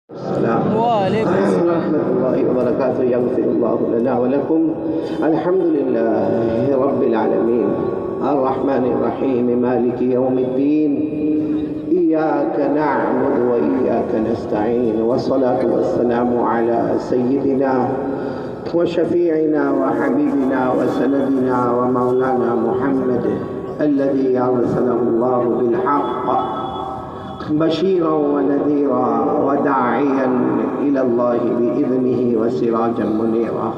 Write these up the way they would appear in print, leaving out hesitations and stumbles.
السلام ورحمة الله وبركاته. يغفر الله لنا ولكم. الحمد لله رب العالمين الرحمن الرحيم مالك يوم الدين إياك نعبد وإياك نستعين والصلاة والسلام على سيدنا وشفيعنا وحبيبنا وسندنا ومولانا محمد الذي أرسله الله بالحق بشيرا ونذيرا وداعيا إلى الله بإذنه وسراجا منيرا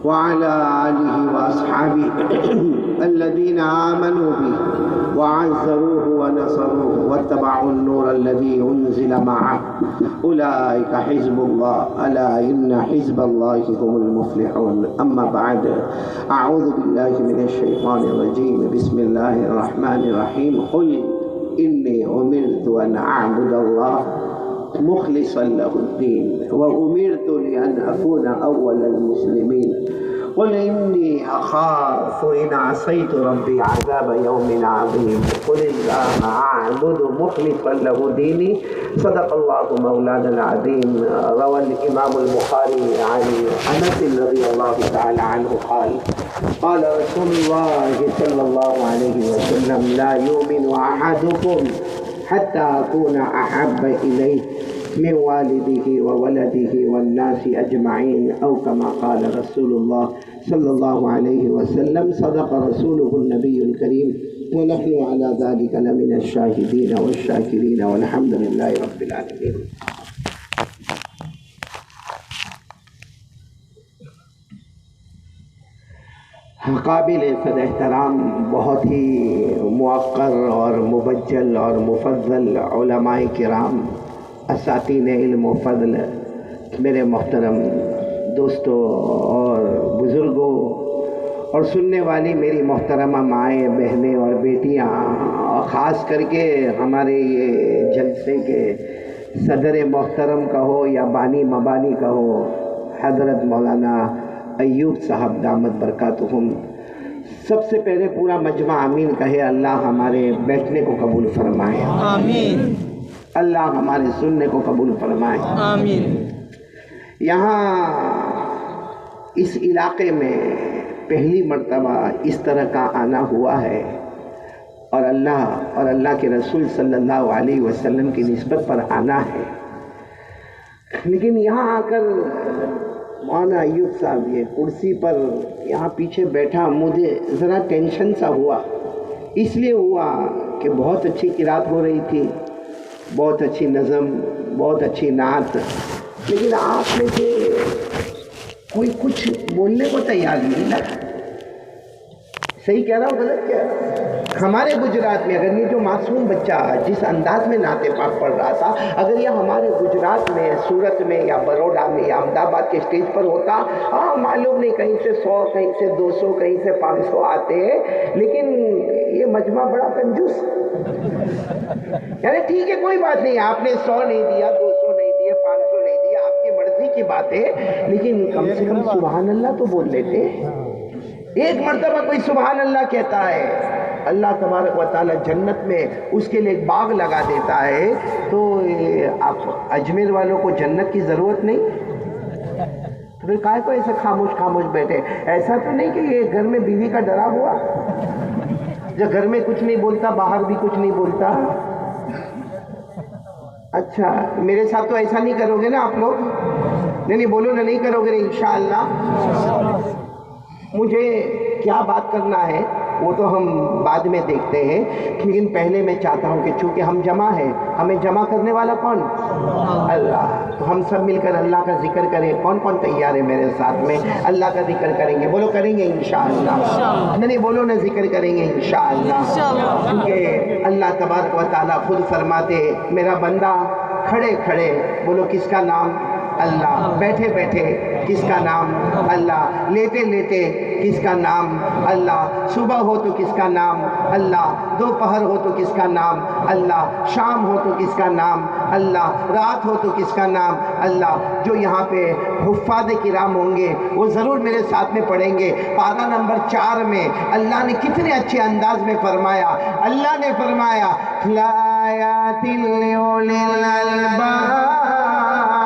وعلى آله وأصحابه الذين آمنوا به وعزروه ونصروه واتبعوا النور الذي أنزل معه أولئك حزب الله ألا إن حزب الله هم المفلحون. أما بعد، أعوذ بالله من الشيطان الرجيم. بسم الله الرحمن الرحيم. قل إني أمرت أن أعبد الله مخلصا له الدين وأمرت لأن أكون أول المسلمين. قل إني أخاف إن عصيت ربي عذاب يوم عظيم. قل الله أعبد مخلصا له ديني. صدق الله مولانا العظيم. روى الإمام البخاري عن أنس رضي الله تعالى عنه قال قال رسول الله صلى الله عليه وسلم لا يؤمن أحدكم حتى أكون أحب إليه من والده وولده والناس أجمعين أو كما قال رسول الله صلى الله عليه وسلم. صدق رسوله النبي الكريم ونحن على ذلك لمن الشاهدين والشاكرين والحمد لله رب العالمين. قابل صد احترام بہت ہی موقر اور مبجل اور مفضل علماء کرام، اساتین علم و فضل، میرے محترم دوستوں اور بزرگوں اور سننے والی میری محترمہ مائیں، بہنیں اور بیٹیاں، اور خاص کر کے ہمارے یہ جلسے کے صدر محترم کہو یا بانی مبانی کہو، حضرت مولانا ایوب صاحب دامت برکاتہم. سب سے پہلے پورا مجمع آمین کہے. اللہ ہمارے بیٹھنے کو قبول فرمائے، آمین. اللہ ہمارے سننے کو قبول فرمائے، آمین. یہاں اس علاقے میں پہلی مرتبہ اس طرح کا آنا ہوا ہے اور اللہ کے رسول صلی اللہ علیہ وسلم کی نسبت پر آنا ہے. لیکن یہاں آ کر مولانا ایوب صاحب یہ کرسی پر یہاں پیچھے بیٹھا، مجھے ذرا ٹینشن سا ہوا. اس لیے ہوا کہ بہت اچھی قرات ہو رہی تھی، بہت اچھی نظم، بہت اچھی نعت، لیکن آپ میں سے کوئی کچھ بولنے کو تیار نہیں لگا. صحیح کہہ رہا ہوں غلط کہہ رہا ہوں؟ ہمارے گجرات میں اگر یہ جو معصوم بچہ جس انداز میں نعت پاک پڑھ رہا تھا، اگر یہ ہمارے گجرات میں، سورت میں یا بروڈا میں یا احمد آباد کے اسٹیج پر ہوتا، ہاں معلوم نہیں کہیں سے 100، کہیں سے 200، کہیں سے 500 آتے ہیں، لیکن یہ مجمع بڑا کنجوس. یعنی ٹھیک ہے کوئی بات نہیں، آپ نے 100 نہیں دیا، 200 نہیں دیا، 500 نہیں دیا، آپ کی مرضی کی بات ہے، لیکن کم سے کم سبحان اللہ تو بول لیتے. ایک مرتبہ کوئی سبحان اللہ کہتا ہے، اللہ تبارک و تعالی جنت میں اس کے لیے ایک باغ لگا دیتا ہے. تو آپ اجمیر والوں کو جنت کی ضرورت نہیں؟ تو پھر کائے کو ایسے خاموش بیٹھے؟ ایسا تو نہیں کہ یہ گھر میں بیوی کا ڈرا ہوا، جو گھر میں کچھ نہیں بولتا باہر بھی کچھ نہیں بولتا. اچھا میرے ساتھ تو ایسا نہیں کرو گے نا آپ لوگ؟ نہیں بولو نا، نہیں کرو گے انشاءاللہ. مجھے کیا بات کرنا ہے وہ تو ہم بعد میں دیکھتے ہیں، لیکن پہلے میں چاہتا ہوں کہ چونکہ ہم جمع ہیں، ہمیں جمع کرنے والا کون؟ اللہ. تو ہم سب مل کر اللہ کا ذکر کریں. کون کون تیار ہے میرے ساتھ میں؟ اللہ کا ذکر کریں گے. بولو کریں گے انشاءاللہ. نہیں بولو نا، ذکر کریں گے انشاءاللہ. کیونکہ اللہ تبارک و تعالیٰ خود فرماتے میرا بندہ کھڑے کھڑے بولو کس کا نام؟ اللہ. بیٹھے بیٹھے کس کا نام؟ اللہ. لیتے لیتے کس کا نام؟ اللہ. صبح ہو تو کس کا نام؟ اللہ. دوپہر ہو تو کس کا نام؟ اللہ. شام ہو تو کس کا نام؟ اللہ. رات ہو تو کس کا نام؟ اللہ. جو یہاں پہ حفاظ کرام ہوں گے وہ ضرور میرے ساتھ میں پڑھیں گے. پارہ نمبر 4 میں اللہ نے کتنے اچھے انداز میں فرمایا. اللہ نے فرمایا لَآيَاتٍ لِّأُولِي الْأَلْبَابِ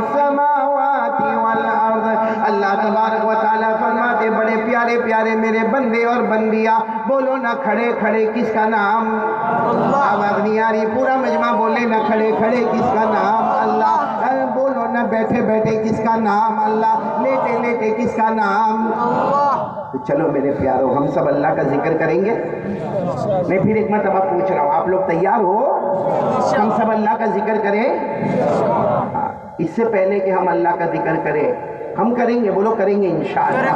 السماوات والارض. اللہ تبارک و تعالیٰ فرماتے بڑے پیارے پیارے میرے بندے اور بندیاں، بولو نہ کھڑے کھڑے کس کا نام؟ آواز نہیں آ رہی، پورا مجمع بولے نہ کھڑے کھڑے کس کا نام؟ اللہ. بولو نہ بیٹھے بیٹھے کس کا نام؟ اللہ. لیٹے لیٹے کس کا نام؟ تو چلو میرے پیارو ہم سب اللہ کا ذکر کریں گے. میں پھر ایک مرتبہ پوچھ رہا ہوں، آپ لوگ تیار ہو؟ ہم سب اللہ کا ذکر کریں. اس سے پہلے کہ ہم اللہ کا ذکر کریں، ہم کریں گے، بولو کریں گے انشاءاللہ.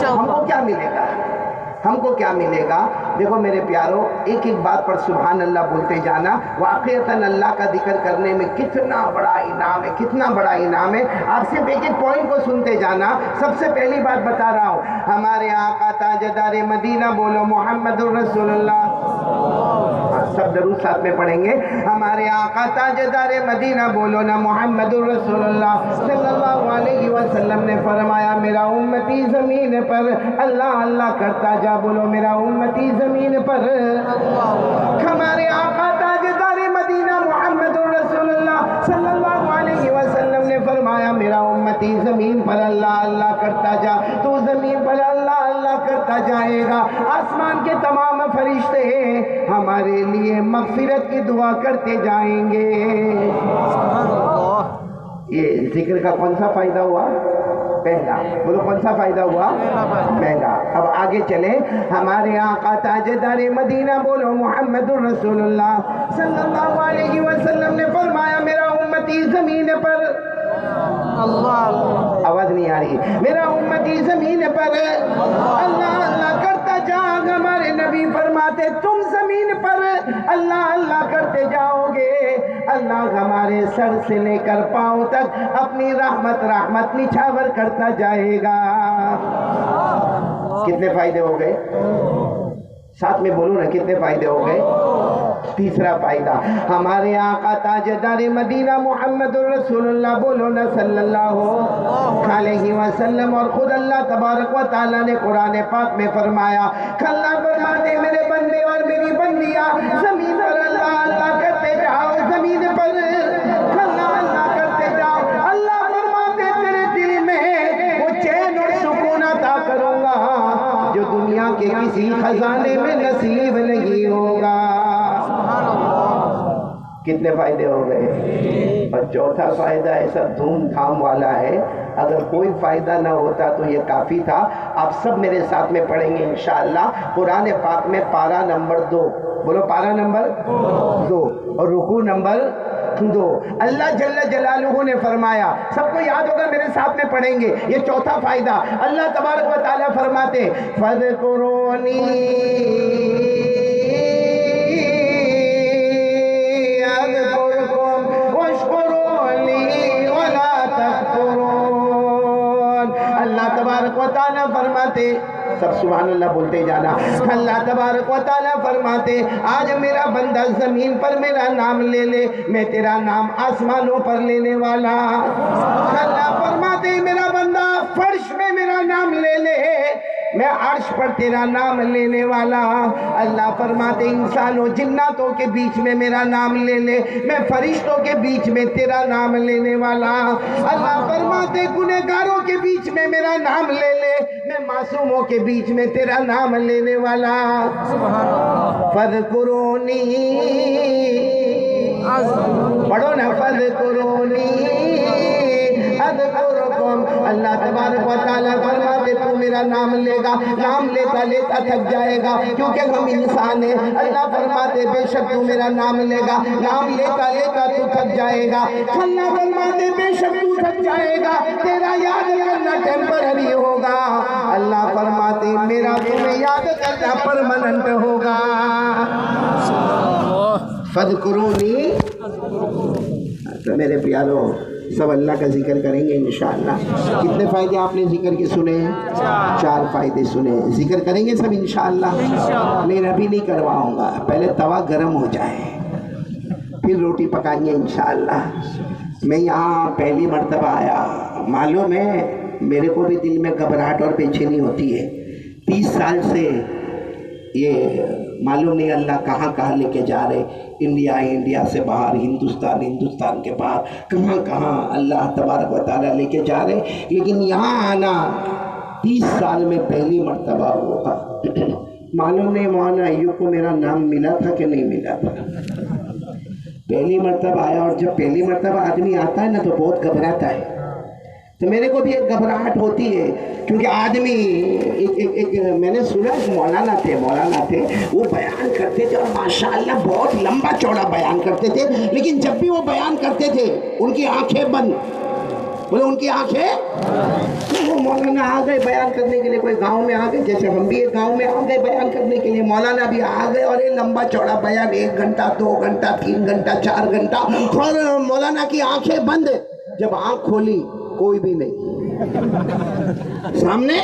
ہم کو کیا ملے گا؟ ہم کو کیا ملے گا؟ دیکھو میرے پیارو، ایک ایک بات پر سبحان اللہ بولتے جانا. واقعتاً اللہ کا ذکر کرنے میں کتنا بڑا انعام ہے، کتنا بڑا انعام ہے. آپ صرف ایک ایک پوائنٹ کو سنتے جانا. سب سے پہلی بات بتا رہا ہوں، ہمارے آقا تاجدار مدینہ، بولو محمد الرسول اللہ. سب درود ساتھ میں پڑھیں گے. ہمارے آقا تاجدار مدینہ، بولو نا محمد الرسول اللہ صلی اللہ علیہ وسلم نے فرمایا میرا امتی زمین پر اللہ اللہ کرتا جا. بولو میرا امتی زمین پر. ہمارے آقا تاجدار مدینہ محمد الرسول اللہ صلی اللہ علیہ وسلم نے فرمایا میرا امتی زمین پر اللہ اللہ کرتا جا. تو زمین پر اللہ اللہ کرتا جائے گا، آسمان کے تمام فرشتے ہمارے لیے مغفرت کی دعا کرتے جائیں گے. یہ ذکر کا کون سا فائدہ ہوا؟ پہلا. بولو کون سا فائدہ ہوا؟ پہلا. اب آگے چلیں. ہمارے آقا تاجدار مدینہ، بولو محمد الرسول اللہ صلی اللہ علیہ وسلم نے فرمایا میرا امتی زمین پر اللہ. آواز نہیں آ رہی. میرا امتی زمین پر اللہ اللہ کرتا جا. ہمارے نبی فرماتے تم زمین پر اللہ اللہ کرتے جاؤ گے، اللہ ہمارے سر سے لے کر پاؤں تک اپنی رحمت رحمت نچھاور کرتا جائے گا. کتنے فائدے ہو گئے؟ ساتھ میں بولو نا، کتنے فائدے ہو گئے؟ تیسرا فائدہ، ہمارے آقا تاجدار مدینہ محمد الرسول اللہ، بولو نا صلی اللہ علیہ وسلم. اور خود اللہ تبارک و تعالیٰ نے قرآن پاک میں فرمایا، اللہ فرماتے میرے بندے اور میری بندیاں زمین پر اللہ اللہ کرتے جاؤ. زمین پر اللہ اللہ کرتے جاؤ. اللہ فرماتے تیرے دل میں وہ چین اور سکون عطا کروں گا جو دنیا کے کسی خزانے میں نصیب نہیں ہوگا. کتنے فائدے ہو گئے؟ اور چوتھا فائدہ ایسا دھوم دھام والا ہے، اگر کوئی فائدہ نہ ہوتا تو یہ کافی تھا. آپ سب میرے ساتھ میں پڑھیں گے انشاءاللہ. قرآن پاک میں پارہ نمبر 2، بولو پارہ نمبر 2 اور رکوع نمبر 2. اللہ جل جلالہ نے فرمایا، سب کو یاد ہوگا، میرے ساتھ میں پڑھیں گے. یہ چوتھا فائدہ، اللہ تبارک و تعالیٰ فرماتے فَاذْكُرُونِي فرماتے، سب سبحان اللہ بولتے جانا. اللہ تبارک و تعالیٰ فرماتے آج میرا بندہ زمین پر میرا نام لے لے، میں تیرا نام آسمانوں پر لینے والا. اللہ فرماتے میرا بندہ فرش میں میرا نام لے لے، میں عرش پر تیرا نام لینے والا. اللہ فرماتے انسانوں جناتوں کے بیچ میں میرا نام لے لے، میں فرشتوں کے بیچ میں تیرا نام لینے والا. اللہ فرماتے گنہگاروں کے بیچ میں میرا نام لے لے، میں معصوموں کے بیچ میں تیرا نام لینے والا. فَاذْكُرُونِي، پڑھو نا، فَاذْكُرُونِي اذکرکم. اللہ تبارک و تعالیٰ فرماتے تو میرا نام لے گا، نام لیتا لیتا تھک جائے گا کیونکہ ہم انسان ہیں. اللہ فرماتے بے شک تو میرا نام لے گا، نام لیتا لیتا تو تھک جائے گا. اللہ فرماتے بے شک تو تھک جائے گا، تیرا یاد کرنا ٹیمپرری ہوگا. اللہ فرماتے میرا تمہیں یاد کرنا پرماننٹ ہوگا. فَاذْكُرُونِی. تو میرے پیارو سب اللہ کا ذکر کریں گے انشاءاللہ. کتنے فائدے آپ نے ذکر کے سنے ہیں؟ 4 فائدے سنے. ذکر کریں گے سب انشاءاللہ. میں ابھی نہیں کرواؤں گا، پہلے توا گرم ہو جائے پھر روٹی پکائیں گے انشاءاللہ. میں یہاں پہلی مرتبہ آیا، معلوم ہے میرے کو بھی دل میں گھبراہٹ اور بے چینی ہوتی ہے. 30 سال سے یہ मालूम नहीं अल्लाह कहाँ कहाँ लेके जा रहे, इंडिया से बाहर, हिंदुस्तान के बाहर, कहाँ कहाँ अल्लाह तबारक व तआला लेके जा रहे। लेकिन यहाँ आना 30 साल में पहली मर्तबा हुआ। मालूम नहीं मौलाना अय्यूब को मेरा नाम मिला था कि नहीं मिला था। पहली मर्तबा आया, और जब पहली मर्तबा आदमी आता है ना तो बहुत घबराता है। तो मेरे को भी एक घबराहट होती है, क्योंकि आदमी एक मैंने सुना एक मौलाना थे, वो बयान करते थे और माशाअल्लाह बहुत लंबा चौड़ा बयान करते थे, लेकिन जब भी वो बयान करते थे उनकी आंखें बंद, बोले उनकी आंखें। तो वो मौलाना आ गए बयान करने के लिए, कोई गांव में आ गए, जैसे हम भी एक गांव में आ गए बयान करने के लिए, मौलाना भी आ गए और ये लंबा चौड़ा बयान 1 घंटा 2 घंटा 3 घंटा 4 घंटा, और मौलाना की आंखें बंद। जब आंख खोली कोई भी नहीं सामने।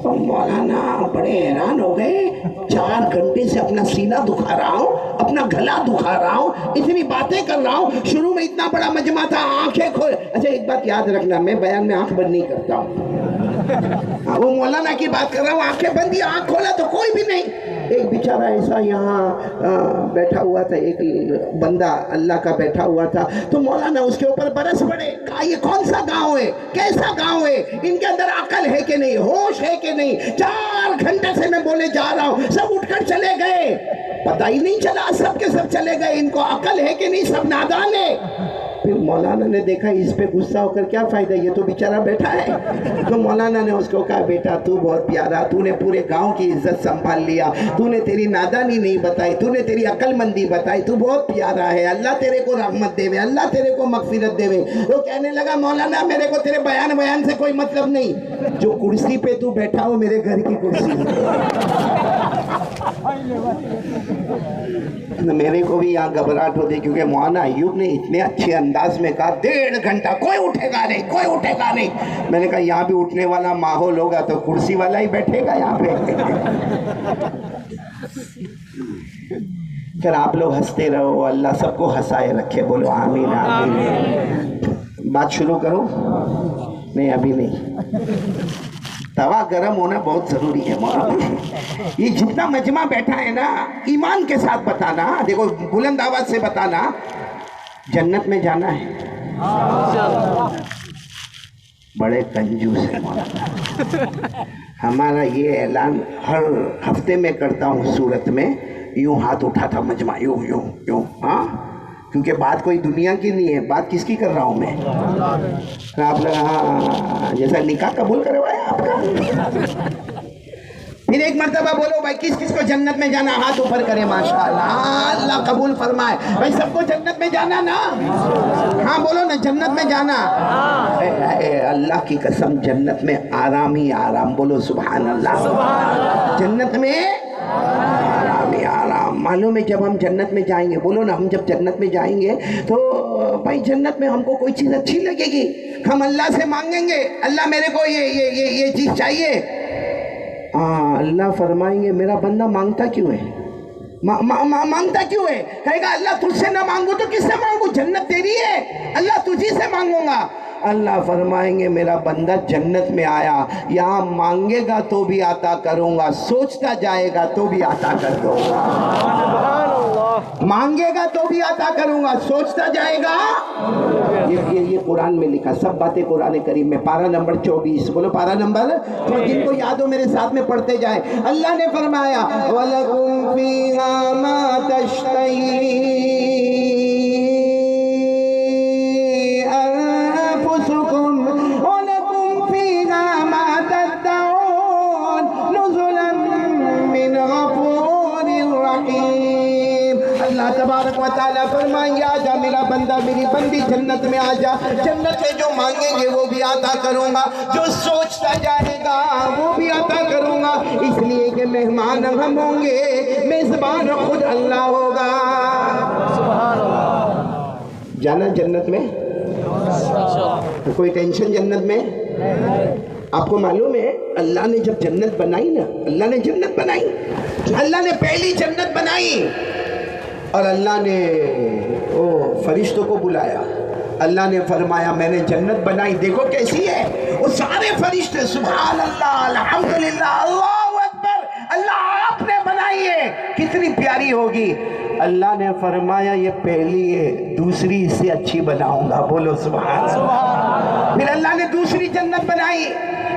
तो मौलाना बड़े हैरान हो गए, 4 घंटे से अपना सीना दुखा रहा हूँ, अपना गला दुखा रहा हूँ, इतनी बातें कर रहा हूँ, शुरू में इतना बड़ा मजमा था, आंखें खोल। अच्छा एक बात याद रखना, मैं बयान में आंख बंद नहीं करता हूँ। वो मौलाना की बात कर रहा हूँ, आंखें बंदी, आंख खोला तो कोई भी नहीं। एक बेचारा ऐसा यहाँ बैठा हुआ था, एक बंदा अल्लाह का बैठा हुआ था, तो मौलाना उसके ऊपर बरस पड़े, कहा ये कौन सा गांव है, कैसा गांव है, इनके अंदर अकल है कि नहीं, होश है कि नहीं। 4 घंटे से मैं बोले जा रहा हूँ, सब उठकर चले गए, पता ही नहीं चला, सब के सब चले गए, इनको अकल है कि नहीं, सब नादान है। फिर मौलाना ने देखा इस पे गुस्सा होकर क्या फायदा, ये तो बेचारा बैठा है। तो मौलाना ने उसको कहा बेटा तू बहुत प्यारा, तूने पूरे गांव की इज्जत संभाल लिया, तूने तेरी नादानी नहीं बताई, तूने तेरी अक्लमंदी बताई, तू बहुत प्यारा है, अल्लाह तेरे को रहमत देवे, अल्लाह तेरे को मगफिरत देवे। वो कहने लगा मौलाना मेरे को तेरे बयान से कोई मतलब नहीं, जो कुर्सी पे तू बैठा हो मेरे घर की कुर्सी मेरे को भी यहाँ घबराहट होती, क्योंकि मौलाना अय्यूब ने इतने अच्छे अंदाज में कहा 1.5 घंटा कोई उठेगा नहीं, कोई उठेगा नहीं। मैंने कहा यहाँ भी उठने वाला माहौल होगा तो कुर्सी वाला ही बैठेगा यहाँ पे। फिर आप लोग हंसते रहो, अल्लाह सबको हंसाए रखे, बोलो आमीन आमीन। बात शुरू करो? नहीं अभी नहीं, तवा गरम होना बहुत जरूरी है मौलाना। ये जितना मजमा बैठा है ना, ईमान के साथ बताना, देखो बुलंद आवाज से बताना, जन्नत में जाना है। बड़े कंजूस है मौलाना। हमारा ये ऐलान हर हफ्ते में करता हूँ सूरत में, यूं हाथ उठा था मजमा, यूं यूं यूं, हाँ, क्योंकि बात कोई दुनिया की नहीं है, बात किसकी कर रहा हूँ मैं? आप लोग हाँ, जैसा निकाह कबूल करवाया आपका। फिर एक मर्तबा बोलो भाई, किस किस को जन्नत में जाना, हाथ ऊपर करे, माशाअल्लाह, अल्लाह कबूल फरमाए। भाई सबको जन्नत में जाना ना? हाँ बोलो ना, जन्नत में जाना। अल्लाह की कसम, जन्नत में आराम ही आराम, बोलो सुभान अल्लाह। जन्नत में आराम ही आराम। मालूम है जब हम जन्नत में जाएंगे, बोलो ना, हम जब जन्नत में जाएंगे तो भाई जन्नत में हमको कोई चीज़ अच्छी लगेगी, हम अल्लाह से मांगेंगे, अल्लाह मेरे को ये चीज़ चाहिए। अल्लाह फरमाएंगे मेरा बंदा मांगता क्यों है, मांगता क्यों है? कहेगा अल्लाह तुझसे ना मांगू तो किससे मांगू, जन्नत तेरी है, अल्लाह तुझी से मांगूंगा। अल्लाह फरमाएंगे मेरा बंदा जन्नत में आया, यहाँ मांगेगा तो भी अता करूंगा, सोचता जाएगा तो भी अता कर दूंगा, मांगेगा तो भी अता करूंगा, सोचता जाएगा। ये कुरान में लिखा, सब बातें कुरान करीम में, पारा नंबर 24, बोलो पारा नंबर, तो जिनको याद हो मेरे साथ में पढ़ते जाए। अल्लाह ने फरमाया वलकुम फीहा मा तश्तही तबारक व तआला फरमाएंगे आजा मेरा बंदा मेरी बंदी जन्नत में आजा, जन्नत में जो मांगेंगे वो भी अता करूंगा, जो सोचता जाएगा वो भी अता करूंगा, इसलिए कि मेहमान हम होंगे, मेजबान खुद अल्लाह होगा। जाना जन्नत में, तो कोई टेंशन जन्नत में। आपको मालूम है अल्लाह ने जब जन्नत बनाई ना, अल्लाह ने जन्नत बनाई, अल्लाह ने पहली जन्नत बनाई और अल्लाह ने वो फरिश्तों को बुलाया, अल्लाह ने फरमाया मैंने जन्नत बनाई, देखो कैसी है। वो सारे फरिश्ते सुभान अल्लाह, अल्हम्दुलिल्लाह, अल्लाहु अकबर, अल्लाह आपने बनाई بنائیے، کتنی پیاری ہوگی۔ اللہ نے فرمایا یہ پہلی ہے، دوسری اس سے اچھی بناؤں گا، بولو سبحان اللہ۔ پھر اللہ نے دوسری جنت بنائی،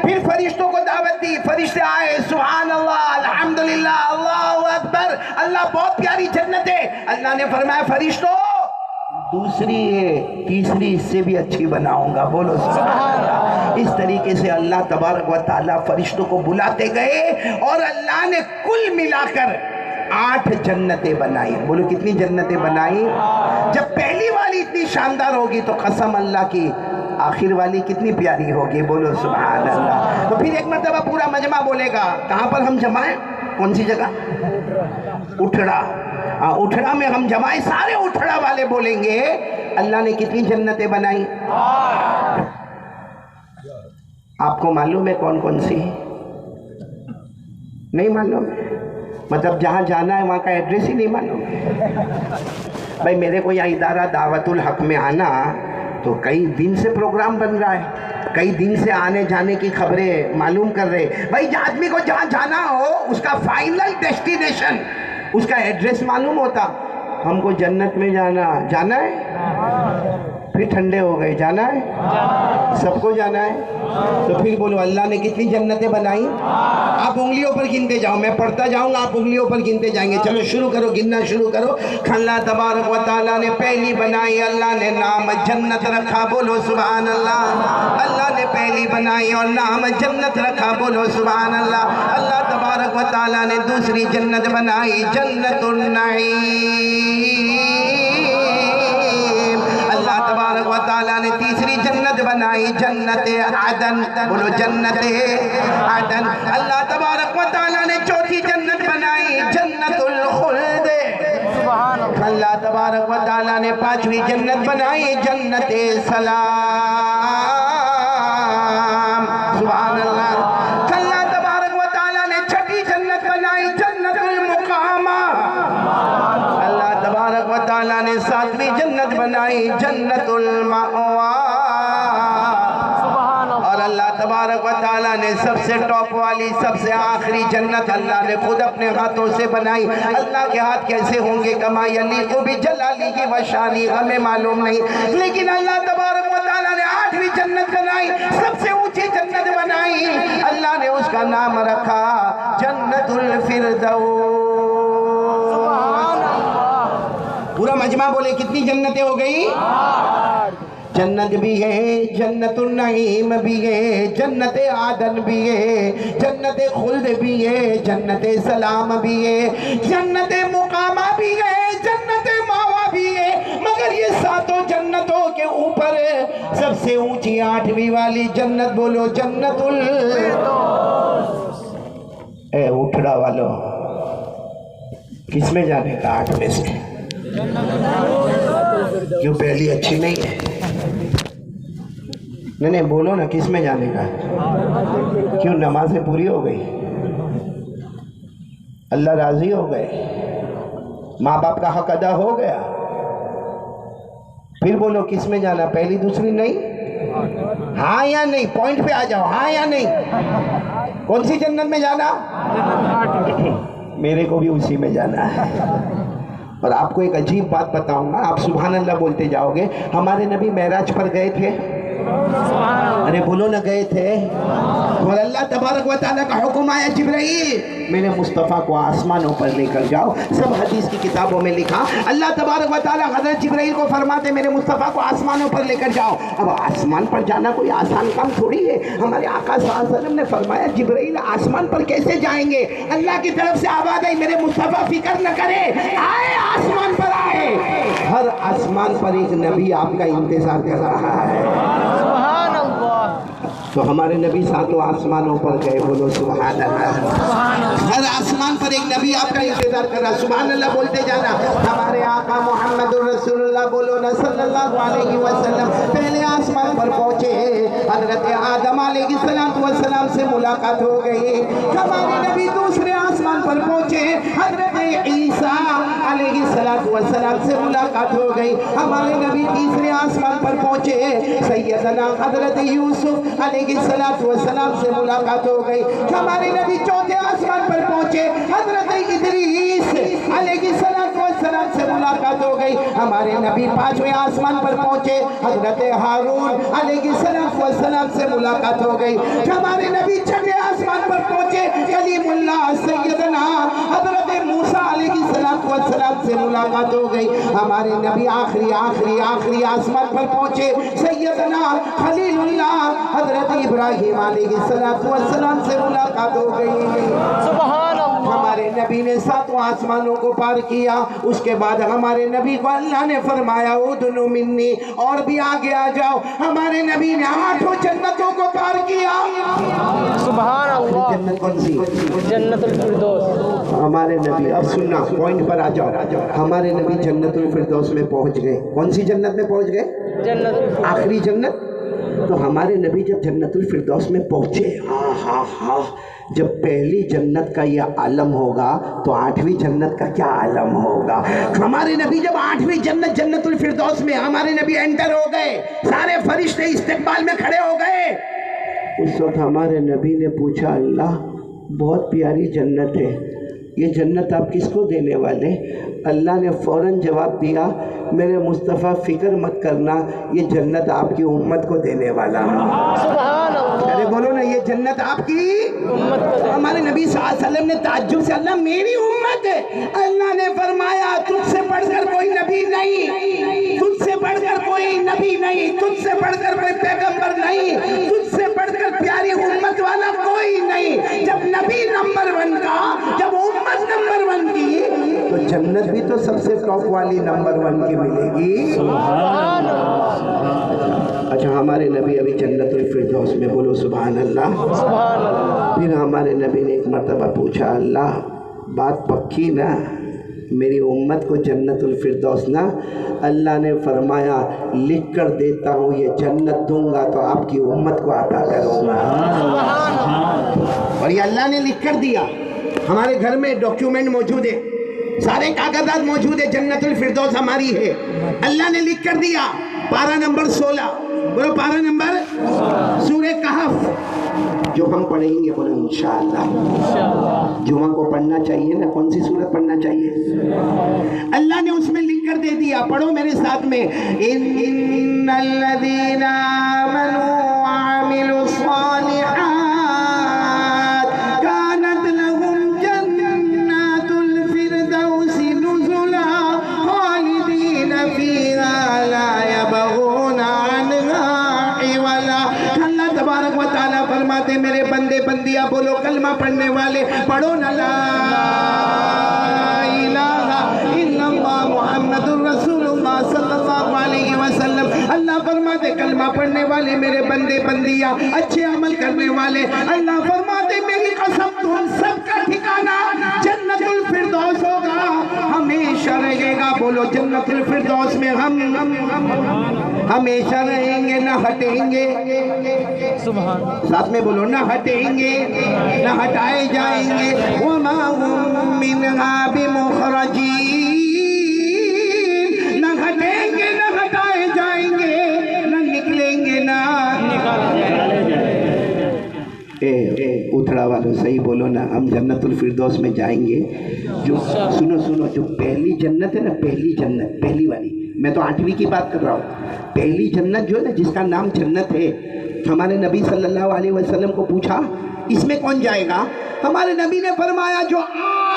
پھر فرشتوں کو دعوت دی، فرشتے آئے، سبحان اللہ، الحمدللہ، اللہ اکبر، اللہ بہت پیاری جنت ہے۔ اللہ نے فرمایا فرشتوں دوسری ہے، تیسری اس سے بھی اچھی بناؤں گا، بولو سبحان اللہ۔ اس طریقے سے اللہ تبارک و تعالیٰ فرشتوں کو بلاتے گئے اور اللہ نے کل ملا کر 8 جنتیں بنائی، بولو کتنی جنتیں بنائی؟ جب پہلی والی اتنی شاندار ہوگی تو قسم اللہ کی آخر والی کتنی پیاری ہوگی، بولو سبحان اللہ۔ تو پھر ایک مرتبہ پورا مجمع بولے گا، کہاں پر ہم جمائیں؟ کون سی جگہ؟ اٹھڑا، اٹھڑا میں ہم جمائیں، سارے اٹھڑا والے بولیں گے اللہ نے کتنی جنتیں بنائی؟ آپ کو معلوم ہے کون کون سی؟ نہیں معلوم؟ مطلب جہاں جانا ہے وہاں کا ایڈریس ہی نہیں معلوم؟ بھائی میرے کو یہاں ادارہ دعوت الحق میں آنا تو کئی دن سے پروگرام بن رہا ہے، کئی دن سے آنے جانے کی خبریں معلوم کر رہے۔ بھائی آدمی کو جہاں جانا ہو اس کا فائنل ڈیسٹینیشن، اس کا ایڈریس معلوم ہوتا۔ ہم کو جنت میں جانا ہے، پھر ٹھنڈے ہو گئے، جانا ہے، سب کو جانا ہے۔ تو پھر بولو اللہ نے کتنی جنتیں بنائی؟ آپ انگلیوں پر گنتے جاؤ، میں پڑھتا جاؤں گا، آپ انگلیوں پر گنتے جائیں گے۔ چلو شروع کرو، گننا شروع کرو۔ اللہ تبارک و تعالیٰ نے پہلی بنائی، اللہ نے نام جنت رکھا، بولو سبحان اللہ۔ اللہ نے پہلی بنائی اور نام جنت رکھا، بولو سبحان اللہ۔ اللہ تبارک و تعالیٰ نے دوسری جنت بنائی، جنت النعیم۔ اللہ تبارک و تعالیٰ نے تیسری جنت بنائی، جنت عدن، بولو جنت عدن۔ اللہ تبارک و تعالیٰ نے چوتھی جنت بنائی، جنت الخلد۔ اللہ تبارک و تعالیٰ نے پانچویں جنت بنائی، جنت سلام، سبحان اللہ۔ اللہ تبارک و تعالیٰ نے چھٹی جنت بنائی، جنت المقامہ۔ اللہ تبارک و تعالیٰ نے ساتویں جنت بنائی، جنت المأوى۔ اور اللہ تبارک و تعالیٰ نے سب سے ٹاپ والی، سب سے آخری جنت اللہ نے خود اپنے ہاتھوں سے بنائی۔ اللہ کے ہاتھ کیسے ہوں گے؟ کما یلیق بجلالہ و شانہ، ہمیں معلوم نہیں، لیکن اللہ تبارک و تعالیٰ نے 8ویں جنت بنائی، سب سے اونچی جنت بنائی۔ اللہ نے اس کا نام رکھا جنت الفردوس۔ پورا مجمع بولے کتنی جنتیں ہو گئی؟ جنت بھی ہے، جنت النعیم بھی ہے، جنت عدن بھی ہے، جنت خلد بھی ہے، جنت سلام بھی ہے، جنت مقامہ بھی ہے، جنت ماوا بھی ہے۔ مگر یہ ساتوں جنتوں کے اوپر سب سے اونچی 8ویں والی جنت، بولو جنت الفردوس۔ اے اٹھڑا والو، کس میں جانے کا 8 میں سے؟ کیوں پہلی اچھی نہیں ہے؟ نہیں بولو نا، کس میں جانے کا؟ کیوں نمازیں پوری ہو گئی؟ اللہ راضی ہو گئے؟ ماں باپ کا حق ادا ہو گیا؟ پھر بولو کس میں جانا؟ پہلی دوسری نہیں؟ ہاں یا نہیں؟ پوائنٹ پہ آ جاؤ، ہاں یا نہیں؟ کون سی جنت میں جانا؟ میرے کو بھی اسی میں جانا ہے۔ اور آپ کو ایک عجیب بات بتاؤں گا، آپ سبحان اللہ بولتے جاؤ گے۔ ہمارے نبی معراج پر گئے تھے، ارے بولو نہ گئے تھے؟ اور اللہ تبارک و تعالیٰ کا حکم آیا، جبرائیل میرے مصطفیٰ کو آسمانوں پر لے کر جاؤ۔ سب حدیث کی کتابوں میں لکھا، اللہ تبارک و تعالیٰ حضرت جبرائیل کو فرماتے میرے مصطفیٰ کو آسمانوں پر لے کر جاؤ۔ اب آسمان پر جانا کوئی آسان کام تھوڑی ہے۔ ہمارے آقا صلی اللہ علیہ وسلم نے فرمایا جبرائیل آسمان پر کیسے جائیں گے؟ اللہ کی طرف سے آواز آئی، میرے مصطفیٰ فکر نہ کرے، آئے آسمان پر آئے۔ ہر آسمان پر ایک نبی آپ کا انتظار کر رہا ہے۔ تو ہمارے نبی ساتوں آسمانوں پر گئے، بولو سبحان اللہ۔ ہر آسمان پر ایک نبی آپ کا انتظار کر رہا، سبحان اللہ بولتے جانا۔ ہمارے آقا محمد الرسول اللہ، بولو نا صلی اللہ علیہ وسلم، پہلے آسمان پر پہنچے، حضرت آدم علیہ السلام سے ملاقات ہو گئی۔ ہمارے نبی دوسرے آسمان آسمان پر پہنچے حضرت عیسیٰ علیہ السلام سے ملاقات ہو گئی. ہمارے نبی تیسرے آسمان پر پہنچے سیدنا حضرت یوسف علیہ السلام سے ملاقات ہو گئی. ہمارے نبی چوتھے آسمان پر پہنچے حضرت ادریس علیہ السلام سے ملاقات ہو گئی. ہمارے نبی پانچویں آسمان پر پہنچے حضرت ہارون علیہ السلام سے ملاقات ہو گئی. ہمارے نبی چھٹے آسمان پر پہنچے کلیم اللہ سیدنا حضرت موسیٰ علیہ السلام سے ملاقات ہو گئی. ہمارے نبی آخری آسمان پر پہنچے سیدنا خلیل اللہ حضرت ابراہیم علیہ السلام سے ملاقات ہو گئی. سبحان اللہ. ہمارے نبی نے 7 آسمانوں کو پار کیا. اس کے بعد ہمارے نبی کو اللہ نے فرمایا ادنو منی، اور بھی آگے آ جاؤ. ہمارے نبی نے 8 جنتوں کو پار کیا. سبحان اللہ. جنت کون سی؟ جنت الفردوس. ہمارے نبی، اب سننا پوائنٹ پر آ جاؤ. ہمارے نبی جنت الفردوس میں پہنچ گئے. کون سی جنت میں پہنچ گئے؟ جنت الفردوس. آخری جنت. تو ہمارے نبی جب جنت الفردوس میں پہنچے، جب پہلی جنت کا یہ عالم ہوگا تو 8ویں جنت کا کیا عالم ہوگا. ہمارے نبی جب 8ویں جنت جنت الفردوس میں ہمارے نبی انٹر ہو گئے، سارے فرشتے استقبال میں کھڑے ہو گئے. اس وقت ہمارے نبی نے پوچھا اللہ بہت پیاری جنت ہے، یہ جنت آپ کس کو دینے والے؟ اللہ نے فوراً جواب دیا میرے مصطفیٰ فکر مت کرنا، یہ جنت آپ کی امت کو دینے والا ہے. سبحان اللہ. ارے بولو نا، یہ جنت آپ کی امت کو. ہمارے نبی صلی اللہ علیہ وسلم نے تعجب سے اللہ میری امت ہے. اللہ نے فرمایا تجھ سے بڑھ کر کوئی نبی نہیں، تجھ سے بڑھ کر کوئی نبی نہیں، تجھ سے بڑھ کر کوئی پیغمبر نہیں، تجھ سے بڑھ کر پیاری امت والا کوئی نہیں. جب نبی نمبر 1 کا، جب امت نمبر 1 کی، تو جنت بھی تو سب سے ٹاپ والی نمبر 1 کی ملے گی. سبحان اللہ. اچھا ہمارے نبی ابھی جنت الفردوس میں، بولو سبحان اللہ. سبحان اللہ. پھر ہمارے نبی نے ایک مرتبہ پوچھا اللہ بات پکی نا، میری امت کو جنت الفردوس نا؟ اللہ نے فرمایا لکھ کر دیتا ہوں یہ جنت دوں گا تو آپ کی امت کو عطا کروں گا. اور یہ اللہ نے لکھ کر دیا. ہمارے گھر میں ڈاکیومنٹ موجود ہے، سارے کاغذات موجود ہے، جنت الفردوس ہماری ہے. اللہ نے لکھ کر دیا. پارہ نمبر 16، بولو پارہ نمبر سورہ کہف، جو ہم پڑھیں گے بولو انشاءاللہ. جمعہ کو پڑھنا چاہیے نا. کون سی سورت پڑھنا چاہیے؟ اللہ نے اس میں لکھ کر دے دیا. پڑھو میرے ساتھ میں، ان الذین آمنوا وعملوا الصالحات كانت لهم جنات الفردوس نزلا خالدین فیہا لا یبغون عنہا حولا. اللہ تبارک و تعالیٰ فرماتے میرے بندے بندیاں، بولو کلمہ پڑھنے والے، پڑھو نا لا الہ الا اللہ محمد الرسول اللہ صلی اللہ علیہ وسلم. اللہ فرماتے کلمہ پڑھنے والے میرے بندے بندیاں، اچھے عمل کرنے والے، اللہ فرماتے میری قسم تم سب کا ٹھکانہ جنت الفردوس ہوگا، ہمیشہ رہے گا. بولو جنت الفردوس میں ہم ہمیشہ رہیں گے، نہ ہٹیں گے. سبحان. ساتھ میں بولو نہ ہٹیں گے، نہ ہٹائے جائیں گے. وَمَا هُم مِّنْهَا بِمُخْرَجِينَ. نہ ہٹیں گے، نہ ہٹائے جائیں گے، نہ نکلیں گے، نہ اتھڑا والوں صحیح بولو نا. ہم جنت الفردوس میں جائیں گے. جو سنو جو پہلی جنت ہے نا، پہلی جنت، پہلی والی، میں تو 8ویں کی بات کر رہا ہوں. پہلی جنت جو ہے نا، جس کا نام جنت ہے، ہمارے نبی صلی اللہ علیہ وسلم کو پوچھا اس میں کون جائے گا؟ ہمارے نبی نے فرمایا جو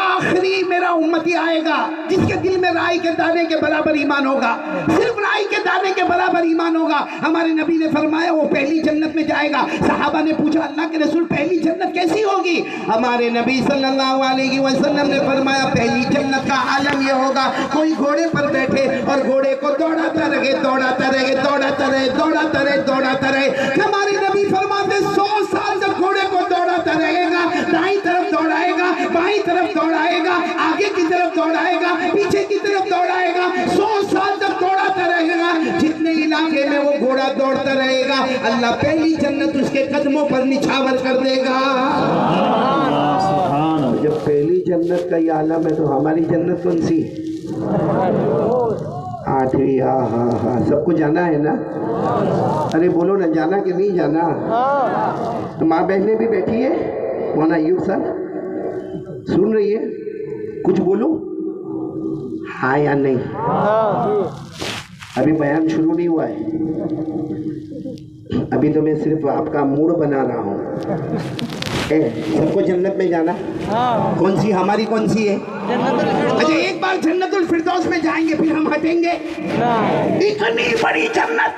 آخری میرا امتی آئے گا، جس کے دل میں رائی کے دانے کے برابر ایمان ہوگا، صرف رائی کے دانے کے برابر ایمان ہوگا، ہمارے نبی نے فرمایا وہ پہلی جنت میں جائے گا. صحابہ نے پوچھا اللہ کے رسول پہلی جنت کیسی ہوگی؟ ہمارے نبی صلی اللہ علیہ وسلم نے فرمایا پہلی جنت کا عالم یہ ہوگا کوئی گھوڑے پر بیٹھے اور گھوڑے کو دوڑاتا رہے، دوڑاتا رہے، دوڑاتا رہے، دوڑاتا رہے، دوڑاتا رہے. ہمارے نبی فرماتے 100 سال تک گھوڑے کو دوڑاتا رہے گا. دائیں طرف دوڑائے گا، بائیں طرف دوڑائے گا، آگے کی طرف دوڑائے گا، پیچھے کی طرف دوڑائے گا. 100 سال تک دوڑاتا رہے گا. جتنے علاقے میں وہ گھوڑا دوڑتا رہے گا اللہ پہلی جنت اس کے قدموں پر نچھاور کر دے گا. जब पहली जन्नत का ये आलम है तो हमारी जन्नत कौन सी? 8वीं। हाँ, सबको जाना है ना? अरे बोलो ना, जाना कि नहीं जाना? तो माँ बहनें भी बैठी है, मौलाना अय्यूब साहब सुन रही है, कुछ बोलो हाँ या नहीं? अभी बयान शुरू नहीं हुआ है, अभी तो मैं सिर्फ आपका मूड बना रहा हूँ। सबको जन्नत में जाना? कौन सी हमारी कौन सी है? अच्छा, एक बार जन्नतुल फिरदौस में जाएंगे फिर हम हटेंगे? इतनी बड़ी जन्नत,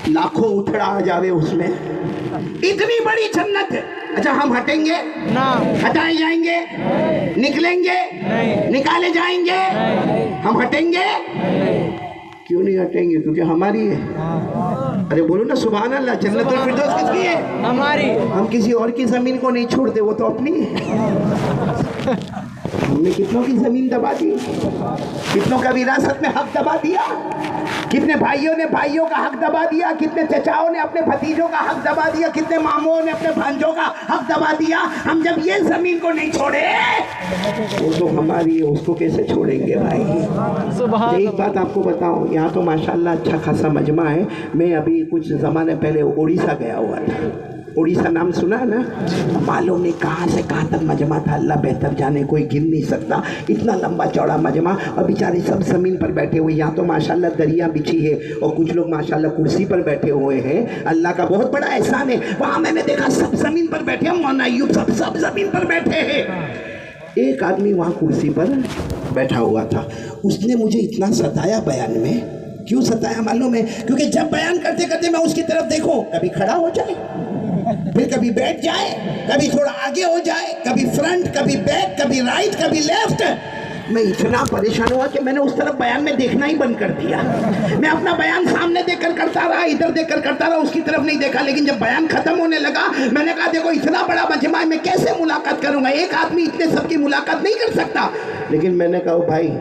लाखों उथड़ा आ जावे उसमें, इतनी बड़ी जन्नत। अच्छा, हम हटेंगे? हटाए जाएंगे? निकलेंगे? निकाले जाएंगे? हम हटेंगे? क्यों नहीं हटेंगे? क्योंकि हमारी है। अरे बोलो ना सुभान अल्लाह। जन्नतुल फिरदौस किसकी है? हमारी। हम किसी और की जमीन को नहीं छोड़ते, वो तो अपनी है। हमने कितनों की जमीन दबा दी, कितनों का विरासत में हक दबा दिया, कितने भाइयों ने भाइयों का हक दबा दिया, कितने चचाओं ने अपने भतीजों का हक दबा दिया, कितने मामों ने अपने भांजों का हक दबा दिया। हम जब ये जमीन को नहीं छोड़े, वो तो हमारी है, उसको कैसे छोड़ेंगे भाई? एक बात आपको बताऊं, यहाँ तो माशाल्लाह अच्छा खासा मजमा है। मैं अभी कुछ ज़माने पहले उड़ीसा गया हुआ था। उड़ीसा नाम सुना है ना? मालूम नहीं कहाँ से कहाँ तक मजमा था, अल्लाह बेहतर जाने, कोई गिन नहीं सकता, इतना लंबा चौड़ा मजमा। और बेचारे सब ज़मीन पर बैठे हुए, यहाँ तो माशाल्लाह दरिया बिछी है और कुछ लोग माशाल्लाह कुर्सी पर बैठे हुए हैं। अल्लाह का बहुत बड़ा एहसान है। वहाँ मैंने देखा सब ज़मीन पर बैठे हैं, मौलाना अय्यूब सब ज़मीन पर बैठे हैं। एक आदमी वहाँ कुर्सी पर बैठा हुआ था, उसने मुझे इतना सताया बयान में। क्यों सताया मालूम है? क्योंकि जब बयान करते करते मैं उसकी तरफ देखूं, कभी खड़ा हो जाए, फिर कभी बैठ जाए, कभी थोड़ा आगे हो जाए, कभी फ्रंट, कभी बैक, कभी राइट, कभी लेफ्ट। मैं इतना परेशान हुआ कि मैंने उस तरफ बयान में देखना ही बंद कर दिया। मैं अपना बयान सामने देखकर करता रहा, इधर देखकर करता रहा, उसकी तरफ नहीं देखा। लेकिन जब बयान खत्म होने लगा, मैंने कहा देखो इतना बड़ा मजमा है, मैं कैसे मुलाकात करूंगा? एक आदमी इतने सबकी मुलाकात नहीं कर सकता। लेकिन मैंने कहा भाई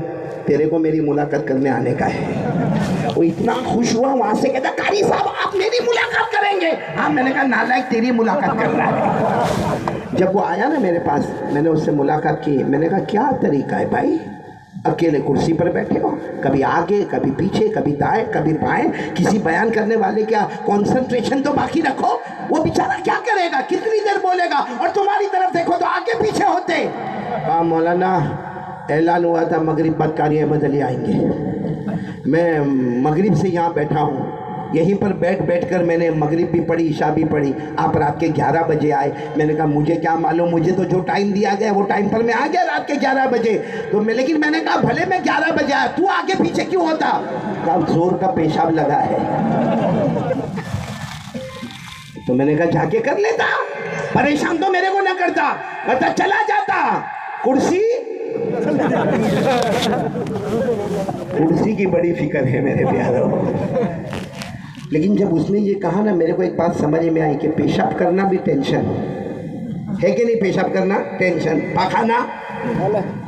तेरे को मेरी मुलाकात करने आने का है। वो इतना खुश हुआ, वहां से कहता कारी साहब आप मेरी मुलाकात करेंगे? हाँ। मैंने कहा नालायक तेरी मुलाकात कर रहा है। जब वो आया ना मेरे पास, मैंने उससे मुलाकात की। मैंने कहा क्या तरीका है भाई, अकेले कुर्सी पर बैठे हो, कभी आगे कभी पीछे, कभी दाएं कभी बाएं, किसी बयान करने वाले का कंसंट्रेशन तो बाकी रखो। वो बेचारा क्या करेगा, कितनी देर बोलेगा, और तुम्हारी तरफ देखो तो आगे पीछे होते। हाँ मौलाना, ऐलान हुआ था मगरिब बाद कारी अहमद अली आएंगे। मैं मगरिब से यहाँ बैठा हूँ, यहीं पर बैठ कर मैंने मगरिब भी पढ़ी, इशा भी पढ़ी। आप रात के 11 बजे आए। मैंने कहा मुझे क्या मालूम, मुझे तो जो टाइम दिया गया वो टाइम पर मैं आ गया रात के 11 बजे। तो लेकिन मैंने कहा भले मैं 11 बजे आया, तू आगे पीछे क्यों होता? कहा जोर का पेशाब लगा है। तो मैंने कहा जाके कर लेता, परेशान तो मेरे को न करता, कहता चला जाता। कुर्सी कुर्सी की बड़ी फिक्र है मेरे प्यारों। लेकिन जब उसने ये कहा ना, मेरे को एक बात समझ में आई कि पेशाब करना भी टेंशन है कि नहीं? पेशाब करना टेंशन, पाखाना।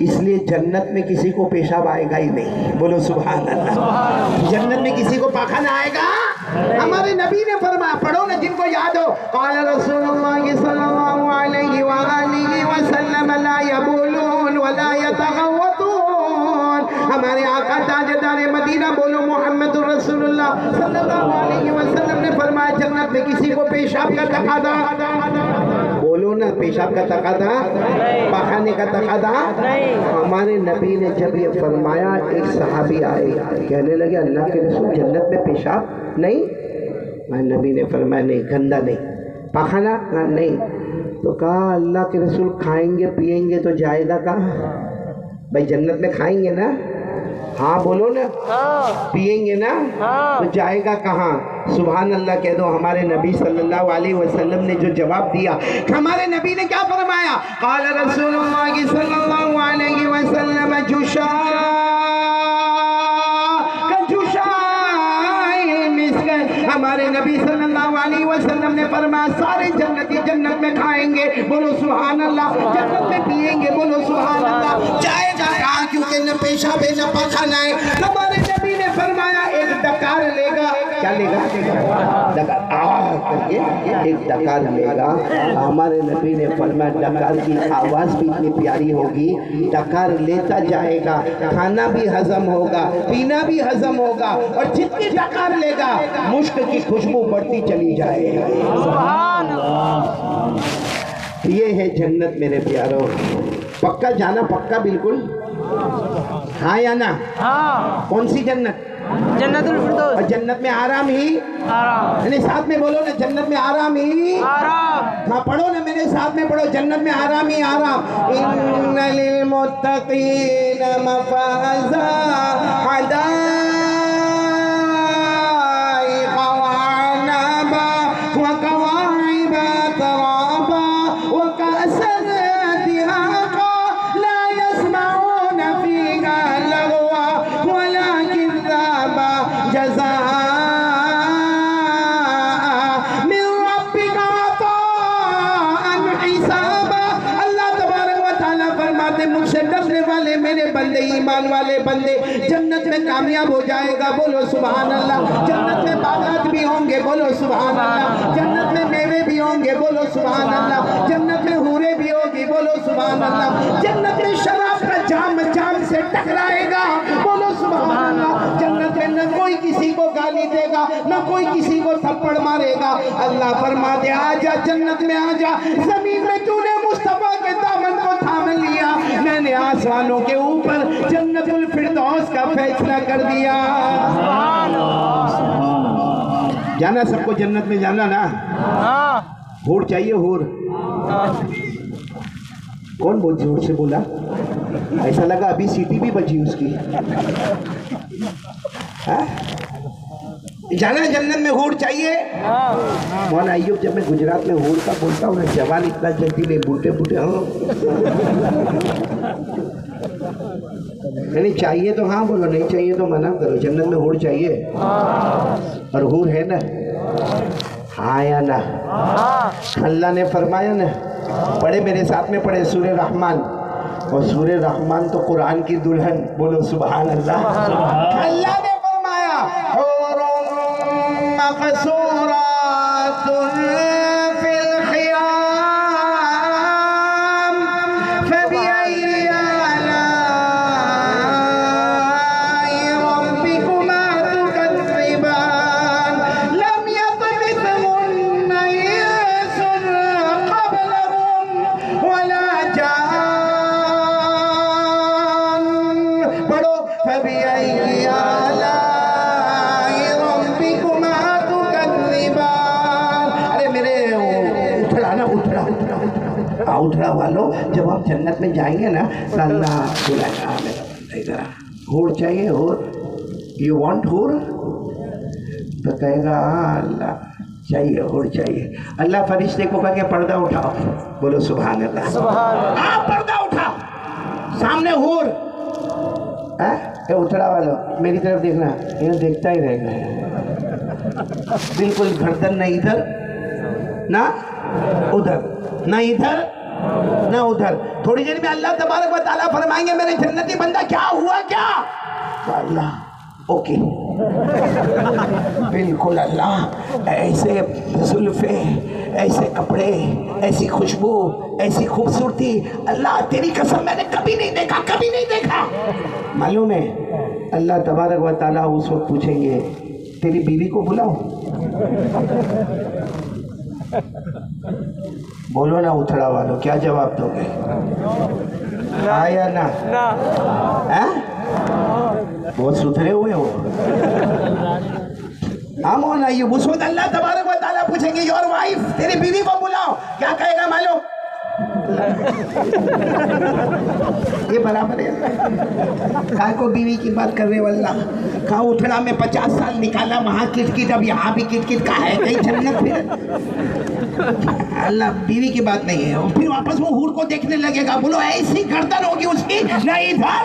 इसलिए जन्नत में किसी को पेशाब आएगा ही नहीं। बोलो सुभान अल्लाह। जन्नत में किसी को पाखाना आएगा? हमारे नबी ने फरमाया, पढ़ो ना जिनको याद हो, क़ाल रसूलुल्लाह सल्लल्लाहु अलैहि व आलिहि वसल्लम ला यबूलून व ला यतगव्वतून। हमारे आका ताजदार मदीना बोलो मुहम्मदुर रसूलुल्लाह सल्लल्लाहु अलैहि वसल्लम ने फरमाया, जन्नत में किसी को पेशाब का तकादा, बोलो ना, पेशाब का तकादा, पखाने का तकादा। हमारे नबी ने जब ये फरमाया, एक सहाबी आए, कहने लगे अल्लाह के रसूल जन्नत में पेशाब नहीं? मैं नबी ने फरमाया नहीं, गंदा नहीं। पखाना नहीं। तो कहा अल्लाह के रसूल खाएंगे पिएंगे तो जाएगा कहाँ? भाई जन्नत में खाएंगे ना? हाँ बोलो ना। पिएंगे ना? तो जाएगा कहाँ? सुभान अल्लाह कह दो। हमारे नबी सल्लल्लाहु अलैहि वसल्लम ने जो जवाब दिया, हमारे नबी ने क्या फरमाया? क़ाल रसूलुल्लाह सल्लल्लाहु अलैहि वसल्लम जुशा हमारे नबी सल्लल्लाहु अलैहि वसल्लम ने फरमाया सारे जन्नती जन्नत में खाएंगे, बोलो सुभान अल्लाह। जन्नत में पिएंगे, बोलो सुभान अल्लाह। जाएगा कहाँ? क्योंकि न पेशाब है न पखाना है। हमारे नबी ने फरमाया एक ڈکار لے گا، کیا لے گا؟ ڈکار کر کے ایک ڈکار لے گا. ہمارے نبی نے فرمایا ڈکار کی آواز بھی اتنی پیاری ہوگی، ڈکار لیتا جائے گا، کھانا بھی ہضم ہوگا، پینا بھی ہضم ہوگا، اور جتنی ڈکار لے گا مشک کی خوشبو بڑھتی چلی جائے گی. سبحان اللہ. یہ ہے جنت میرے پیاروں. پکا جانا، پکا بالکل، ہاں یا نا؟ ہاں. کون سی جنت؟ جنت اور الفردوس. جنت میں آرام ہی، آرام. یعنی ساتھ میں بولو نا، جنت میں آرام ہی آرام. ہاں پڑھو نا، میرے ساتھ میں پڑھو، جنت میں آرام ہی آرام. ان للمتقین مفازا حدائق وعنبا وكواعب ترابا وكأسا دهاقا لا يسمعون فيها لغوا ولا كذابا جزاء من ربك عطاء حسابا. اللہ تبارک و تعالیٰ فرماتے مجھ سے ڈرنے والے میرے بندے، ایمان والے بندے جنت میں کامیاب ہو جائے گا. بولو سبحان اللہ. جنت میں باغات بھی ہوں گے، بولو سبحان اللہ. جنت میں میوے بھی ہوں گے، بولو سبحان اللہ. جنت میں حوریں بھی ہوگی، بولو سبحان اللہ. جنت میں شراب کا جام جام سے ٹکرائے گا، بولو سبحان اللہ. جنت میں نہ کوئی کسی کو گالی دے گا، نہ کوئی کسی کو تھپڑ مارے گا. اللہ فرماتے آ جا جنت میں آ جا. زمین میں تو نے مصطفیٰ کے دامن کو تھام لیا، میں نے آسمانوں کے اوپر جنت الفردوس کا فیصلہ کر دیا. سبحان اللہ. جانا سب کو جنت میں جانا نا. ہاں. ہور چاہیے، ہور. کون بہت زور سے بولا؟ ایسا لگا ابھی سیٹی بھی بچی اس کی. ہاں؟ جانا جنت میں ہور چاہیے. مولانا ایوب جب میں گجرات میں ہور کا بولتا ہوں نا، جوان اتنا جلدی نہیں بولتے بولتے ہاں نہیں چاہیے تو ہاں بولو، نہیں چاہیے تو منع کرو. جنت میں ہور چاہیے، اور ہور ہے نا؟ ہاں یا نا؟ اللہ نے فرمایا نا، پڑھے میرے ساتھ میں پڑھے سورہ رحمان. اور سورہ رحمان تو قرآن کی دلہن، بولو سبحان اللہ. اللہ نے فرمایا حور مقصورات فی الخیام فبأي آلاء ربكما تكذبان لم يطمثهن إنس قبلهم ولا جان. پڑھو فبأي آلاء ربكما تكذبان. ارے میرے اٹھڑا نا، اٹھڑا اٹھڑا والو، جب آپ جنت میں جائیں گے نا تو اللہ بلائے گا میرا بندہ ادھر. ہور چاہیے، ہور. یو وانٹ ہور؟ تو کہے گا ہاں اللہ چاہیے، ہور چاہیے. اللہ فرشتے کو کہے کہ پردہ اٹھاؤ، بولو سبحان اللہ. سبحان اللہ. ہاں پردہ اٹھاؤ، سامنے ہور. اٹھڑا والو میری طرف دیکھنا، یہ دیکھتا ہی رہے گا بالکل. گردن نہ ادھر نہ ادھر، نہ ادھر نہ ادھر. تھوڑی دیر میں اللہ تبارک و تعالیٰ فرمائیں گے میرے جنتی بندہ کیا ہوا کیا؟ تو اللہ اوکے بالکل. اللہ ایسے زلفیں، ایسے کپڑے، ایسی خوشبو، ایسی خوبصورتی، اللہ تیری قسم میں نے کبھی نہیں دیکھا، کبھی نہیں دیکھا. معلوم ہے اللہ تبارک و تعالیٰ اس وقت پوچھیں گے تیری بیوی کو بلاؤ. بولو نا اتھڑا والو، کیا جواب دو گے؟ ہاں یا نا؟ بہت ستھرے ہوئے ہو. ہاں مولانا ایوب اس وقت اللہ تبارک و تعالیٰ پوچھیں گے یور وائف، تیری بیوی کو بلاؤ. کیا کہے گا معلوم؟ یہ برابر ہے. کہا کو بیوی کی بات کر رہے واللہ. کہا اتھڑا میں 50 سال نکالا، وہاں کٹ کٹ، اب یہاں بھی کٹ کٹ. کہا ہے کہیں جنت پھر. اللہ بیوی کی بات نہیں ہے. اور پھر واپس وہ حور کو دیکھنے لگے گا. بولو ایسی گردن ہوگی اس کی، نہ ادھر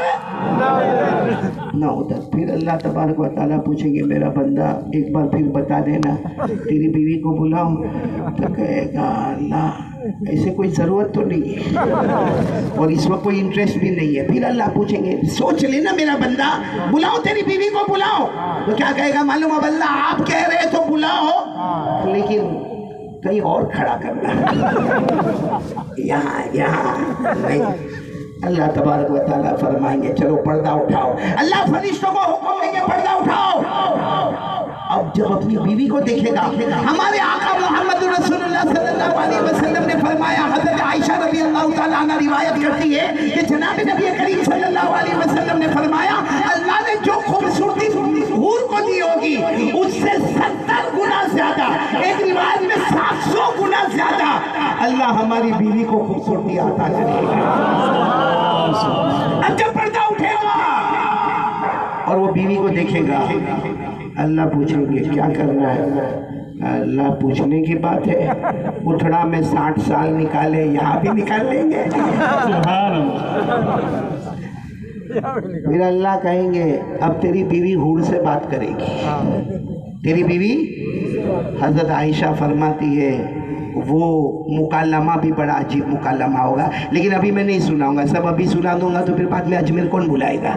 ना होता। फिर अल्लाह तबारक व तआला पूछेंगे मेरा बंदा एक बार फिर बता देना तेरी बीवी को बुलाओ, तो कहेगा अल्लाह ऐसे कोई ज़रूरत तो नहीं है और इस वक्त कोई इंटरेस्ट भी नहीं है। फिर अल्लाह पूछेंगे सोच लेना मेरा बंदा, बुलाओ तेरी बीवी को बुलाओ, तो क्या कहेगा मालूम है अल्लाह आप कह रहे तो बुलाओ लेकिन कहीं और खड़ा करना, यहाँ नहीं। अल्लाह तबारक व तआला फरमाएंगे चलो पर्दा उठाओ। अल्लाह फरिश्तों को हुक्म देंगे पर्दा उठाओ। अब जब अपनी बीवी को देखेगा, हमारे आका मोहम्मद रसूलुल्लाह सल्लल्लाहु अलैहि वसल्लम ने फरमाया, हज़रत आयशा रज़ियल्लाहु तआला अन्हा रिवायत करती है कि जनाब नबी करीम सल्लल्लाहु अलैहि वसल्लम ने फरमाया अल्लाह ने जो खूबसूरती हूर को दी होगी उससे 70 गुना ज्यादा, एक रिवायत में 700 गुना ज्यादा अल्लाह हमारी बीवी को खूबसूरती अता करेगा। अब जब पर्दा उठेगा और वो बीवी को देखेगा, अल्लाह पूछेंगे क्या करना है? अल्लाह पूछने की बात है, उठड़ा में 60 साल निकाले यहाँ भी निकाल लेंगे। फिर अल्लाह कहेंगे अब तेरी बीवी हूर से बात करेगी। तेरी बीवी, हजरत आयशा फरमाती है वो मुकालमा भी बड़ा अजीब मुकालमा होगा, लेकिन अभी मैं नहीं सुनाऊंगा, सब अभी सुना दूंगा तो फिर बाद में अजमेर कौन बुलाएगा,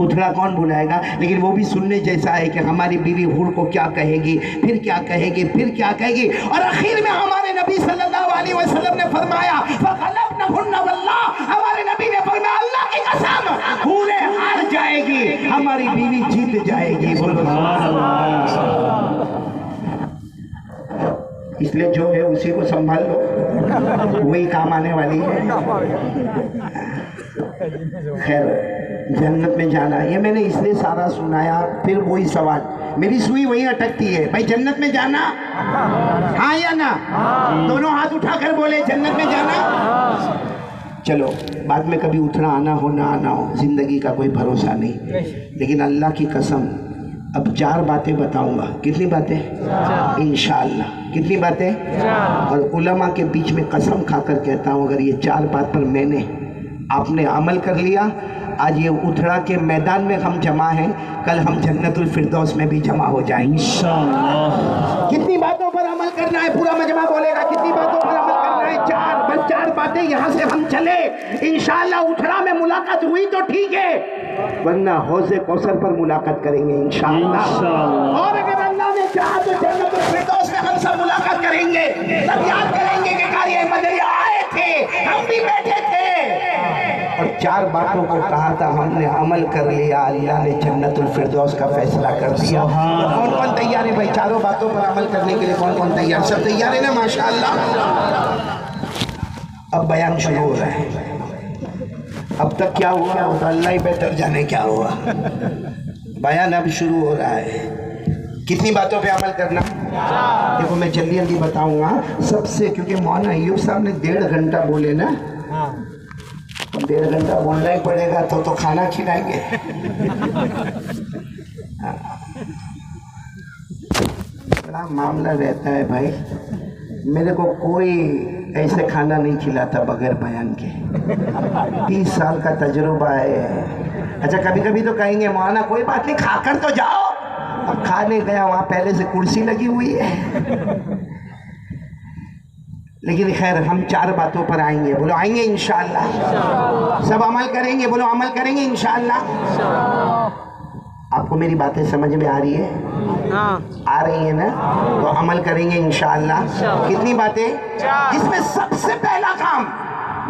उथड़ा कौन बुलाएगा। लेकिन वो भी सुनने जैसा है कि हमारी बीवी हूर को क्या कहेगी, फिर क्या कहेगी, फिर क्या कहेगी। और आखिर में हमारे नबी सल्लल्लाहु अलैहि वसल्लम ने फरमाया फग़लबनहुन्ना वल्लाह, हमारे नबी ने फरमाया अल्लाह की कसम हूरें हार जाएगी, हमारी बीवी जीत जाएगी। इसलिए जो है उसी को संभाल लो, वही काम आने वाली है। खैर जन्नत में जाना ये मैंने इसलिए सारा सुनाया, फिर वही सवाल मेरी सुई वही अटकती है, भाई जन्नत में जाना हाँ या ना? दोनों हाथ उठाकर बोले जन्नत में जाना। चलो बाद में कभी उठना आना हो ना आना हो, जिंदगी का कोई भरोसा नहीं, लेकिन अल्लाह की कसम अब 4 बातें बताऊंगा। कितनी बातें? इंशाअल्लाह। कितनी बातें? और उलमा के बीच में कसम खाकर कहता हूँ अगर ये 4 बात पर मैंने आपने अमल कर लिया, आज ये उथड़ा के मैदान में हम जमा हैं, कल हम जन्नतुल फिरदौस में भी जमा हो जाएंगे इंशाअल्लाह। कितनी बातों पर अमल करना है? पूरा मजमा बोलेगा कितनी बातों पर अमल करना है? 4, बस 4 बातें। यहाँ से हम चले इंशाअल्लाह। उथड़ा में मुलाकात हुई तो ठीक है, वरना हौज़े कौसर पर मुलाकात करेंगे इंशाअल्लाह। और अगर अल्लाह ने चाहा तो जन्नतुल फिरदौस में हम सब मुलाकात करेंगे। तब याद करेंगे कि कारी अहमद आए थे, हम भी बैठे थे और 4 बातों को कहा था, हमने अमल कर लिया, अल्लाह ने जन्नतुल फिरदौस का फैसला कर दिया। तो कौन कौन तैयार है भाई 4 बातों पर अमल करने के लिए? कौन कौन तैयार? सब तैयार है ना? माशाअल्लाह। अब बयान शुरू हो रहा है। अब तक क्या हुआ वो तो अल्लाह ही बेहतर जाने क्या हुआ। बयान अब शुरू हो रहा है। कितनी बातों पे अमल करना? देखो मैं जल्दी जल्दी बताऊंगा सबसे, क्योंकि मौलाना अय्यूब साहब ने 1.5 घंटा बोले ना, 1.5 घंटा बोलना ही पड़ेगा तो खाना खिलाएंगे। बड़ा मामला रहता है भाई, मेरे को कोई ऐसे खाना नहीं खिलाता बगैर बयान के। 30 साल का तजुर्बा है। अच्छा कभी कभी तो कहेंगे मौलाना कोई बात नहीं खाकर तो जाओ, अब खाने गया वहाँ पहले से कुर्सी लगी हुई है। लेकिन खैर हम 4 बातों पर आएंगे। बोलो आएंगे इंशाअल्लाह। सब अमल करेंगे। बोलो अमल करेंगे इंशाअल्लाह। आपको मेरी बातें समझ में आ रही है? आ रही है ना? तो अमल करेंगे इंशाअल्लाह। कितनी बातें? जिसमें सबसे पहला काम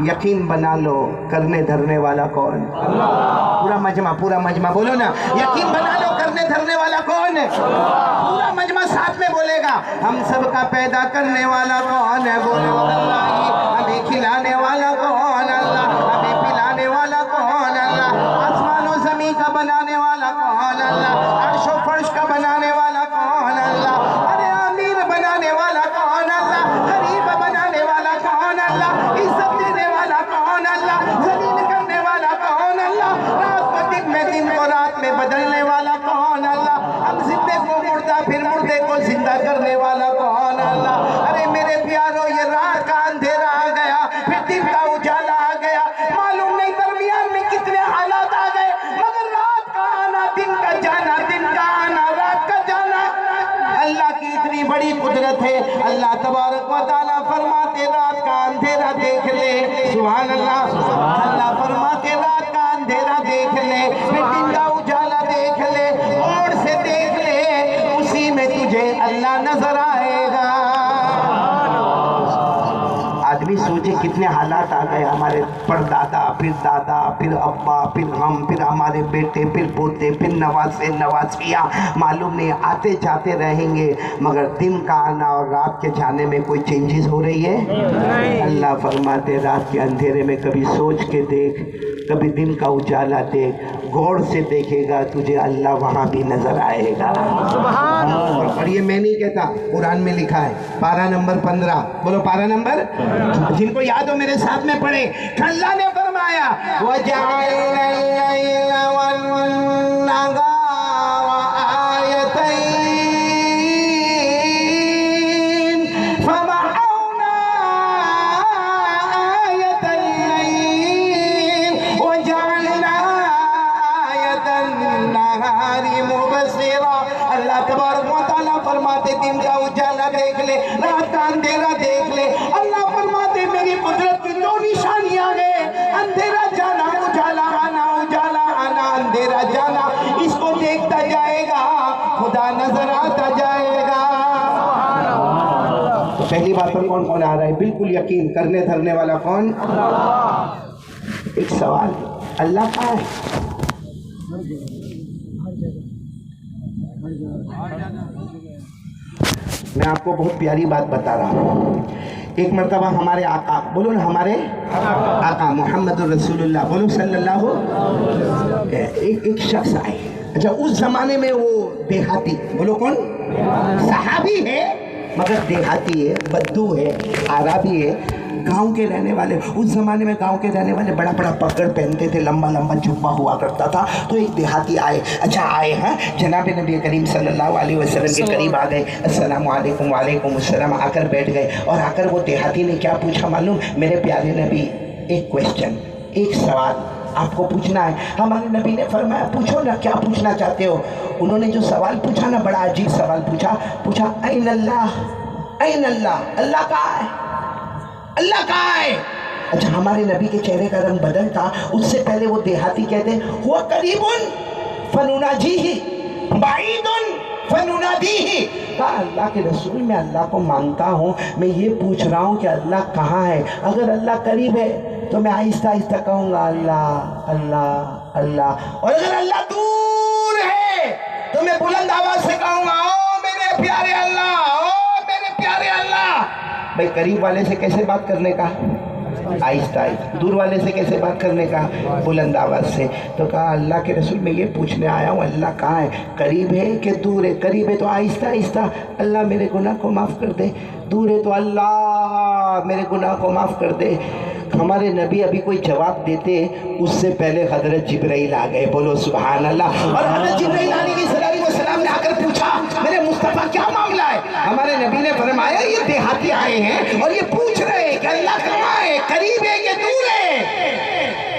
यकीन बना लो, करने धरने वाला कौन? पूरा मजमा बोलो ना, यकीन बना लो करने धरने वाला कौन है? पूरा मजमा साथ में बोलेगा। हम सब का पैदा करने वाला कौन है? बोलो अल्लाह ही। हमें खिलाने वाला कौन? अल्लाह। हमें पिलाने वाला कौन? अल्लाह। आसमान और ज़मीन का बनाने वाला कौन? अल्लाह। अर्श और फर्श का बनाने वाला कौन? अल्लाह। अरे अमीर बनाने वाला कौन? अल्लाह। गरीब बनाने वाला कौन? अल्लाह। इज्जत देने वाला कौन? अल्लाह। जलील करने वाला कौन? अल्लाह। रात को दिन में, दिन को रात में बदलने वाला कौन? अल्लाह। हम जिंदे को मुर्दा, फिर मुर्दे को जिंदा करने वाला कौन? अल्लाह। अरे मेरे प्यारो ये रात का अंधेरा आ गया, फिर दिन तबारक व तआला फरमाते रात का अंधेरा देख ले, सुभान अल्लाह। अल्लाह फरमाते रात का अंधेरा देख ले, फिर दिन का उजाला देख ले, और से देख ले, उसी में तुझे अल्लाह नजर आएगा। आदमी सोचे कितने हालात आ गए, हमारे परदादा, फिर दादा, फिर अब्बा, फिर हम, फिर हमारे बेटे, फिर पोते, फिर नवासे नवासियाँ, मालूम नहीं आते जाते रहेंगे, मगर दिन का आना और रात के जाने में कोई चेंजेस हो रही है? अल्लाह फरमाते रात के अंधेरे में कभी सोच के देख, कभी दिन का उजाला देख, गौर से देखेगा तुझे अल्लाह वहाँ भी नजर आएगा। और ये मैं नहीं कहता, कुरान में लिखा है, पारा नंबर 15, बोलो पारा नंबर, जिनको याद हो मेरे साथ में पढ़े। अल्लाह ने फरमाया वजअलना अल-लैला वन-नहारा आयतैन फमहौना आयतल लैल वजअलना आयतन नहारी मुबस्सिरा। अल्लाह तबारक व तआला फरमाते दिन का उजाला देख ले, रात का अंधेरा देख ले। अल्लाह फरमाते मेरी कुदरत की दो निशानियां हैं, अंधेरा जाना, उजाला आना, उजाला आना, अंधेरा जाना। इसको देखता जाएगा, खुदा नजर आता जाएगा। तो पहली बात पर कौन कौन आ रहा है? बिल्कुल यकीन करने धरने वाला कौन? एक सवाल, अल्लाह कहाँ है? मैं आपको बहुत प्यारी बात बता रहा हूँ। एक मरतबा हमारे आका, बोलो ना हमारे आका मोहम्मद रसूलुल्लाह, बोलो सल्लल्लाहु, एक शख्स आए। अच्छा, उस जमाने में वो देहाती, बोलो कौन? सहाबी है मगर देहाती है, बद्दू है, आराबी है, गांव के रहने वाले। उस ज़माने में गांव के रहने वाले बड़ा बड़ा पगड़ पहनते थे, लंबा लंबा जुब्बा हुआ करता था। तो एक देहाती आए, अच्छा आए हैं जनाब नबी करीम सल्लल्लाहु अलैहि वसल्लम के करीब आ गए। अस्सलामु अलैकुम, वालेकुम अस्सलाम, आकर बैठ गए। और आकर वो देहाती ने क्या पूछा मालूम? मेरे प्यारे नबी, एक क्वेश्चन, एक सवाल आपको पूछना है। हमारे नबी ने फरमाया पूछो ना, क्या पूछना चाहते हो? उन्होंने जो सवाल पूछा ना, बड़ा अजीब सवाल पूछा ऐन अल्लाह, ऐन अल्लाह, अल्लाह कहाँ है, अल्लाह कहाँ है? अच्छा, हमारे नबी के चेहरे का रंग बदल था। उससे पहले वो देहाती कहते हुआ करीबुन फनुनाजीही बाईदुन फनुनादीही। कहा अल्लाह के रसूल, मैं अल्लाह को मानता हूँ, मैं ये पूछ रहा हूँ कि अल्लाह कहाँ है। अगर अल्लाह करीब है तो मैं आहिस्ता आहिस्ता कहूँगा अल्लाह अल्लाह अल्लाह, और अगर अल्लाह दूर है तो मैं बुलंद आवाज से कहूँगा ओ मेरे प्यारे अल्लाह, ओ मेरे प्यारे अल्लाह। भाई करीब वाले से कैसे बात करने का? आहिस्ता आहिस्ता। दूर वाले से कैसे बात करने का? बुलंद आवाज से। तो कहा अल्लाह के रसूल, मैं ये पूछने आया हूँ अल्लाह कहाँ है, करीब है कि दूर है? करीब है तो आहिस्ता आहिस्ता अल्लाह मेरे गुनाह को माफ़ कर दे, दूर है तो अल्लाह मेरे गुनाह को माफ़ कर दे। हमारे नबी अभी कोई जवाब देते उससे पहले हजरत जिब्राइल आ गए, बोलो सुभान अल्लाह। और हजरत जिब्राइल अलैहिस्सलाम ने आकर पूछा मेरे मुस्तफा क्या मामला है? हमारे नबी ने फरमाया ये देहाती आए हैं और ये पूछ रहे हैं कि अल्लाह कहाँ है, करीब है कि दूर है?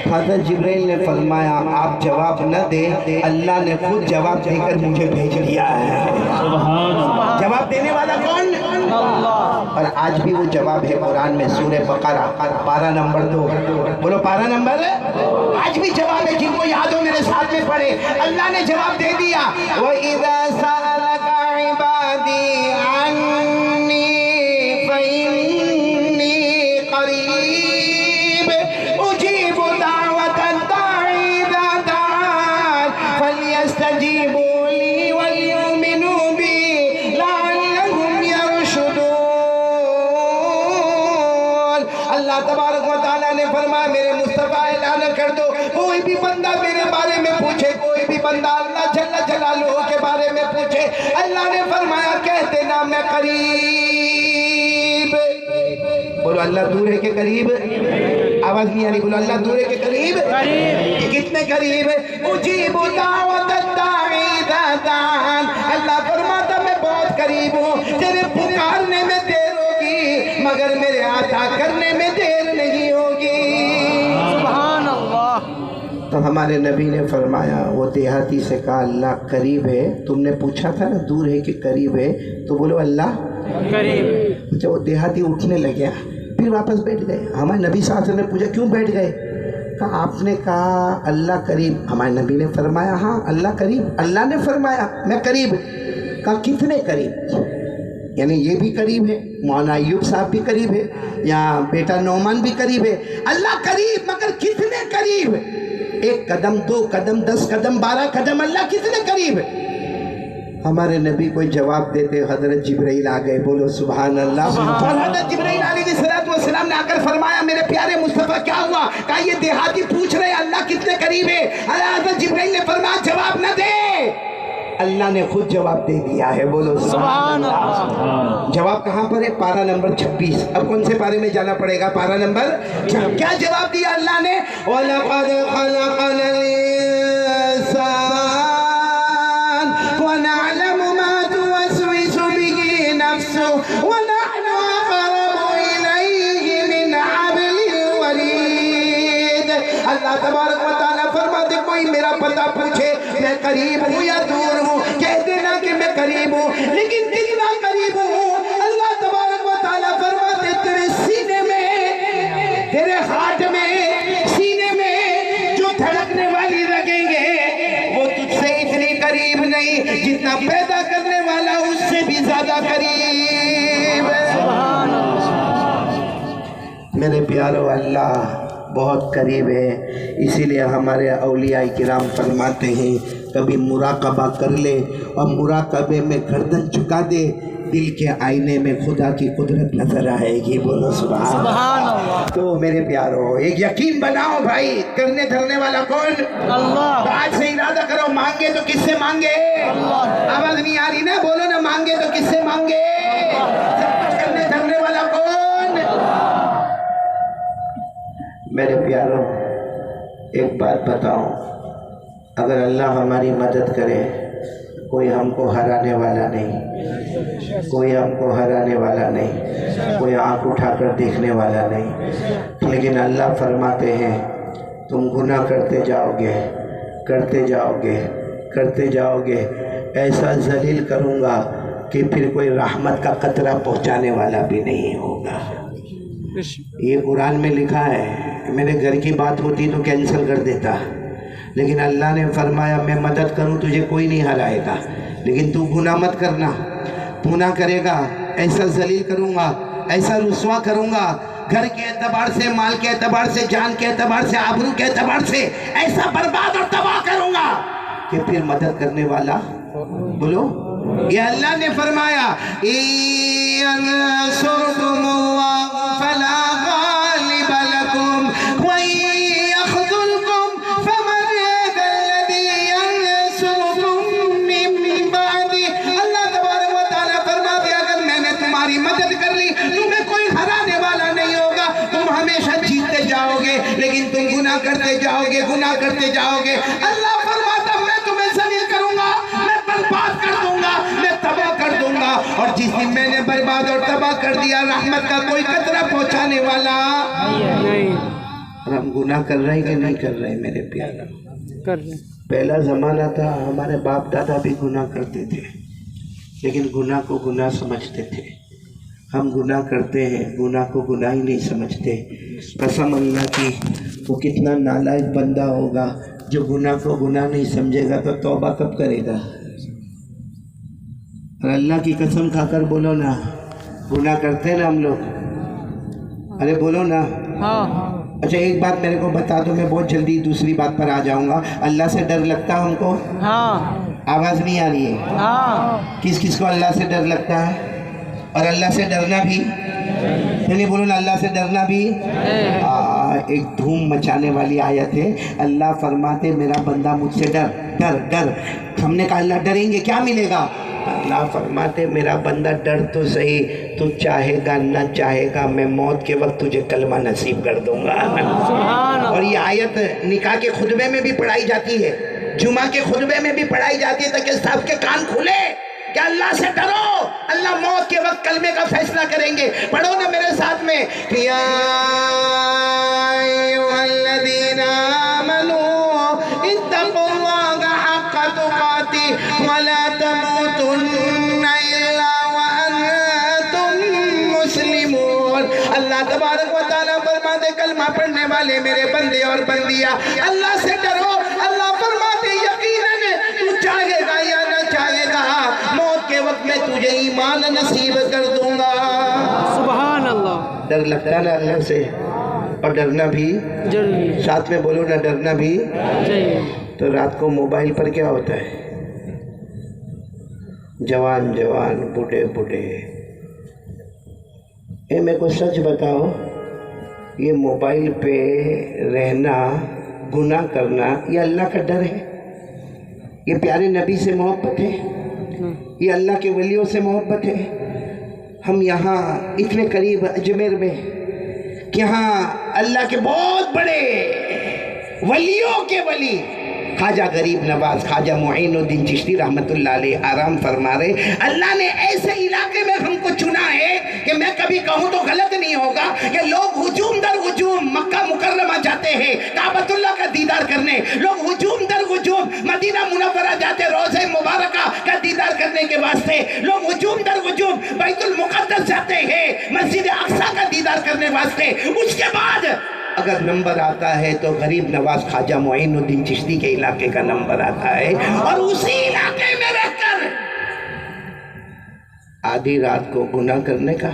हजरत जिब्राइल ने फरमाया आप जवाब न दे, अल्लाह ने खुद जवाब देकर मुझे भेज दिया है। जवाब देने वाला कौन? अल्लाह। और आज भी वो जवाब है कुरान में, सूरह बकरा पारा नंबर 2, बोलो पारा नंबर। आज भी जवाब है, जिनको याद हो मेरे साथ में पढ़े। अल्लाह ने जवाब दे दिया, वो इज़ा सअलका इबादी अन्नी फइन्नी करीब उजीबु दावतद दाई इज़ा दआन फलयस्तजीबू ली वलयुमिनू बी लअल्लहुम यरशुदून। अल्लाह तबारक व तआला ने फरमाया मेरे मुस्तफा ऐलान कर दो, कोई भी बंदा मेरे बारे में पूछे, कोई भी बंदा अल्लाह जल्ल जलालुहु के बारे में पूछे, अल्लाह ने फरमाया कहते ना मैं करीब। बोलो अल्लाह दूर है के करीब? आवाज नहीं आ रही, बोलो अल्लाह दूर है के करीब? कितने करीब? उजीबु दावतद दाई इज़ा दआन। अल्लाह फरमाता मैं बहुत करीब हूँ, तेरे पुकारने में देर होगी मगर मेरे अता करने में देर नहीं होगी। सुभान अल्लाह। तो हमारे नबी ने फरमाया, वो देहाती से कहा अल्लाह करीब है, तुमने पूछा था ना दूर है कि करीब है, तो बोलो अल्लाह करीब। जब वो देहाती उठने लगे फिर वापस बैठ गए। हमारे नबी साहब ने पूछा क्यों बैठ गए? कहा आपने कहा अल्लाह करीब। हमारे नबी ने फरमाया हाँ अल्लाह करीब, अल्लाह ने फरमाया मैं करीब। कहा कितने करीब? यानी ये भी करीब है, मौलाना अय्यूब साहब भी करीब है, या बेटा नौमान भी करीब है। अल्लाह करीब, मगर कितने करीब? 1 कदम, 2 कदम, 10 कदम, 12 कदम, अल्लाह कितने करीब? हमारे नबी कोई जवाब देते हजरत जिब्राइल आ गए। बोलो सुभान अल्लाह। और हजरत जिब्राइल अलैहिस्सलाम ने आकर फरमाया मेरे प्यारे मुस्तफा क्या हुआ? कहा ये देहाती पूछ रहे अल्लाह कितने करीब है। हजरत जिब्राइल ने फरमाया जवाब न दे, अल्लाह ने खुद जवाब दे दिया है। बोलो सुभान अल्लाह। जवाब कहाँ पर है? पारा नंबर 26। अब कौन से पारे में जाना पड़ेगा? पारा नंबर 26। क्या जवाब दिया अल्लाह ने? वलक़द ख़लक़नल इंसान वनअलमु मा तुवस्विसु बिही नफ्सुहु वनहनु अक़रबु इलैहि मिन हब्लिल वरीद। अल्लाह तबारक व तआला फरमाते कोई मेरा पता पूछे मैं करीब हूँ या दूर हूँ, कह देना कि मैं करीब हूँ, लेकिन कितना करीब हूँ? अल्लाह तबारक व तआला फरमाते तेरे सीने में, तेरे हार्ट में, सीने में जो धड़कने वाली लगेंगे वो तुझसे इतनी करीब नहीं जितना पैदा करने वाला उससे भी ज्यादा करीब। मेरे प्यारो अल्लाह बहुत करीब है। इसीलिए हमारे औलिया किराम फरमाते हैं कभी मुराकबा कर ले और मुराकबे में गर्दन झुका दे, दिल के आईने में खुदा की कुदरत नजर आएगी। बोलो सुभान अल्लाह। तो मेरे प्यारो एक यकीन बनाओ भाई, करने धरने वाला कौन? अल्लाह। तो आज से इरादा करो मांगे तो किससे मांगे? अल्लाह। आवाज नहीं आ रही ना? बोलो ना मांगे तो किससे मांगे? सब कुछ करने धरने वाला कौन? मेरे प्यारो एक बात बताओ, अगर अल्लाह हमारी मदद करे कोई हमको हराने वाला नहीं, कोई हमको हराने वाला नहीं, कोई आंख उठाकर देखने वाला नहीं। लेकिन अल्लाह फरमाते हैं तुम गुनाह करते जाओगे, करते जाओगे, करते जाओगे, ऐसा जलील करूँगा कि फिर कोई रहमत का कतरा पहुँचाने वाला भी नहीं होगा। ये कुरान में लिखा है। मेरे घर की बात होती तो कैंसिल कर देता, लेकिन अल्लाह ने फरमाया मैं मदद करूं तुझे कोई नहीं हराएगा, लेकिन तू गुनाह मत करना। गुनाह करेगा ऐसा जलील करूंगा, ऐसा रुसवा करूंगा, घर के एतबार से, माल के एतबार से, जान के एतबार से, आबरू के एतबार से ऐसा बर्बाद और तबाह करूंगा कि फिर मदद करने वाला बोलो। ये अल्लाह ने फरमाया लेकिन तुम गुनाह करते जाओगे, गुनाह करते जाओगे। अल्लाह फरमाता मैं तुम्हें जलील करूंगा, मैं बर्बाद कर दूंगा, मैं तबाह कर दूंगा। और जिस दिन मैंने बर्बाद और तबाह कर दिया रहमत का कोई कतरा पहुंचाने वाला नहीं। और हम गुनाह कर रहे हैं कि नहीं कर रहे? मेरे प्यारे कर रहे। पहला जमाना था हमारे बाप दादा भी गुनाह करते थे, लेकिन गुनाह को गुनाह समझते थे। हम गुनाह करते हैं, गुनाह को गुनाह ही नहीं समझते। कसम अल्लाह की, वो कितना नालायक बंदा होगा जो गुनाह को गुनाह नहीं समझेगा, तो तौबा कब करेगा? और अल्लाह की कसम खाकर बोलो ना, गुनाह करते हैं ना हम लोग? अरे बोलो ना। हाँ। अच्छा एक बात मेरे को बता दो, मैं बहुत जल्दी दूसरी बात पर आ जाऊंगा। अल्लाह से डर लगता है हमको? हाँ। आवाज़ नहीं आ रही है? हाँ। किस किस को अल्लाह से डर लगता है? और अल्लाह से डरना भी? चलिए बोलो ना, अल्लाह से डरना भी। एक धूम मचाने वाली आयत है। अल्लाह फरमाते मेरा बंदा मुझसे डर डर डर। हमने कहा अल्लाह डरेंगे क्या मिलेगा? अल्लाह फरमाते मेरा बंदा डर तो सही, तू चाहेगा न चाहेगा मैं मौत के वक्त तुझे कलमा नसीब कर दूंगा। और ये आयत निकाह के खुतबे में भी पढ़ाई जाती है, जुमा के खुतबे में भी पढ़ाई जाती है, ताकि सबके कान खुले कि अल्लाह से डरो, अल्लाह मौत के वक्त कलमे का फैसला करेंगे। पढ़ो ना मेरे साथ में, या अय्युहल्लज़ीना आमनू इत्तक़ुल्लाहा हक़्क़ तुक़ातिह व ला तमूतुन्ना इल्ला व اللہ تبارک و تعالیٰ فرماتے کلمہ پڑھنے والے میرے بندے اور بندیاں اللہ سے ڈرو. اللہ فرماتے یقیناً تو چاہے گا یا نہ چاہے گا موت کے وقت میں تجھے ایمان نصیب کر دوں گا. سبحان اللہ. ڈر لگتا ہے نا اللہ سے, اور ڈرنا بھی ضروری ساتھ میں بولو نا, ڈرنا بھی. چاہیے. تو رات کو موبائل پر کیا ہوتا ہے, جوان جوان بوڑھے بوڑھے. اے میرے کو سچ بتاؤ, یہ موبائل پہ رہنا, گناہ کرنا, یہ اللہ کا ڈر ہے؟ یہ پیارے نبی سے محبت ہے؟ یہ اللہ کے ولیوں سے محبت ہے؟ ہم یہاں اتنے قریب اجمیر میں, یہاں اللہ کے بہت بڑے ولیوں کے ولی خواجہ غریب نواز خواجہ معین الدین چشتی رحمت اللہ علیہ آرام فرما رہے. اللہ نے ایسے علاقے میں ہم کو چنا ہے کہ میں کبھی کہوں تو غلط نہیں ہوگا کہ لوگ ہجوم در ہجوم مکہ مکرمہ جاتے ہیں کعبۃ اللہ کا دیدار کرنے, لوگ ہجوم در ہجوم مدینہ منورہ جاتے روضہ مبارکہ کا دیدار کرنے کے واسطے, لوگ ہجوم در ہجوم بیت المقدس جاتے ہیں مسجد اقصیٰ کا دیدار کرنے واسطے. اس کے بعد اگر نمبر آتا ہے تو غریب نواز خواجہ معین الدین چشتی کے علاقے کا نمبر آتا ہے, اور اسی علاقے میں رہ کر آدھی رات کو گناہ کرنے کا.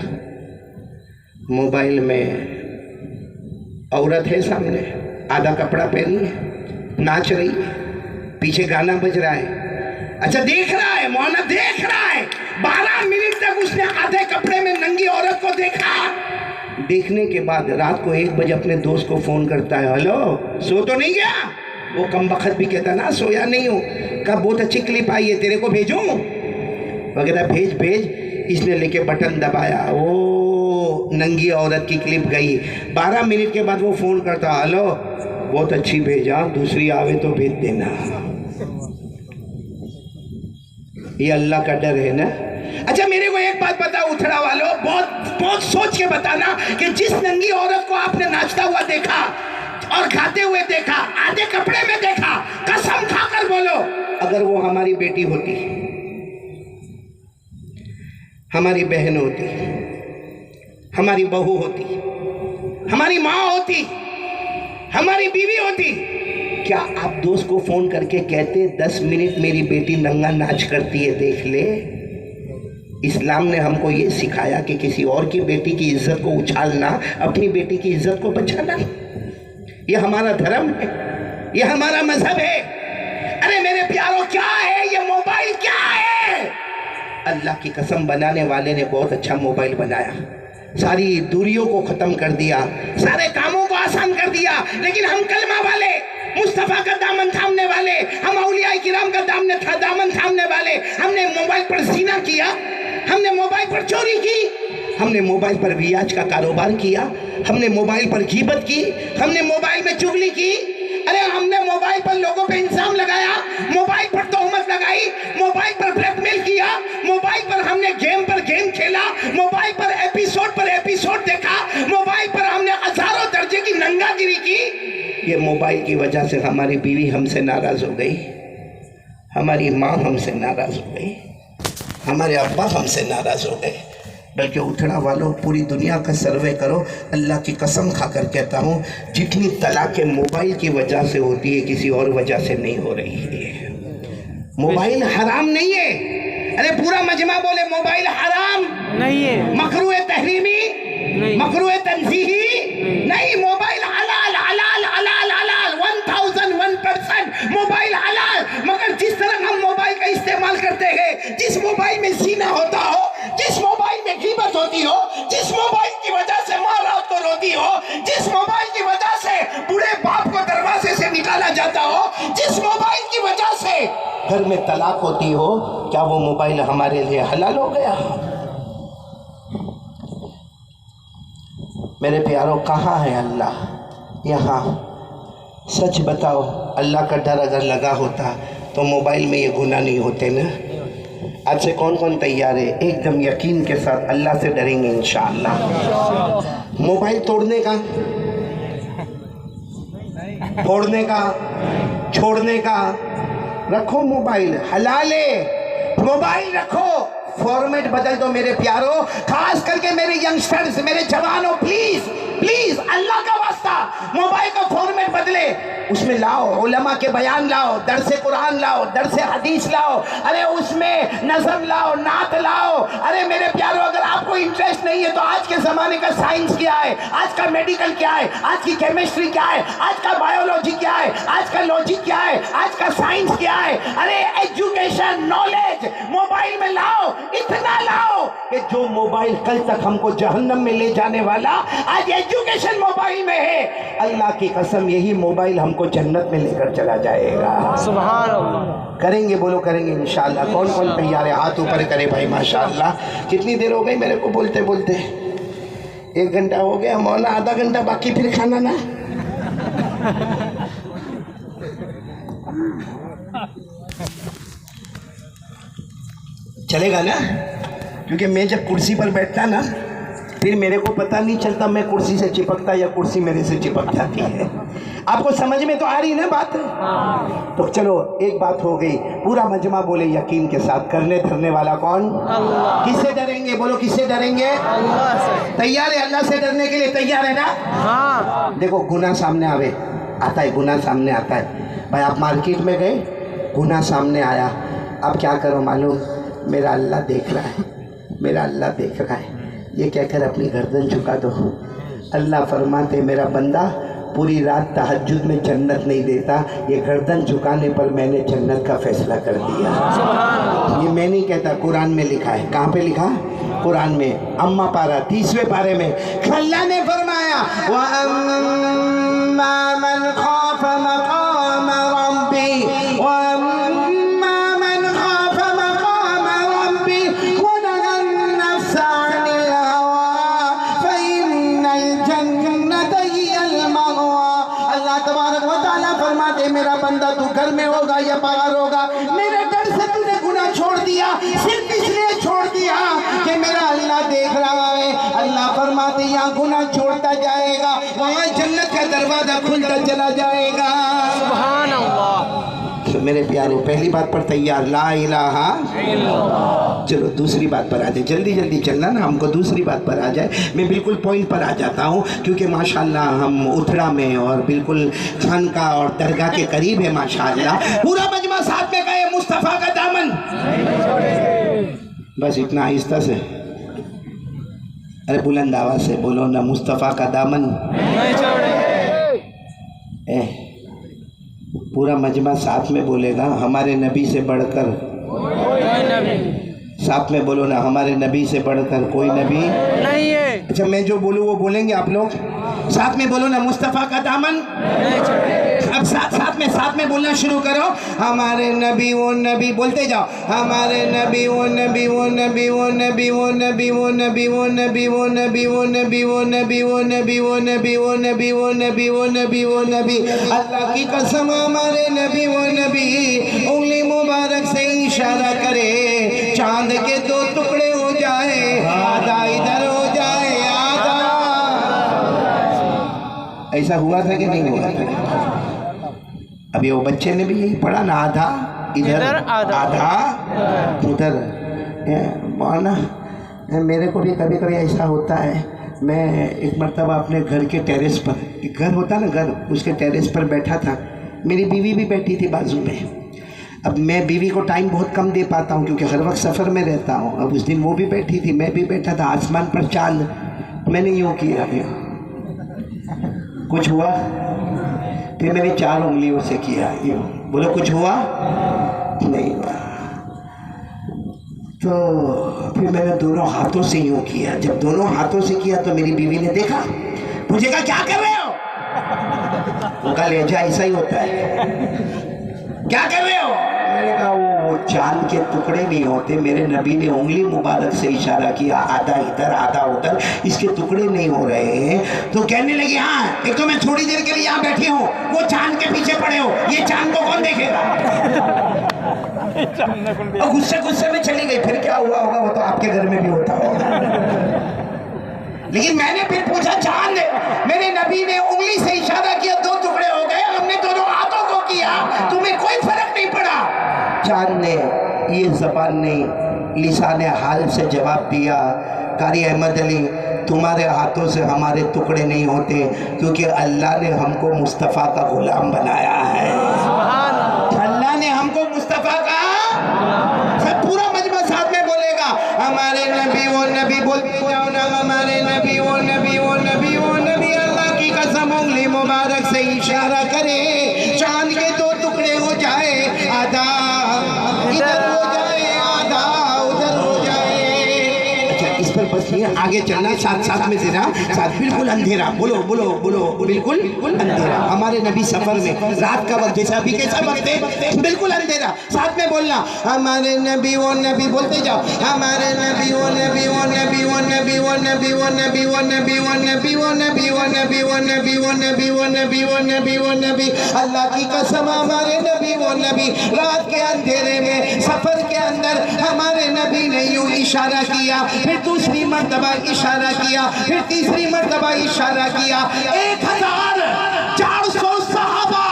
موبائل میں عورت ہے سامنے, آدھا کپڑا پہنی ہے, ناچ رہی ہے, پیچھے گانا بج رہا ہے, اچھا دیکھ رہا ہے, مولانا دیکھ رہا ہے. 12 منٹ تک اس نے آدھے کپڑے میں ننگی عورت کو دیکھا. دیکھنے کے بعد رات کو 1 بجے اپنے دوست کو فون کرتا ہے, ہلو سو تو نہیں گیا؟ وہ کم بخت بھی کہتا نا سویا نہیں ہوں. کہا بہت اچھی کلپ آئی ہے, تیرے کو بھیجوں؟ وہ کہتا بھیج بھیج. اس نے لے کے بٹن دبایا, وہ ننگی عورت کی کلپ گئی. 12 منٹ کے بعد وہ فون کرتا, ہلو بہت اچھی بھیجا, دوسری آوے تو بھیج دینا. یہ اللہ کا ڈر ہے نا. اچھا میرے کو ایک بات بتا اتھڑا والو, بہت سوچ کے بتانا کہ جس ننگی عورت کو آپ نے ناچتا ہوا دیکھا اور کھاتے ہوئے دیکھا, آدھے کپڑے میں دیکھا, قسم کھا کر بولو اگر وہ ہماری بیٹی ہوتی, ہماری بہن ہوتی, ہماری بہو ہوتی, ہماری ماں ہوتی, ہماری بیوی ہوتی, کیا آپ دوست کو فون کر کے کہتے 10 منٹ میری بیٹی ننگا ناچ کرتی ہے دیکھ لے؟ اسلام نے ہم کو یہ سکھایا کہ کسی اور کی بیٹی کی عزت کو اچھالنا اپنی بیٹی کی عزت کو بچانا, یہ ہمارا دھرم ہے, یہ ہمارا مذہب ہے. ارے میرے پیاروں کیا ہے یہ موبائل, کیا ہے؟ اللہ کی قسم بنانے والے نے بہت اچھا موبائل بنایا, ساری دوریوں کو ختم کر دیا, سارے کاموں کو آسان کر دیا. لیکن ہم کلمہ والے, مصطفیٰ کا دامن تھامنے والے, ہم اولیاء کرام کا دامن تھامنے والے, ہم نے موبائل پر زنا کیا, ہم نے موبائل پر چوری کی, ہم نے موبائل پر ریاض کا کاروبار کیا, ہم نے موبائل پر غیبت کی, ہم نے موبائل میں چغلی کی. ارے ہم نے موبائل پر لوگوں پہ الزام لگایا, موبائل پر تہمت لگائی, موبائل پر بلیک میل کیا, موبائل پر ہم نے گیم پر گیم کھیلا, موبائل پر ایپیسوڈ دیکھا, موبائل پر ہم نے ہزاروں درجے کی ننگا گیری کی. یہ موبائل کی وجہ سے ہماری بیوی ہم سے ناراض ہو گئی, ہماری ماں ہم سے ناراض ہو گئی, ہمارے ابا ہم سے ناراض ہو گئے. بلکہ اٹھنا والوں پوری دنیا کا سروے کرو, اللہ کی قسم کھا کر کہتا ہوں جتنی طلاقیں موبائل کی وجہ سے ہوتی ہے کسی اور وجہ سے نہیں ہو رہی ہے. موبائل حرام نہیں ہے, ارے پورا مجمع بولے موبائل حرام نہیں ہے, مکروہ تحریمی نہیں, مکروہ تنزیہی نہیں, موبائل حلال حلال حلال حلال 1001% موبائل حلال. مگر جس طرح ہم موبائل کا استعمال کرتے ہیں, جس موبائل میں زنا ہوتا ہو, جس موبائل میں غیبت ہوتی ہو, جس موبائل کی وجہ سے ماں رات کو روتی ہو, جس موبائل کی وجہ سے بوڑھے باپ کو دروازے سے نکالا جاتا ہو, جس موبائل کی وجہ سے گھر میں طلاق ہوتی ہو, کیا وہ موبائل ہمارے لیے حلال ہو گیا؟ میرے پیاروں کہاں ہے اللہ؟ یہاں. سچ بتاؤ اللہ کا ڈر اگر لگا ہوتا تو موبائل میں یہ گناہ نہیں ہوتے نا. آج سے کون کون تیار ہے ایک دم یقین کے ساتھ اللہ سے ڈریں گے انشاءاللہ؟ موبائل توڑنے کا, پھوڑنے کا, چھوڑنے کا, رکھو موبائل, حلال ہے موبائل رکھو, फॉर्मेट बदल दो मेरे प्यारो, खास करके मेरे यंगस्टर्स, मेरे जवानों, प्लीज प्लीज अल्लाह का वास्ता मोबाइल का फॉर्मेट बदले, उसमें लाओ उलमा के बयान लाओ, दरसे कुरान लाओ, दरसे हदीस लाओ, अरे उसमें नज़म लाओ, नात लाओ। अरे मेरे प्यारो, अगर आपको इंटरेस्ट नहीं है तो आज के ज़माने का साइंस क्या है, आज का मेडिकल क्या है, आज की केमिस्ट्री क्या है, आज का बायोलॉजी क्या है, आज का लॉजिक क्या है, आज का साइंस क्या है, अरे एजुकेशन नॉलेज मोबाइल में लाओ, इतना लाओ कि जो मोबाइल कल तक हमको जहन्नम में ले जाने वाला आज एजुकेशन मोबाइल में है, अल्लाह की कसम यही मोबाइल हमको जन्नत में लेकर चला जाएगा। सुभान अल्लाह। करेंगे, बोलो करेंगे इंशाअल्लाह। कौन कौन तैयार है, हाथ ऊपर करे भाई। माशाअल्लाह। कितनी देर हो गई मेरे को बोलते बोलते? 1 घंटा हो गया मौला, आधा घंटा बाकी फिर खाना ना। चलेगा ना? क्योंकि मैं जब कुर्सी पर बैठता ना फिर मेरे को पता नहीं चलता मैं कुर्सी से चिपकता या कुर्सी मेरे से चिपक जाती है। आपको समझ में तो आ रही ना बात? तो चलो एक बात हो गई, पूरा मजमा बोले यकीन के साथ, करने धरने वाला कौन? अल्लाह। किससे डरेंगे? बोलो किससे डरेंगे? अल्लाह से। तैयार है अल्लाह से डरने के लिए? तैयार है ना? हाँ। देखो गुनाह सामने आता है, गुनाह सामने आता है भाई। आप मार्केट में गए, गुनाह सामने आया, अब क्या करो मालूम? मेरा अल्लाह देख रहा है, मेरा अल्लाह देख रहा है, ये कहकर अपनी गर्दन झुका दो। अल्लाह फरमाते मेरा बंदा पूरी रात तहज्जुद में जन्नत नहीं देता, ये गर्दन झुकाने पर मैंने जन्नत का फैसला कर दिया। ये मैं नहीं कहता, कुरान में लिखा है। कहाँ पे लिखा? कुरान में, अम्मा पारा 30वें पारे में अल्लाह ने फरमाया वअम्मा मन खाफ मकाम रब्बी वअम्मा मन खाफ मकाम रब्बी वनहा नफ्स अनिल हवा फइन्नल जन्नत हियल मअवा। अल्लाह तबारक व तआला फरमाते मेरा बंदा तू घर में होगा या बाहर होगा, मेरे डर से तूने गुनाह छोड़ दिया, सिर्फ इसलिए छोड़ दिया कि मेरा अल्लाह देख रहा है। अल्लाह फरमाते यहाँ गुनाह छोड़ता जाएगा, वहाँ जन्नत का दरवाजा खुलता चला जाएगा। सुभान अल्लाह। तो मेरे प्यारे पहली बात पर तैयार, ला इलाहा इल्लल्लाह। चलो दूसरी बात पर आ जाए, जल्दी जल्दी चलना ना, हमको दूसरी बात पर आ जाए। मैं बिल्कुल पॉइंट पर आ जाता हूँ क्योंकि माशाल्लाह हम उथड़ा में और बिल्कुल खानका और दरगाह के करीब है माशाल्लाह। पूरा मजमा साथ में गए मुस्तफ़ा का दामन, बस इतना आहिस्ता से, अरे बुलंद आवाज से बोलो ना, मुस्तफ़ा का दामन। पूरा मजमा साथ में बोलेगा, हमारे नबी से बढ़कर, साथ में बोलो ना, हमारे नबी से बढ़कर कोई नबी नहीं है। अच्छा मैं जो बोलूँ वो बोलेंगे आप लोग? साथ में बोलो ना, मुस्तफ़ा का दामन। अब साथ में बोलना शुरू करो, हमारे नबी वो नबी, बोलते जाओ, हमारे नबी वो नबी वो नबी वो नबी वो नबी वो नबी वो नबी वो नबी वो नबी वो नबी वो नबी वो नबी वो नबी वो नबी वो नबी वो नबी। अल्लाह की कसम हमारे नबी वो नबी उंगली मुबारक से इशारा करे, चांद के 2 टुकड़े हो जाए, आधा इधर हो जाए आधा। ऐसा हुआ था कि नहीं हुआ था? अभी वो बच्चे ने भी यही पढ़ा ना, आधा इधर आधा उधर। माना मेरे को भी कभी कभी ऐसा होता है, मैं एक मर्तबा अपने घर के टेरेस पर, घर होता ना घर, उसके टेरेस पर बैठा था, मेरी बीवी भी बैठी थी बाजू में। अब मैं बीवी को टाइम बहुत कम दे पाता हूँ क्योंकि हर वक्त सफ़र में रहता हूँ। अब उस दिन वो भी बैठी थी, मैं भी बैठा था, आसमान पर चांद। मैंने यूँ किया, कुछ हुआ? फिर मैंने 4 उंगलियों से किया, यूँ। बोलो कुछ हुआ? नहीं हुआ। तो फिर मैंने दोनों हाथों से यूँ किया। जब दोनों हाथों से किया तो मेरी बीवी ने देखा, मुझे कहा क्या कर रहे हो? उनका लहजा ऐसा ही होता है, क्या कर रहे हो? मैंने कहा वो चांद के टुकड़े नहीं होते, मेरे नबी ने उंगली मुबारक से इशारा किया, आधा इधर आधा उधर, इसके टुकड़े नहीं हो रहे हैं। तो कहने लगी हाँ, एक तो मैं थोड़ी देर के लिए यहाँ बैठी हूँ, वो चांद के पीछे पड़े हो, ये चांद को कौन देखेगा? और गुस्से में चली गई। फिर क्या हुआ होगा वो तो आपके घर में भी होता होगा। लेकिन मैंने फिर पूछा, चांद, मेरे नबी ने उंगली से इशारा किया, 2 टुकड़े हो गए, हमने दोनों हाथों को किया, तुम्हें कोई फर्क नहीं पड़ा? चांद ने ये ज़बान नहीं लिसाने हाल से जवाब दिया, कारी अहमद अली तुम्हारे हाथों से हमारे टुकड़े नहीं होते, क्योंकि अल्लाह ने हमको मुस्तफ़ा का गुलाम बनाया है। अल्लाह ने हमको मुस्तफ़ा का, सब पूरा मजमा साथ में बोलेगा, हमारे नबी वो नबी, बोलते जाओ ना, हमारे नबी वो नबी वो नबी वो नबी। अल्लाह की कसम उंगली मुबारक से इशारा करे, चांद के दो टुकड़े हो जाए, आधा इधर हो जाए आधा उधर हो जाए। अच्छा इस पर बस ये आगे चलना, साथ साथ में जरा साथ, बिल्कुल अंधेरा, बोलो बोलो बोलो, बिल्कुल अंधेरा। हमारे नबी सफर में रात का वक्त, जैसे अभी कैसा वक्त है, बिल्कुल अंधेरा, साथ में बोलना, हमारे नबी वो नबी, बोलते जाओ, हमारे नबी वो नबी वो नबी वो नबी वो नबी वो नबी वो नबी वो नबी वो नबी वो नबी वो नबी वो नबी वो नबी वो नबी वो नबी। अल्लाह की कसम हमारे नबी वो नबी, रात के अंधेरे में सफर के अंदर हमारे नबी ने यूं इशारा किया, फिर दूसरी मर्तबा इशारा किया, फिर तीसरी मर्तबा इशारा किया। 1400 सहाबा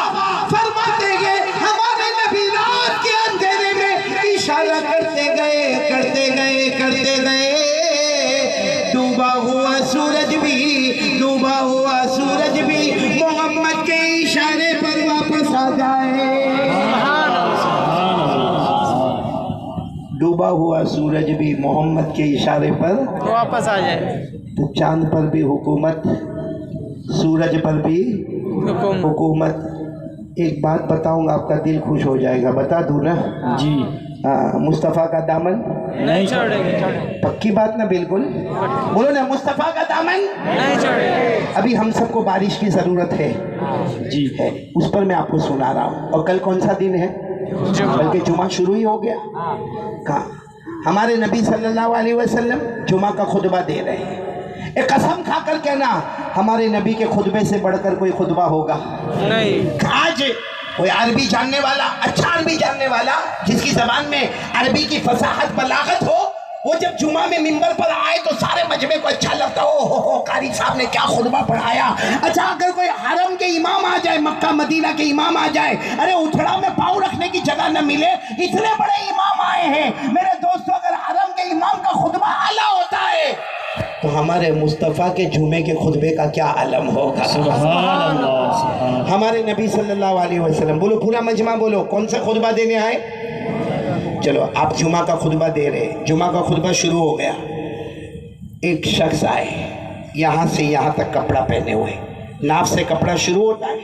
फरमाते गए, हमारे नबी रात के अंधेरे में इशारा करते गए करते गए करते गए। डूबा हुआ सूरज भी मोहम्मद के इशारे पर वापस आ जाए। डूबा हुआ सूरज भी मोहम्मद के इशारे पर वापस आ जाए। तो चांद पर भी हुकूमत, सूरज पर भी हुकूमत। एक बात बताऊंगा, आपका दिल खुश हो जाएगा, बता दूं ना जी। मुस्तफ़ा का दामन नहीं छोड़ेंगे। पक्की बात ना, बिल्कुल बोलो ना, मुस्तफ़ा का दामन नहीं छोड़ेंगे। अभी हम सबको बारिश की ज़रूरत है जी, है, उस पर मैं आपको सुना रहा हूँ। और कल कौन सा दिन है? बल्कि जुमा शुरू ही हो गया। कहाँ हमारे नबी सल्लल्लाहु अलैहि वसल्लम जुमा का खुतबा दे रहे हैं। एक कसम खाकर कहना, हमारे नबी के खुतबे से बढ़कर कोई खुतबा होगा नहीं। आज कोई अरबी जानने वाला, अच्छा अरबी जानने वाला, जिसकी जबान में अरबी की फसाहत बलागत हो, वो जब जुमा में मिंबर पर आए तो सारे मजमे को अच्छा लगता हो कारी साहब ने क्या खुतबा पढ़ाया। अच्छा अगर कोई हरम के इमाम आ जाए, मक्का मदीना के इमाम आ जाए, अरे उथड़ा में पाँव रखने की जगह न मिले, इतने बड़े इमाम आए हैं। मेरे दोस्तों, अगर हरम के इमाम का खुतबा आला होता है तो हमारे मुस्तफ़ा के जुमे के खुतबे का क्या आलम होगा। सुभान अल्लाह। हमारे नबी सल्लल्लाहु अलैहि वसल्लम, बोलो पूरा मजमा बोलो, कौन सा खुतबा देने आए? चलो आप जुमा का खुतबा दे रहे, जुमा का खुतबा शुरू हो गया। एक शख्स आए, यहाँ से यहाँ तक कपड़ा पहने हुए, नाफ से कपड़ा शुरू होता है,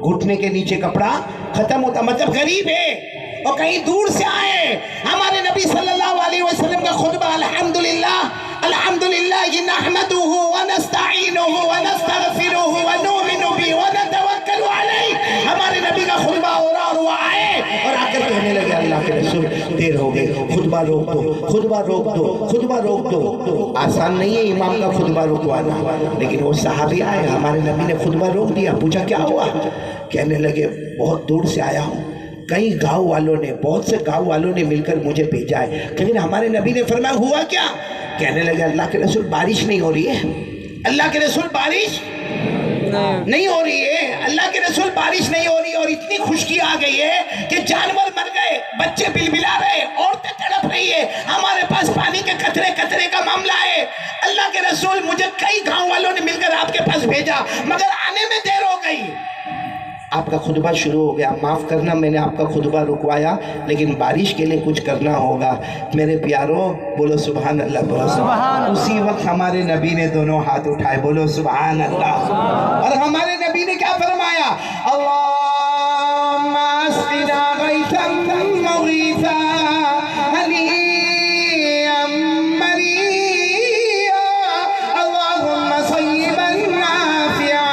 घुटने के नीचे कपड़ा खत्म होता, मतलब गरीब है और कहीं दूर से आए। हमारे नबी सल्लल्लाहु अलैहि वसल्लम का खुतबा, अल्हम्दुलिल्लाह अल्हम्दुलिल्लाह नहमदुहु व नस्तईनुहु व नस्तगफिरुहु व नुमिनु बिही व नतवक्कलु अलैहि। हमारे नबी का खुतबा हो रहा और वो आए और आकर कहने लगे, अल्लाह के रसूल देर हो गई, खुतबा रोक दो, खुतबा रोक दो, खुतबा रोक दो। आसान नहीं है इमाम का खुतबा रोकवाना, लेकिन वो सहाबी आए, हमारे नबी ने खुतबा रोक दिया। पूछा क्या हुआ? कहने लगे बहुत दूर से आया हूँ, कई गांव वालों ने, बहुत से गांव वालों ने मिलकर मुझे भेजा है। लेकिन हमारे नबी ने फरमाया हुआ क्या? कहने लगे अल्लाह के रसूल बारिश नहीं हो रही है, अल्लाह के रसूल बारिश नहीं हो रही है, अल्लाह के रसूल बारिश नहीं हो रही है। और इतनी खुशकी आ गई है कि जानवर मर गए, बच्चे बिलबिला रहे, औरतें तड़प रही है, हमारे पास पानी के कतरे कतरे का मामला है। अल्लाह के रसूल मुझे कई गांव वालों ने मिलकर आपके पास भेजा, मगर आने में देर हो गई। आपका खुतबा शुरू हो गया, माफ़ करना मैंने आपका खुतबा रुकवाया, लेकिन बारिश के लिए कुछ करना होगा। मेरे प्यारो बोलो सुभान अल्लाह, बोलो सुभान। उसी वक्त हमारे नबी ने दोनों हाथ उठाए, बोलो सुभान अल्लाह। और हमारे नबी ने क्या फरमाया? अल्लाहुम्मा अस्क़िना गैसन मुग़ीसा हनीअम मरीआ अल्लाहुम्मा सय्यिबन नाफ़िआ।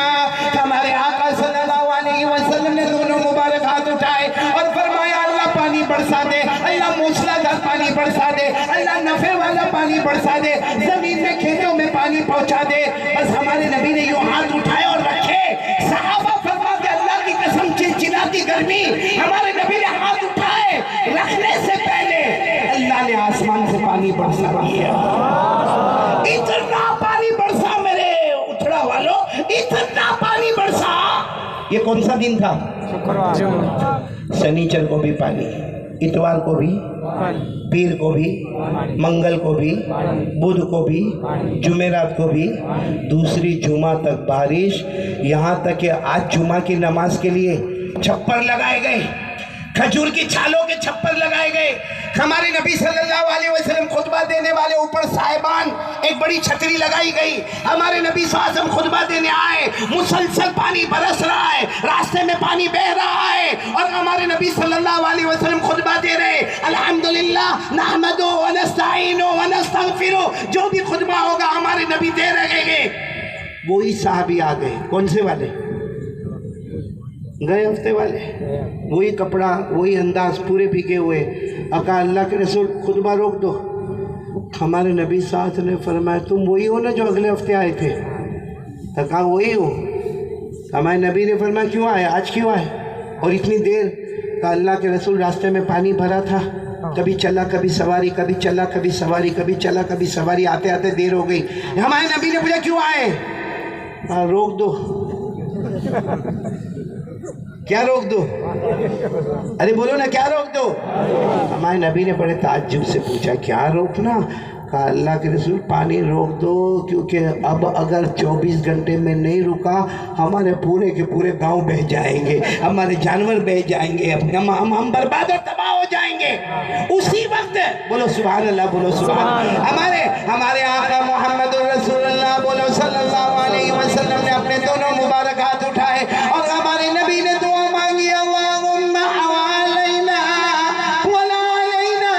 हमारे आका सल्लल्लाहु अलैहि वसल्लम ने दोनों मुबारक हाथ उठाए और फरमाया अल्लाह पानी बरसा दे, अल्लाह मूसलाधार पानी बरसा दे, अल्लाह नफे वाला पानी बरसा दे, जमीन में खेतों में पानी पहुंचा दे। बस हमारे नबी ने यूं हाथ उठाए और रखे। सहाबा फरमाते अल्लाह की कसम चिलचिलाती गर्मी, हमारे नबी ने हाथ उठाए, रखने से पहले अल्लाह ने आसमान से पानी बरसा दिया। इतना पानी बरसा मेरे उथड़ा वालों, इतना पानी बरसा। ये कौन सा दिन था? शुक्रवार। शनिचर को भी पानी, इतवार को भी, पीर को भी, मंगल को भी, बुध को भी, जुमेरात को भी, दूसरी जुमा तक बारिश। यहाँ तक कि आज जुमा की नमाज के लिए छप्पर लगाए गए, खजूर की छालों के छप्पर लगाए गए। हमारे नबी सल्लल्लाहु अलैहि वसल्लम खुतबा देने वाले ऊपर साहिबान एक बड़ी छतरी लगाई गई। हमारे नबी सल्लल्लाहु अलैहि वसल्लम खुतबा देने आए, मुसलसल पानी बरस रहा है, रास्ते में पानी बह रहा है और हमारे नबी सल्लल्लाहु अलैहि वसल्लम खुतबा दे रहे, अल्हम्दुलिल्लाह नहमदु व नस्तईनु व नस्तगफिरु। जो भी खुतबा होगा हमारे नबी दे रहे हैं। वही साहबी आ गए, कौन से वाले? गए हफ्ते वाले, वही कपड़ा, वही अंदाज, पूरे भीगे हुए। अका अल्लाह के रसूल खुतबा रोक दो। हमारे नबी साथ ने फरमाया, तुम वही हो ना जो अगले हफ्ते आए थे? तो कहा वही हो। हमारे नबी ने फरमाया, क्यों आए, आज क्यों आए और इतनी देर? कहा अल्लाह के रसूल रास्ते में पानी भरा था, कभी चला कभी सवारी, कभी चला कभी सवारी, कभी चला कभी सवारी, आते आते देर हो गई। हमारे नबी ने पूछा क्यों आए? रोक दो। क्या रोक दो? अरे बोलो ना, क्या रोक दो? हमारे नबी ने बड़े ताज्जुब से पूछा, क्या रोकना? कहा अल्लाह के रसूल पानी रोक दो, क्योंकि अब अगर 24 घंटे में नहीं रुका हमारे पूरे के पूरे गांव बह जाएंगे, हमारे जानवर बह जाएंगे, हम बर्बाद और तबाह हो जाएंगे। उसी वक्त बोलो सुभान अल्लाह, बोलो सुभान। हमारे आका मोहम्मद रसूलुल्लाह बोलो सल्लल्लाहु अलैहि वसल्लम ने अपने दोनों मुबारक हाथ उठाए और हमारे नबी ने दुआ मांगी, अल्लाहुम्मा हवालैना वला अलैना,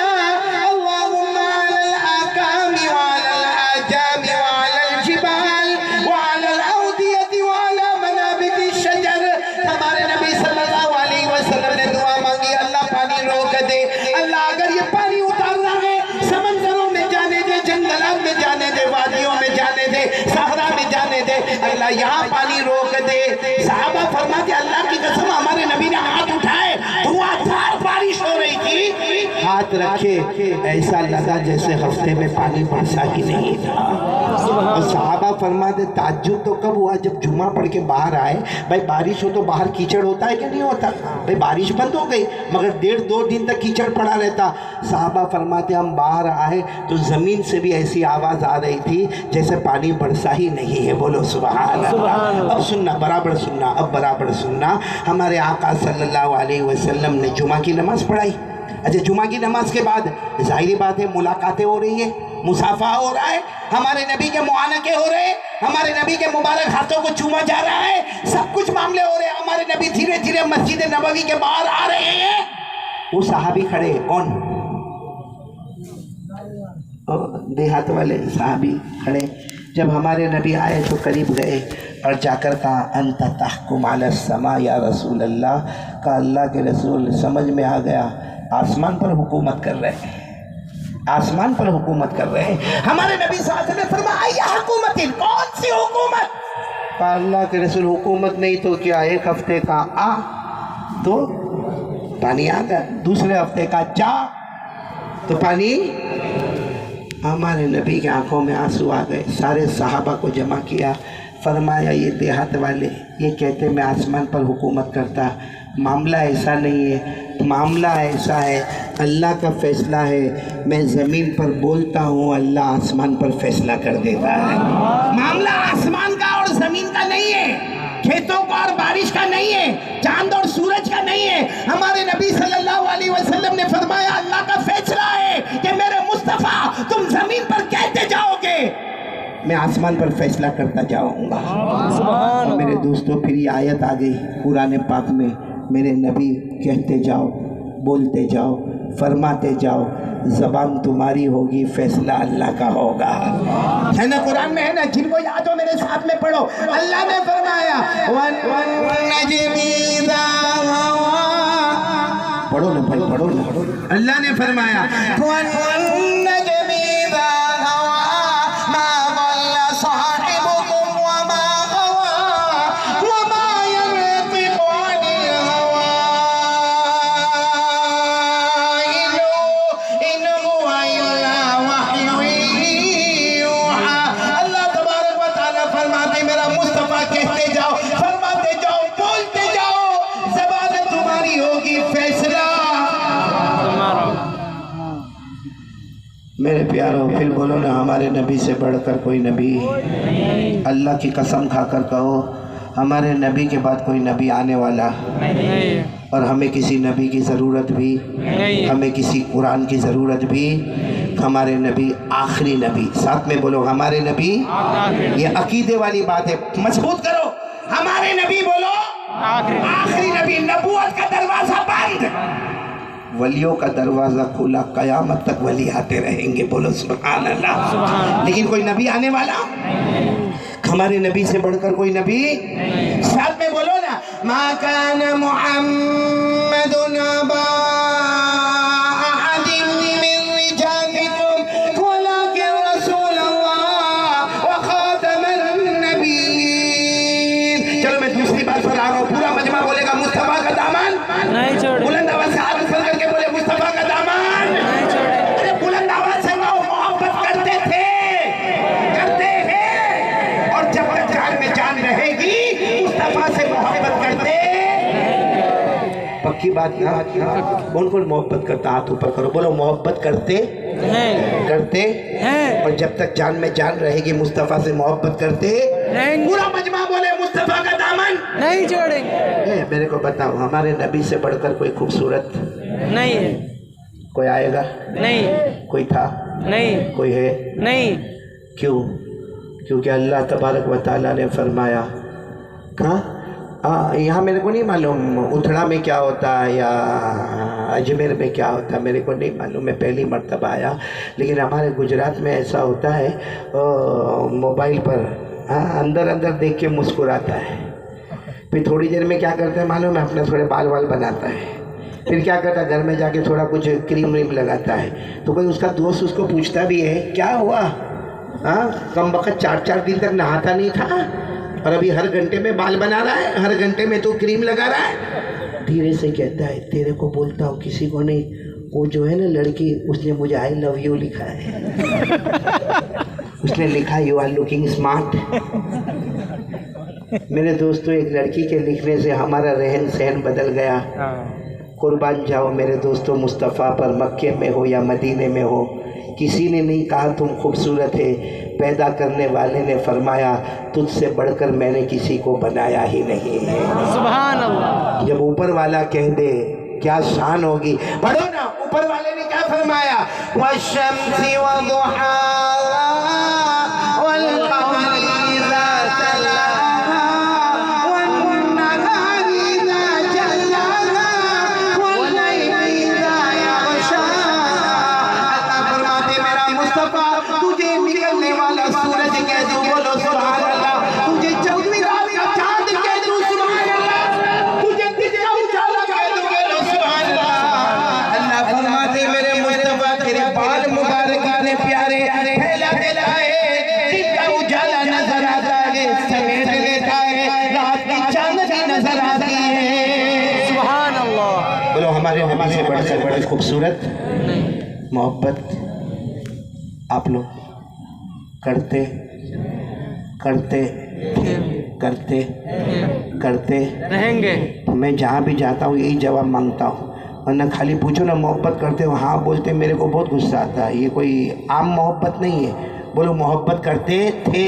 अल्लाहुम्मा अलल आकामी वअलल आजामी वअलल जिबाल वअलल औदियति वअला मनाबिति शजर। हमारे नबी सल्लल्लाहु अलैहि वसल्लम ने दुआ मांगी, अल्लाह पानी रोक दे, अल्लाह अगर ये पानी उतारना है समंदरों में जाने दे, जंगलात में जाने दे, वादियों में जाने दे, सहरा में जाने दे, अल्लाह यहाँ पानी रोक दे। साहबा फरमाते अल्लाह की कसम हमारे नबी ने हाथ उठाए, धुआंधार बारिश हो रही थी, हाथ रखे ऐसा लगा जैसे हफ्ते में पानी बरसा ही नहीं था। और साहबा फरमाते ताज्जुब तो कब हुआ जब जुमा पढ़ के बाहर आए। भाई बारिश हो तो बाहर कीचड़ होता है कि नहीं होता? भाई बारिश बंद हो गई मगर 1.5-2 दिन तक कीचड़ पड़ा रहता। साहबा फरमाते हम बाहर आए तो ज़मीन से भी ऐसी आवाज़ आ रही थी जैसे पानी बरसा ही नहीं है। बोलो सुभान अल्लाह। अब सुनना, बराबर सुनना, अब बराबर सुनना। हमारे आका सल्लल्लाहु अलैहि वसल्लम ने जुमा की नमाज़ पढ़ाई। अच्छा, जुमा की नमाज के बाद जाहिर बात है मुलाकातें हो रही है, मुसाफा हो रहा है, हमारे नबी के मुआनके हो रहे हैं, हमारे नबी के मुबारक हाथों को चूमा जा रहा है, सब कुछ मामले हो रहे हैं। हमारे नबी धीरे धीरे मस्जिद नबवी के बाहर आ रहे हैं। वो सहाबी खड़े, कौन? देहात वाले सहाबी खड़े। जब हमारे नबी आए तो करीब गए और जाकर कहा अंत तहकुम अला समा या रसूल अल्लाह। का अल्लाह के रसूल समझ में आ गया, आसमान पर हुकूमत कर रहे हैं, आसमान पर हुकूमत कर रहे हैं। हमारे नबी साहब ने फरमाया हुकूमत, कौन सी हुकूमत? का अल्लाह के रसूल हुकूमत नहीं तो क्या, एक हफ्ते का आ तो पानी आ गया, दूसरे हफ्ते का जा तो पानी। हमारे नबी की आंखों में आंसू आ गए। सारे सहाबा को जमा किया, फरमाया ये देहात वाले ये कहते मैं आसमान पर हुकूमत करता, मामला ऐसा नहीं है, मामला ऐसा है अल्लाह का फैसला है, मैं ज़मीन पर बोलता हूँ, अल्लाह आसमान पर फैसला कर देता है। मामला आसमान का और ज़मीन का नहीं है, खेतों का और बारिश का नहीं है, चांद और सूरज का नहीं है। हमारे नबी सल्लल्लाहु अलैहि वसल्लम ने फरमाया अल्लाह का फैसला है कि मेरे मुस्तफ़ा तुम ज़मीन पर कहते जाओगे, मैं आसमान पर फैसला करता जाऊंगा। और मेरे दोस्तों फिर ये आयत आ गई कुरान पाक में, मेरे नबी कहते जाओ, बोलते जाओ, फरमाते जाओ, ज़बान तुम्हारी होगी, फैसला अल्लाह का होगा। है ना, कुरान में है ना, जिनको याद हो मेरे साथ में पढ़ो। अल्लाह ने फरमाया पढ़ो ना भाई, पढ़ो ना। अल्लाह ने फरमाया میرے پیاروں پھر بولو نا ہمارے نبی سے بڑھ کر کوئی نبی، اللہ کی قسم کھا کر کہو ہمارے نبی کے بعد کوئی نبی آنے والا، نہیں اور ہمیں کسی نبی کی ضرورت بھی، نہیں ہمیں کسی قرآن کی ضرورت بھی، ہمارے نبی آخری نبی، ساتھ میں بولو ہمارے نبی، یہ عقیدے والی بات ہے، مضبوط کرو، ہمارے نبی بولو آخری نبی، نبوت کا دروازہ بند، ولیوں کا دروازہ کھلا، قیامت تک ولی آتے رہیں گے، بولو سبحان اللہ، لیکن کوئی نبی آنے والا، ہمارے نبی سے بڑھ کر کوئی نبی، ساتھ میں بولو نا ما کان محمد ابا احد من رجالکم ولکن رسول اللہ وخاتم النبیین۔ چلو میں دوسری بات پر آ رہا ہوں، پورا مجمع بولے گا مصطفیٰ کا دامن نہیں چھوڑیں بلند آواز سے ہاتھ پھیلا کر کے بولے مصطفیٰ کا دامن نہیں چھوڑیں ارے بلند آواز سے وہ محبت کرتے تھے، کرتے ہیں، اور جب تک جان میں جان رہے گی مصطفیٰ سے محبت کرتے، پکی بات نا، کون کون محبت کرتا، ہاتھ اوپر کرو، بولو محبت کرتے ہیں کرتے ہیں اور جب تک جان میں جان رہے گی مصطفیٰ سے محبت کرتے، نہیں پورا مجمع بولے مصطفیٰ کا دامن نہیں چھوڑیں گے، میرے کو بتاؤ ہمارے نبی سے بڑھ کر کوئی خوبصورت نہیں ہے، کوئی آئے گا، نہیں کوئی تھا، نہیں کوئی ہے، نہیں کیوں؟ کیونکہ اللہ تبارک و تعالیٰ نے فرمایا، کہاں یہاں میرے کو نہیں معلوم اتھڑا میں کیا ہوتا ہے یا اجمیر میں کیا ہوتا ہے، میرے کو نہیں معلوم، میں پہلی مرتبہ آیا، لیکن ہمارے گجرات میں ایسا ہوتا ہے موبائل پر اندر اندر دیکھ کے مسکراتا ہے، پھر تھوڑی دیر میں کیا کرتا ہے معلوم ہے، اپنا تھوڑے بال وال بناتا ہے، پھر کیا کرتا ہے گھر میں جا کے تھوڑا کچھ کریم وریم لگاتا ہے، تو کوئی اس کا دوست اس کو پوچھتا بھی ہے کیا ہوا، کم وقت 4 دن تک نہاتا نہیں تھا اور ابھی ہر گھنٹے میں بال بنا رہا ہے، ہر گھنٹے میں تو کریم لگا رہا ہے، دھیرے سے کہتا ہے تیرے کو بولتا ہوں کسی کو نہیں، وہ جو ہے نا لڑکی اس نے مجھے آئی لو یو لکھا ہے، اس نے لکھا یو آر لوکنگ اسمارٹ۔ میرے دوستو ایک لڑکی کے لکھنے سے ہمارا رہن سہن بدل گیا، قربان جاؤ میرے دوستو مصطفیٰ پر، مکے میں ہو یا مدینے میں ہو، کسی نے نہیں کہا تم خوبصورت ہے، پیدا کرنے والے نے فرمایا تجھ سے بڑھ کر میں نے کسی کو بنایا ہی نہیں ہے، سبحان اللہ، جب اوپر والا کہہ دے کیا شان ہوگی، پڑھو نا اوپر والے نے کیا فرمایا، وَالشَّمْسِ وَضُحَاهَا وَالْقَمَرِ إِذَا تَلَاهَا وَالنَّهَارِ إِذَا جَلَّاهَا وَاللَّيْلِ إِذَا يَغْشَاهَا۔ اللہ فرماتے میرا مصطفیٰ تجھے نکلنے والا سورج کہہ دوں، بولو سبحان اللہ، تجھے 14ویں رات کا چاند کہہ دوں، سبحان اللہ، تجھے دن کا اجالا کہہ دوں، بولو سبحان اللہ۔ اللہ فرماتے میرے مصطفیٰ تیرے بال مبارک اتنے پیارے پھیلا دیتا ہے، دن کا اجالا نظر آتا ہے، سمیٹ لیتا ہے، رات کی چاندنی نظر آتی ہے، سبحان اللہ، بولو ہمارے سے بڑھ کر بڑی خوبصورت محبت آپ لوگ کرتے کرتے کرتے کرتے رہیں گے، میں جہاں بھی جاتا ہوں یہی جواب مانگتا ہوں، ورنہ خالی پوچھو نا محبت کرتے ہو، ہاں بولتے میرے کو بہت غصہ آتا ہے، یہ کوئی عام محبت نہیں ہے، بولو محبت کرتے تھے،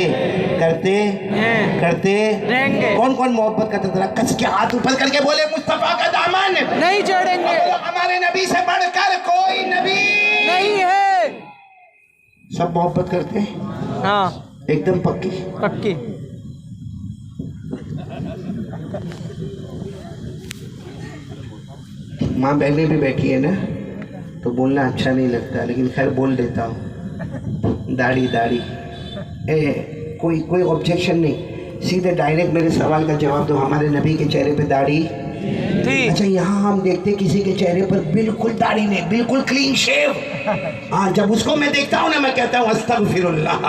کرتے کرتے رہیں گے، کون کون محبت کرتے، ذرا کس کے ہاتھ اوپر کر کے بولے مصطفیٰ کا دامن نہیں چھوڑیں گے، ہمارے نبی سے بڑھ کر کوئی نبی نہیں ہے، سب محبت کرتے ہیں ہاں ایک دم پکی، پکی، ماں بہنیں بھی بیٹھی ہے نا تو بولنا اچھا نہیں لگتا لیکن خیر بول دیتا ہوں، داڑھی داڑھی کوئی آبجیکشن نہیں، سیدھے ڈائریکٹ میرے سوال کا جواب دو، ہمارے نبی کے چہرے پہ داڑھی تھی، اچھا یہاں ہم دیکھتے کسی کے چہرے پر بالکل داڑھی نہیں، بالکل کلین شیو، ہاں جب اس کو میں دیکھتا ہوں نا میں کہتا ہوں استغفر اللہ،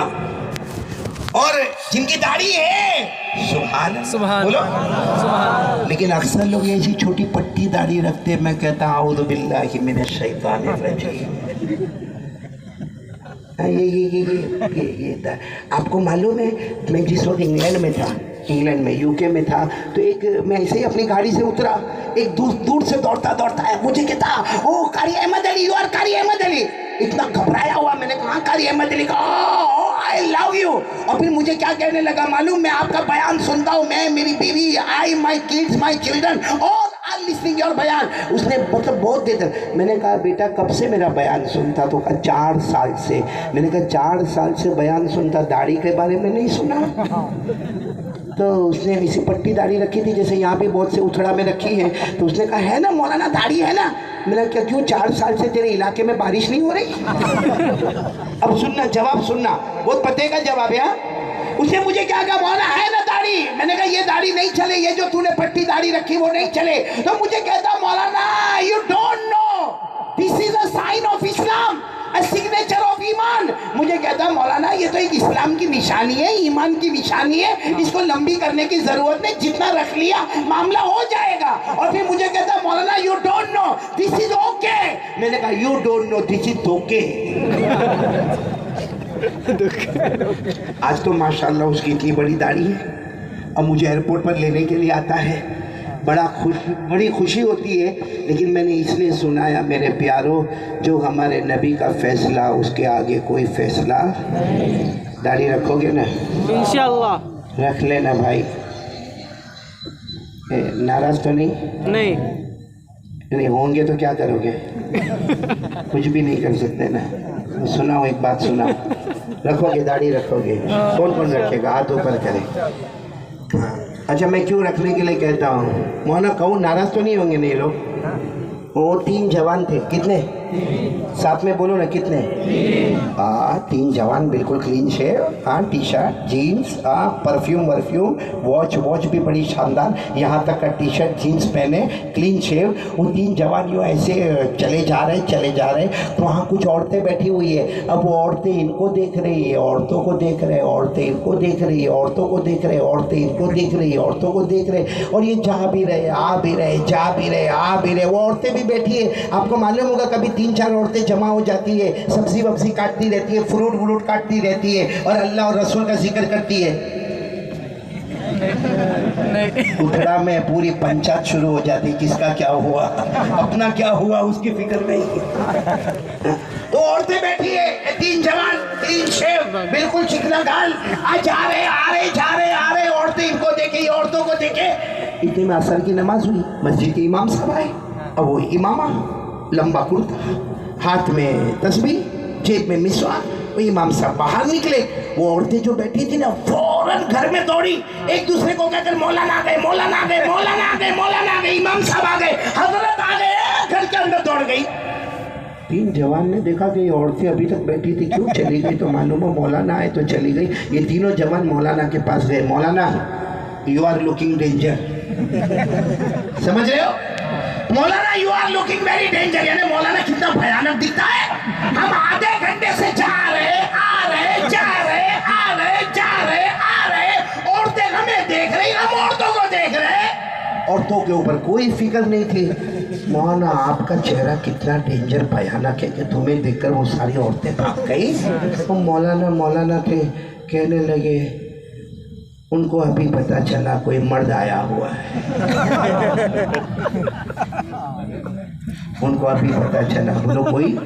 اور جن کی داڑھی ہے سبحان سبحان بولو، سبحان، لیکن اکثر لوگ ایسی چھوٹی پٹی داڑھی رکھتے ہیں، میں کہتا ہوں اعوذ باللہ من الشیطان الرجیم۔ یہ آپ کو معلوم ہے میں جس وقت انگلینڈ میں تھا، انگلینڈ میں یو کے میں تھا، تو ایک میں ایسے ہی اپنی گاڑی سے اترا، ایک دور سے دوڑتا ہے مجھے کہتا او قاری احمد علی، یو آر قاری احمد علی، इतना घबराया हुआ। मैंने कहा कारी अहमद अली का आई लव यू। और फिर मुझे क्या कहने लगा मालूम, मैं आपका बयान सुनता हूँ, मैं, मेरी बीवी, I, my kids, my children, all are listening your बयान। उसने मतलब बहुत देर तक। मैंने कहा बेटा कब से मेरा बयान सुनता? तो कहा 4 साल से। मैंने कहा 4 साल से बयान सुनता, दाढ़ी के बारे में नहीं सुना? तो उसने ऐसी पट्टी दाढ़ी रखी थी जैसे यहाँ पे बहुत से उथड़ा में रखी है। तो उसने कहा है ना मौलाना दाढ़ी है ना? मैंने क्या क्यों 4 साल से तेरे इलाके में बारिश नहीं हो रही? अब सुनना, जवाब सुनना, बहुत पते का जवाब है। उसने मुझे क्या कहा, मौलाना है ना दाढ़ी? मैंने कहा ये दाढ़ी नहीं चले, ये जो तूने पट्टी दाढ़ी रखी वो नहीं चले। तो मुझे कहता मौलाना you don't know, this is a sign of Islam, a signature of ईमान। मुझे कहता मौलाना ये तो एक इस्लाम की निशानी है, ईमान की निशानी है, इसको लंबी करने की जरूरत नहीं, जितना रख लिया मामला हो जाएगा। और फिर मुझे कहता मौलाना you don't know, this is okay. मैंने कहा you don't know, this is okay. आज तो माशाल्लाह उसकी इतनी बड़ी दाढ़ी है, अब मुझे एयरपोर्ट पर लेने के लिए आता है, बड़ी खुशी होती है। लेकिन मैंने इसलिए सुनाया मेरे प्यारों, जो हमारे नबी का फैसला उसके आगे कोई फैसला। दाढ़ी रखोगे ना? इंशाअल्लाह। रख लेना भाई, नाराज तो नहीं? नहीं होंगे तो क्या करोगे? कुछ भी नहीं कर सकते ना। सुनाओ एक बात सुनाओ, रखोगे दाढ़ी रखोगे? कौन कौन रखेगा? हाथ ऊपर करे। अच्छा मैं क्यों रखने के लिए कहता हूँ मौलाना, कहूँ नाराज तो नहीं होंगे? नहीं लोग। वो 3 जवान थे, कितने? साथ में बोलो ना, कितने? 3 जवान, बिल्कुल clean shave, T shirt, jeans, perfume वर्फ्यूम, वॉच भी बड़ी शानदार, यहाँ तक का टी शर्ट जीन्स पहने, क्लीन शेव। वो 3 जवान यूँ ऐसे चले जा रहे। तो वहाँ कुछ औरतें बैठी हुई है। अब वो औरतें इनको देख रही है, औरतों को देख रहे, औरतें इनको देख रही है, औरतों को देख रहे, औरतें इनको देख रही है, औरतों को देख रहे, और ये जा भी रहे, आ भी रहे। वो औरतें भी बैठी है। आपको मालूम होगा कभी 3-4 औरतें जमा हो जाती है, सब्जी वब्जी काटती रहती है, फ्रूट काटती रहती है, और अल्लाह और रसूल का जिक्र करती है। उधड़ा में पूरी पंचायत शुरू हो जाती, किसका क्या हुआ, अपना क्या हुआ उसकी फिक्र नहीं। तो औरतें बैठी है, 3 जवान, 3 शेव, बिल्कुल चिकना गाल, जा रहे, औरतें इनको देखे, औरतों को देखे। इतने में असर की नमाज हुई, मस्जिद के इमाम साहब आए। अब वो इमामा, लंबा कुर्ता, हाथ में तस्बीह, जेब में मिसवाक, वो इमाम साहब बाहर निकले। वो औरतें जो बैठी थी ना फौरन घर में दौड़ी, एक दूसरे को कहकर मौलाना आ गए, इमाम साहब आ गए, हजरत आ गए, घर के अंदर दौड़ गई। 3 जवान ने देखा कि ये औरतें अभी तक बैठी थी, क्यों चली गई? तो मालूम हो मौलाना आए तो चली गई। ये तीनों जवान मौलाना के पास गए, मौलाना यू आर लुकिंग डेंजर। समझ रहे हो? मौलाना you are looking very danger, यानी मौलाना कितना भयानक दिखता है। हम आधे घंटे से जा रहे, आ रहे, औरतें हमें देख रही, हम औरतों को देख रहे। औरतों के ऊपर कोई फिक्र नहीं थी। मौलाना आपका चेहरा कितना डेंजर भयानक है कि तुम्हें देखकर वो सारी औरतें भाग गई। वो मौलाना थे, कहने लगे उनको अभी पता चला कोई मर्द आया हुआ है। उनको अभी पता चला। बोलो कोई?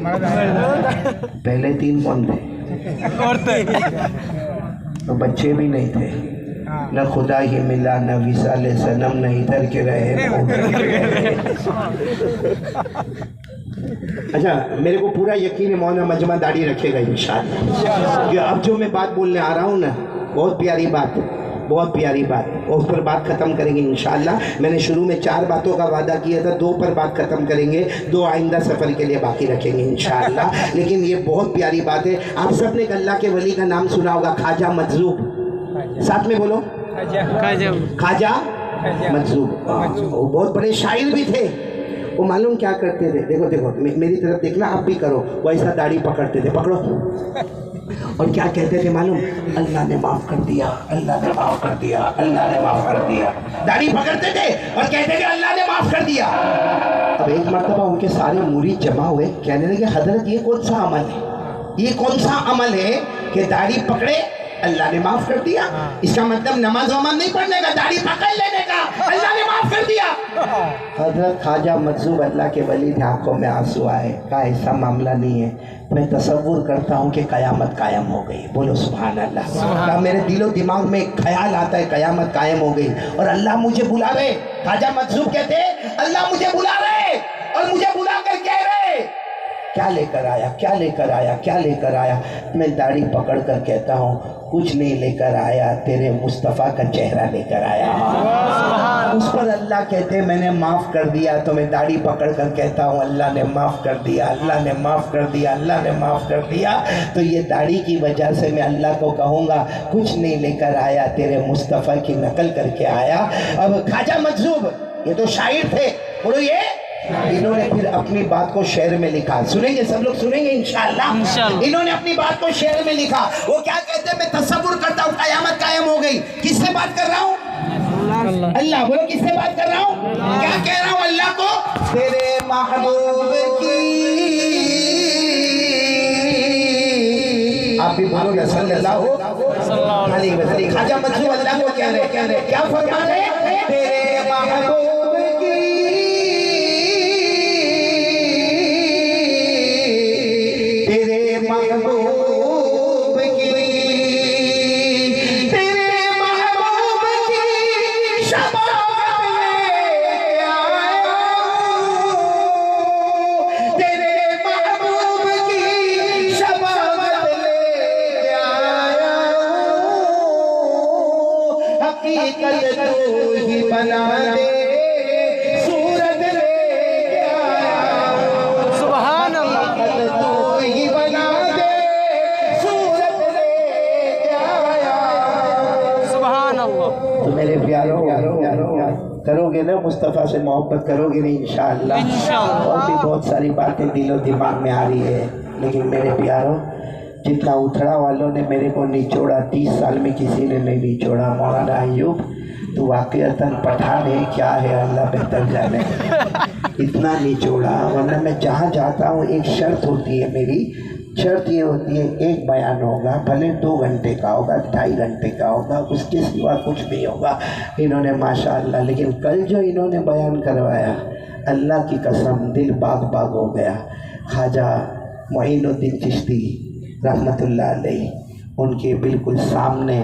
पहले 3 कौन थे? तो बच्चे भी नहीं थे, न खुदा ही मिला, न विसाले सनम, न इधर के रहे। अच्छा मेरे को पूरा यकीन है मौलाना मजमा दाढ़ी रखेगा इंशाअल्लाह। अब जो मैं बात बोलने आ रहा हूँ ना, बहुत प्यारी बात, और उस पर बात ख़त्म करेंगे इंशाअल्लाह। मैंने शुरू में 4 बातों का वादा किया था, 2 पर बात ख़त्म करेंगे, 2 आइंदा सफ़र के लिए बाकी रखेंगे इंशाअल्लाह। लेकिन ये बहुत प्यारी बात है। आप सब ने अल्लाह के वली का नाम सुना होगा, ख्वाजा मजज़ूब। साथ में बोलो, ख्वाजा मजज़ूब। वो बहुत बड़े शायर भी थे। वो मालूम क्या करते थे? देखो मेरी तरफ देखना, आप भी करो। वो ऐसा दाढ़ी पकड़ते थे, पकड़ो, और क्या कहते थे मालूम? अल्लाह ने माफ कर दिया, अल्लाह ने माफ कर दिया, अल्लाह ने माफ कर दिया। दाढ़ी पकड़ते थे और कहते थे अल्लाह ने माफ कर दिया। अब एक मर्तबा उनके सारे मुरीद जमा हुए, कहने लगे हजरत ये कौन सा अमल है कि दाढ़ी पकड़े اللہ نے معاف کر دیا. اس کا مطلب نماز وماز نہیں پڑھنے کا, داڑھی پکڑ لینے کا, اللہ نے معاف کر دیا. حضرت خواجہ مجذوب اللہ کے ولی تھے, آنکھوں میں آنسو آئے, کہا ایسا معاملہ نہیں ہے, میں تصور کرتا ہوں کہ قیامت قائم ہو گئی. بولو سبحان اللہ. کہا میرے دل و دماغ میں ایک خیال آتا ہے قیامت قائم ہو گئی اور اللہ مجھے بلا رہے. خواجہ مجذوب کہتے اللہ مجھے بلا رہے اور مجھے بلا کر کہہ رہے کیا لے کر آیا, کیا لے کر آیا, کیا لے کر آیا. میں داڑھی پکڑ کر کہتا ہوں کچھ نہیں لے کر آیا, تیرے مصطفیٰ کا چہرہ لے کر آیا. اس پر اللہ کہتے میں نے معاف کر دیا. تو میں داڑھی پکڑ کر کہتا ہوں اللہ نے معاف کر دیا, اللہ نے معاف کر دیا, اللہ نے معاف کر دیا. تو یہ داڑھی کی وجہ سے میں اللہ کو کہوں گا کچھ نہیں لے کر آیا, تیرے مصطفیٰ کی نقل کر کے آیا. اب خواجہ مجذوب یہ تو شاعر تھے, بولو یہ انہوں نے پھر اپنی بات کو شعر میں لکھا. سنیں گے سب لوگ, سنیں گے انشاءاللہ. انہوں نے اپنی بات کو شعر میں لکھا. وہ کیا کہتے ہیں, میں تصور کرتا ہوں قیامت قائم ہو گئی. کس سے بات کر رہا ہوں؟ اللہ. بولو کس سے بات کر رہا ہوں؟ کیا کہہ رہا ہوں اللہ کو؟ تیرے محبوب کی, آپ بھی بولو گے صلی اللہ علیہ وسلم. خواجہ مجذوب اللہ کو کہہ رہے کیا فرما رہے, تیرے محبوب کرو گے نا, مصطفیٰ سے محبت کرو گے نا انشاءاللہ. اور بھی بہت ساری باتیں دل و دماغ میں آ رہی ہے, لیکن میرے پیاروں جتنا اتھڑا والوں نے میرے کو نچوڑا 30 سال میں کسی نے نہیں نچوڑا. مولانا ایوب تو واقعتاً پٹھان ہے کیا ہے اللہ بہتر جانے, اتنا نچوڑا. ورنہ میں جہاں جاتا ہوں ایک شرط ہوتی ہے میری, شرط یہ ہوتی ہے ایک بیان ہوگا, بھلے 2 گھنٹے کا ہوگا, 2.5 گھنٹے کا ہوگا, اس کے سوا کچھ نہیں ہوگا. انہوں نے ماشاءاللہ, لیکن کل جو انہوں نے بیان کروایا اللہ کی قسم دل باغ باغ ہو گیا. خواجہ معین الدین چشتی رحمت اللہ علیہ, ان کے بالکل سامنے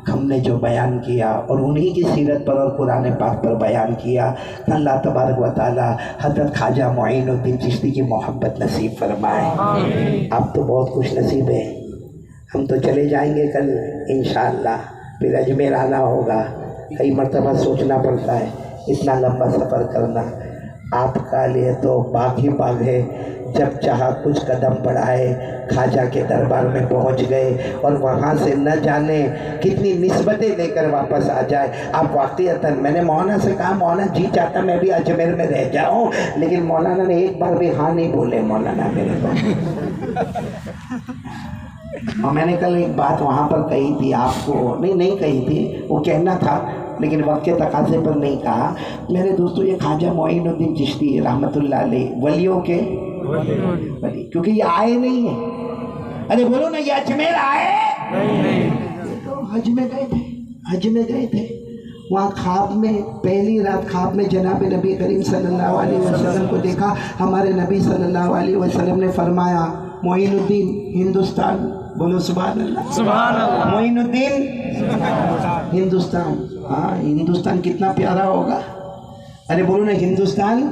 ہم نے جو بیان کیا اور انہی کی سیرت پر اور قرآن پاک پر بیان کیا. اللہ تبارک و تعالی حضرت خواجہ معین الدین چشتی کی محبت نصیب فرمائے. آپ تو بہت خوش نصیب ہیں. ہم تو چلے جائیں گے کل انشاءاللہ, پھر اجمیر آنا ہوگا. کئی مرتبہ سوچنا پڑتا ہے اتنا لمبا سفر کرنا. آپ کا لیے تو باغ ہی باغ ہے, جب چاہا کچھ قدم بڑھائے خواجہ کے دربار میں پہنچ گئے اور وہاں سے نہ جانے کتنی نسبتیں لے کر واپس آ جائے. آپ واقعتاً, میں نے مولانا سے کہا مولانا جی چاہتا میں بھی اجمیر میں رہ جاؤں, لیکن مولانا نے ایک بار بھی ہاں نہیں بولے مولانا میرے کو. اور میں نے کل ایک بات وہاں پر کہی تھی آپ کو, نہیں کہی تھی, وہ کہنا تھا لیکن وقت کے تقاضے پر نہیں کہا. میرے دوستو یہ خواجہ معین الدین چشتی رحمت اللہ علیہ ولیوں کے ولی, کیونکہ یہ آئے نہیں ہیں. ارے بولو نا, یہ اجمیر آئے تو حج میں گئے تھے, حج میں گئے تھے. وہاں خواب میں, پہلی رات خواب میں جناب نبی کریم صلی اللہ علیہ وسلم کو دیکھا. ہمارے نبی صلی اللہ علیہ وسلم نے فرمایا معین الدین ہندوستان, بولو سبحان اللہ, سبحان اللہ. معین الدین ہندوستان, ہاں ہندوستان کتنا پیارا ہوگا. ارے بولو نا ہندوستان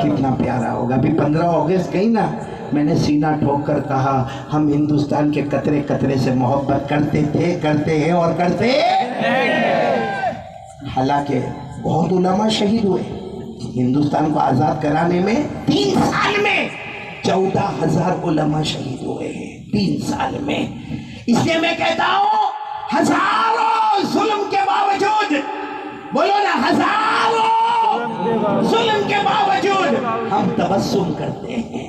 کتنا پیارا ہوگا. ابھی 15 اگست گئی نا, میں نے سینہ ٹھوک کر کہا ہم ہندوستان کے قطرے قطرے سے محبت کرتے تھے, کرتے ہیں اور کرتے. حالانکہ بہت علماء شہید ہوئے ہندوستان کو آزاد کرانے میں. 3 سال میں 14,000 علماء شہید ہوئے ہیں 3 سال میں. اس لیے میں کہتا ہوں ہزاروں ظلم کے باوجود, بولو نا ہزاروں ظلم کے باوجود ہم تبسم کرتے ہیں.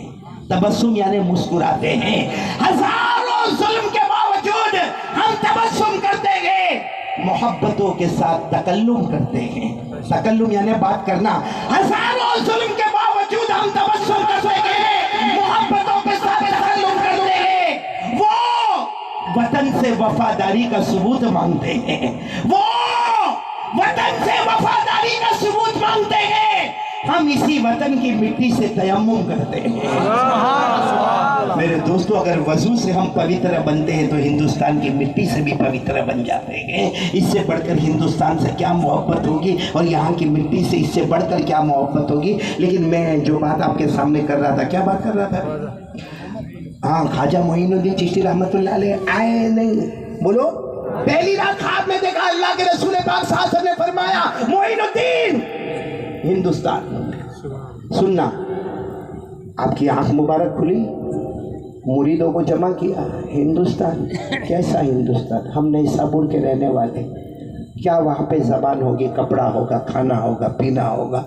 تبسم یعنی مسکراتے ہیں. ہزاروں ظلم کے باوجود ہم تبسم کرتے ہیں, محبتوں کے ساتھ تکلم کرتے ہیں. تکلم یعنی بات کرنا. ہزاروں ظلم کے باوجود ہم تبسم کرتے ہیں, محبتوں کے ساتھ تکلم کرتے ہیں. وہ وطن से वफादारी का सबूत मांगते हैं, वो वतन से वफादारी का सबूत मांगते हैं। हम इसी वतन की मिट्टी से तयम्मुम करते हैं। मेरे दोस्तों, अगर वजू से हम पवित्र बनते हैं तो हिंदुस्तान की मिट्टी से भी पवित्र बन जाते हैं। इससे बढ़कर हिंदुस्तान से क्या मोहब्बत होगी और यहाँ की मिट्टी से इससे बढ़कर क्या मोहब्बत होगी। लेकिन मैं जो बात आपके सामने कर रहा था, क्या बात कर रहा था? हाँ, ख्वाजा मोइनुद्दीन चिश्ती रहमतुल्लाह अलैह आए नहीं, बोलो। पहली रात ख्वाब में देखा, अल्लाह के रसूल पाक सल्लल्लाहु अलैहि वसल्लम ने फरमाया, मोइनुद्दीन हिंदुस्तान सुनना। आपकी आंख मुबारक खुली, मुरीदों को जमा किया। हिंदुस्तान कैसा हिंदुस्तान? हम नईसाबुर के रहने वाले, क्या वहाँ पे ज़बान होगी, कपड़ा होगा, खाना होगा, पीना होगा।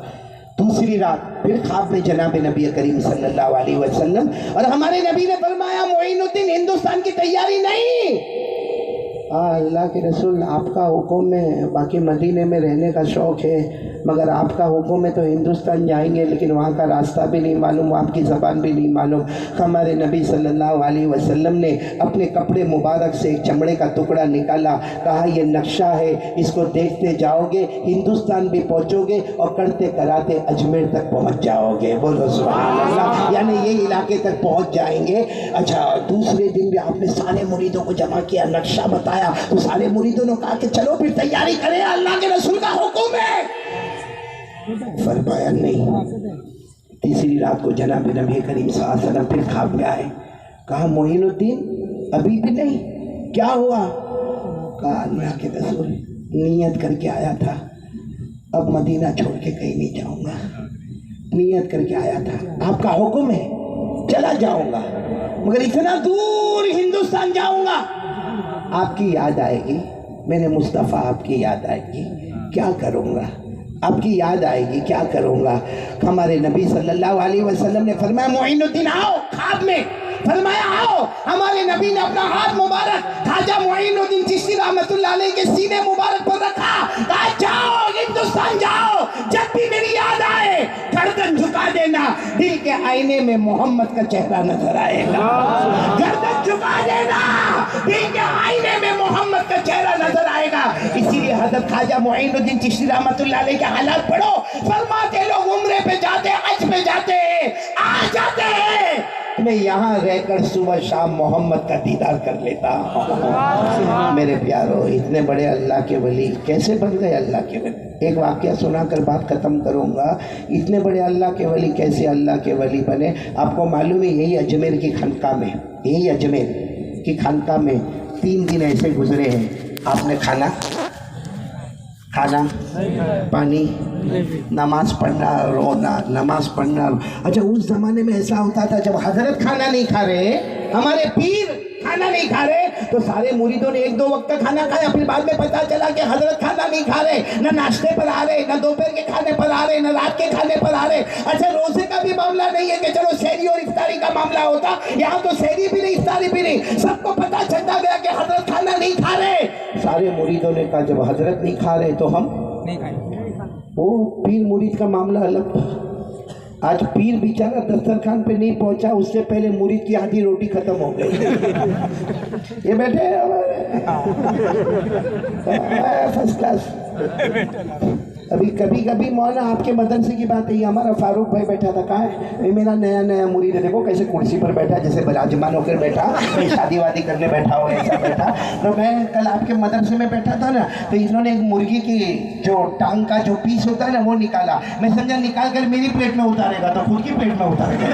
दूसरी रात फिर ख्वाब में जनाब नबी करीम सल्लल्लाहु अलैहि वसल्लम, और हमारे नबी ने फरमाया, मोइनुद्दीन हिंदुस्तान की तैयारी नहीं। अल्लाह के रसूल, आपका हुक्म है, बाकी मदीने में रहने का शौक़ है, मगर आपका हुक्म है तो हिंदुस्तान जाएंगे, लेकिन वहाँ का रास्ता भी नहीं मालूम, आपकी ज़बान भी नहीं मालूम। हमारे नबी सल्लल्लाहु अलैहि वसल्लम ने अपने कपड़े मुबारक से एक चमड़े का टुकड़ा निकाला, कहा ये नक्शा है, इसको देखते जाओगे हिंदुस्तान भी पहुँचोगे और करते कराते अजमेर तक पहुँच जाओगे। बोलो सुभान अल्लाह, यानी ये इलाके तक पहुँच जाएंगे। अच्छा, दूसरे दिन भी आपने सारे मुरीदों को जमा किया, नक्शा बताया, तो सारे मुरीदों ने कहा कि चलो फिर तैयारी करें, अल्लाह के रसूल का हुक्म है। फरमाया नहीं। तीसरी रात को जनाब नबी करीम सल्लल्लाहु अलैहि वसल्लम फिर ख्वाब में आए, कहा मोइनुद्दीन अभी भी नहीं, क्या हुआ? कहा अल्लाह के रसूल, नियत करके आया था, अब मदीना छोड़ के कहीं नहीं जाऊंगा, नियत करके आया था, आपका हुक्म है चला जाऊंगा, मगर इतना दूर हिंदुस्तान जाऊंगा, आपकी याद आएगी, मैंने मुस्तफ़ा आपकी याद आएगी, क्या करूंगा? आपकी याद आएगी, क्या करूंगा? हमारे नबी सल्लल्लाहु अलैहि वसल्लम ने फरमाया, मोइनुद्दीन आओ। ख्वाब में फरमाया आओ। हमारे नबी ने अपना हाथ मुबारक ख्वाजा मोइनुद्दीन चिश्ती रहमतुल्लाह अलैह के सीने मुबारक पर रखा, कहा जाओ हिंदुस्तान जाओ, जब भी मेरी याद आए गर्दन झुका देना, दिल के आईने में मोहम्मद का चेहरा नजर आएगा। गर्दन झुका देना, दिल के आईने में मोहम्मद का चेहरा नजर आएगा। इसीलिए हजरत ख्वाजा मोइनुद्दीन चिश्ती रहमतुल्लाह अलैह के हालात पढ़ो, फरमाते लोग उम्रे पे जाते, हज पे जाते, आ जाते हैं, मैं यहाँ रहकर सुबह शाम मोहम्मद का दीदार कर लेता हूँ। मेरे प्यारो, इतने बड़े अल्लाह के वली कैसे बन गए अल्लाह के वली? एक वाक़या सुनाकर बात ख़त्म करूँगा। इतने बड़े अल्लाह के वली कैसे अल्लाह के वली बने? आपको मालूम है, यही अजमेर की खानकाह में, यही अजमेर की खानकाह में 3 दिन ऐसे गुजरे हैं। आपने खाना पानी, नमाज पढ़ना, रोना, नमाज पढ़ना। अच्छा, उस ज़माने में ऐसा होता था, जब हजरत खाना नहीं खा रहे, हमारे पीर खाना नहीं खा रहे, तो सारे मुरीदों ने 1-2 वक्त का खाना खाया। फिर बाद में पता चला कि हजरत खाना नहीं खा रहे, न नाश्ते पर आ रहे, न दोपहर के खाने पर आ रहे, न रात के खाने पर आ रहे। अच्छा, रोजे का भी मामला नहीं है कि चलो सहरी और इफ्तारी का मामला होता, यहाँ तो सहरी भी नहीं, इफ्तारी भी नहीं, सबको पता चलता गया कि हजरत खाना नहीं खा रहे। सारे मुरीदों ने कहा, जब हजरत नहीं खा रहे तो हम नहीं खाएंगे। वो पीर मुरीद का मामला अलग था। आज पीर बेचारा दस्तरखान पे नहीं पहुंचा, उससे पहले मुरीद की आधी रोटी खत्म हो गई। ये बैठे फर्स्ट क्लास। अभी कभी मौलाना आपके मदरसे की बात है, हमारा फारूक भाई बैठा था, कहा है मेरा नया मुरीद है, देखो कैसे कुर्सी पर बैठा, जैसे बराजमान होकर बैठा, मैं शादी वादी करने बैठा हो ऐसा बैठा। तो मैं कल आपके मदरसे में बैठा था ना, तो इन्होंने एक मुर्गी की जो टांग का जो पीस होता है ना, वो निकाला। मैं समझा निकाल कर मेरी प्लेट में उतारेगा, तो खुद की प्लेट में उतारेगा।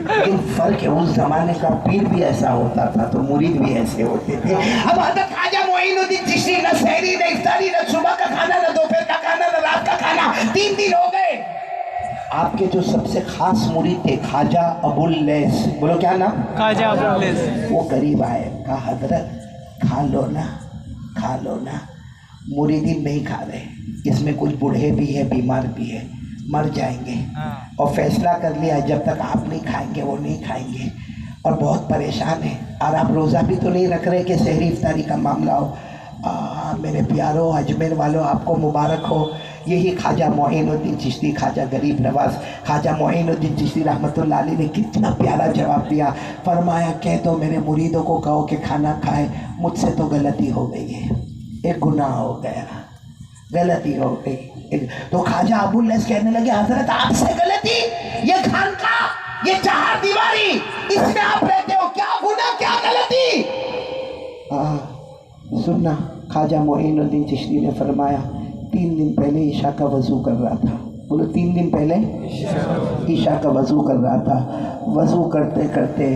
लेकिन फर्क है, उस जमाने का पीर भी ऐसा होता था तो मुरीद भी ऐसे होते थे। अब हजरत ख्वाजा मोइनुद्दीन चिश्ती, न सहरी, न इफ्तारी, न सुबह का खाना, न दोपहर का खाना, न रात का खाना, 3 दिन हो गए। आपके जो सबसे खास मुरीद थे ख्वाजा अबुल लैस, बोलो क्या नाम? ख्वाजा अबुल लैस। वो करीब आए, कहा हजरत खा लो ना। मुरीदी नहीं खा रहे, इसमें कुछ बूढ़े भी है, बीमार भी है, मर जाएंगे, और फैसला कर लिया जब तक आप नहीं खाएंगे वो नहीं खाएंगे, और बहुत परेशान है, और आप रोज़ा भी तो नहीं रख रहे कि सहरी इफ्तारी का मामला हो। मेरे प्यारो अजमेर वालों, आपको मुबारक हो, यही ख्वाजा मोइनुद्दीन चिश्ती, ख्वाजा गरीब नवाज ख्वाजा मोइनुद्दीन चिश्ती रहमतुल्लाह अलैह ने कितना प्यारा जवाब दिया। फरमाया कह दो मेरे मुरीदों को कहो कि खाना खाए, मुझसे तो गलती हो गई है, एक गुनाह हो गया, गलती हो गई। तो ख्वाजा अबुल लैस कहने लगे हजरत आपसे गलती, ये खानका, ये चार दीवारी, इसमें आप रहते हो, क्या गुनाह क्या गलती? सुनना, ख्वाजा मोइनुद्दीन चिश्ती ने फरमाया 3 दिन पहले ईशा का वज़ू कर रहा था। बोलो 3 दिन पहले ईशा का वज़ू कर रहा था। वज़ू करते करते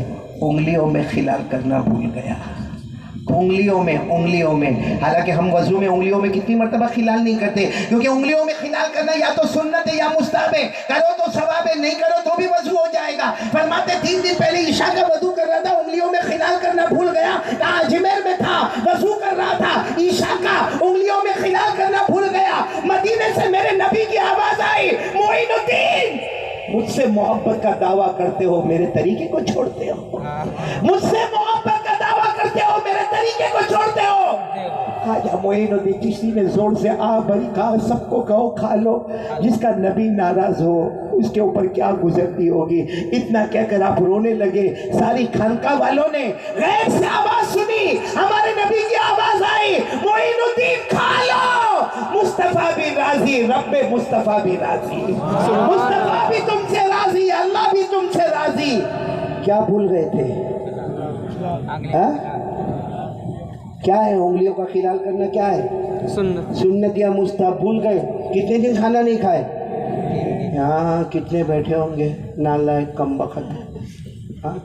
उंगलियों में खिलाल करना भूल गया। उंगलियों में हालांकि हम वज़ू में उंगलियों में कितनी मरतबा खिलाल नहीं करते, क्योंकि उंगलियों में खिलाल करना या तो सुन्नत है या मुस्ताहब है, करो तो सवाब है, नहीं करो तो भी वज़ू हो जाएगा। फरमाते 3 दिन पहले ईशा का वज़ू कर रहा था, उंगलियों में खिलाल करना भूल गया। अजमेर में था, वज़ू कर रहा था, ईशा का उंगलियों में खिलाल करना भूल गया। मदीने से मेरे नबी की आवाज़ आई, मोइनुद्दीन मुझसे मोहब्बत का दावा करते हो, मेरे तरीके को छोड़ते हो, मुझसे मोहब्बत का दावा करते हो, मेरे तरीके को छोड़ते हो। ख्वाजा मोइनुद्दीन चिश्ती ने जोर से भरी कहा, सबको कहो खा लो, जिसका नबी नाराज हो उसके ऊपर क्या गुजरती होगी। इतना कहकर आप रोने लगे। सारी खानका वालों ने गैर से आवाज सुनी, हमारे नबी की आवाज आई, मोइनुद्दीन खा लो, मुस्तफा भी राजी, रब्बे मुस्तफा भी राजी, मुस्तफा भी तुमसे राजी, अल्लाह भी तुमसे राजी। क्या भूल गए थे? क्या है उंगलियों का खिलाल करना? क्या है सुन्नत या मुस्तहब? भूल गए। कितने दिन खाना नहीं खाए? यहाँ कितने बैठे होंगे नालायक कमबख्त,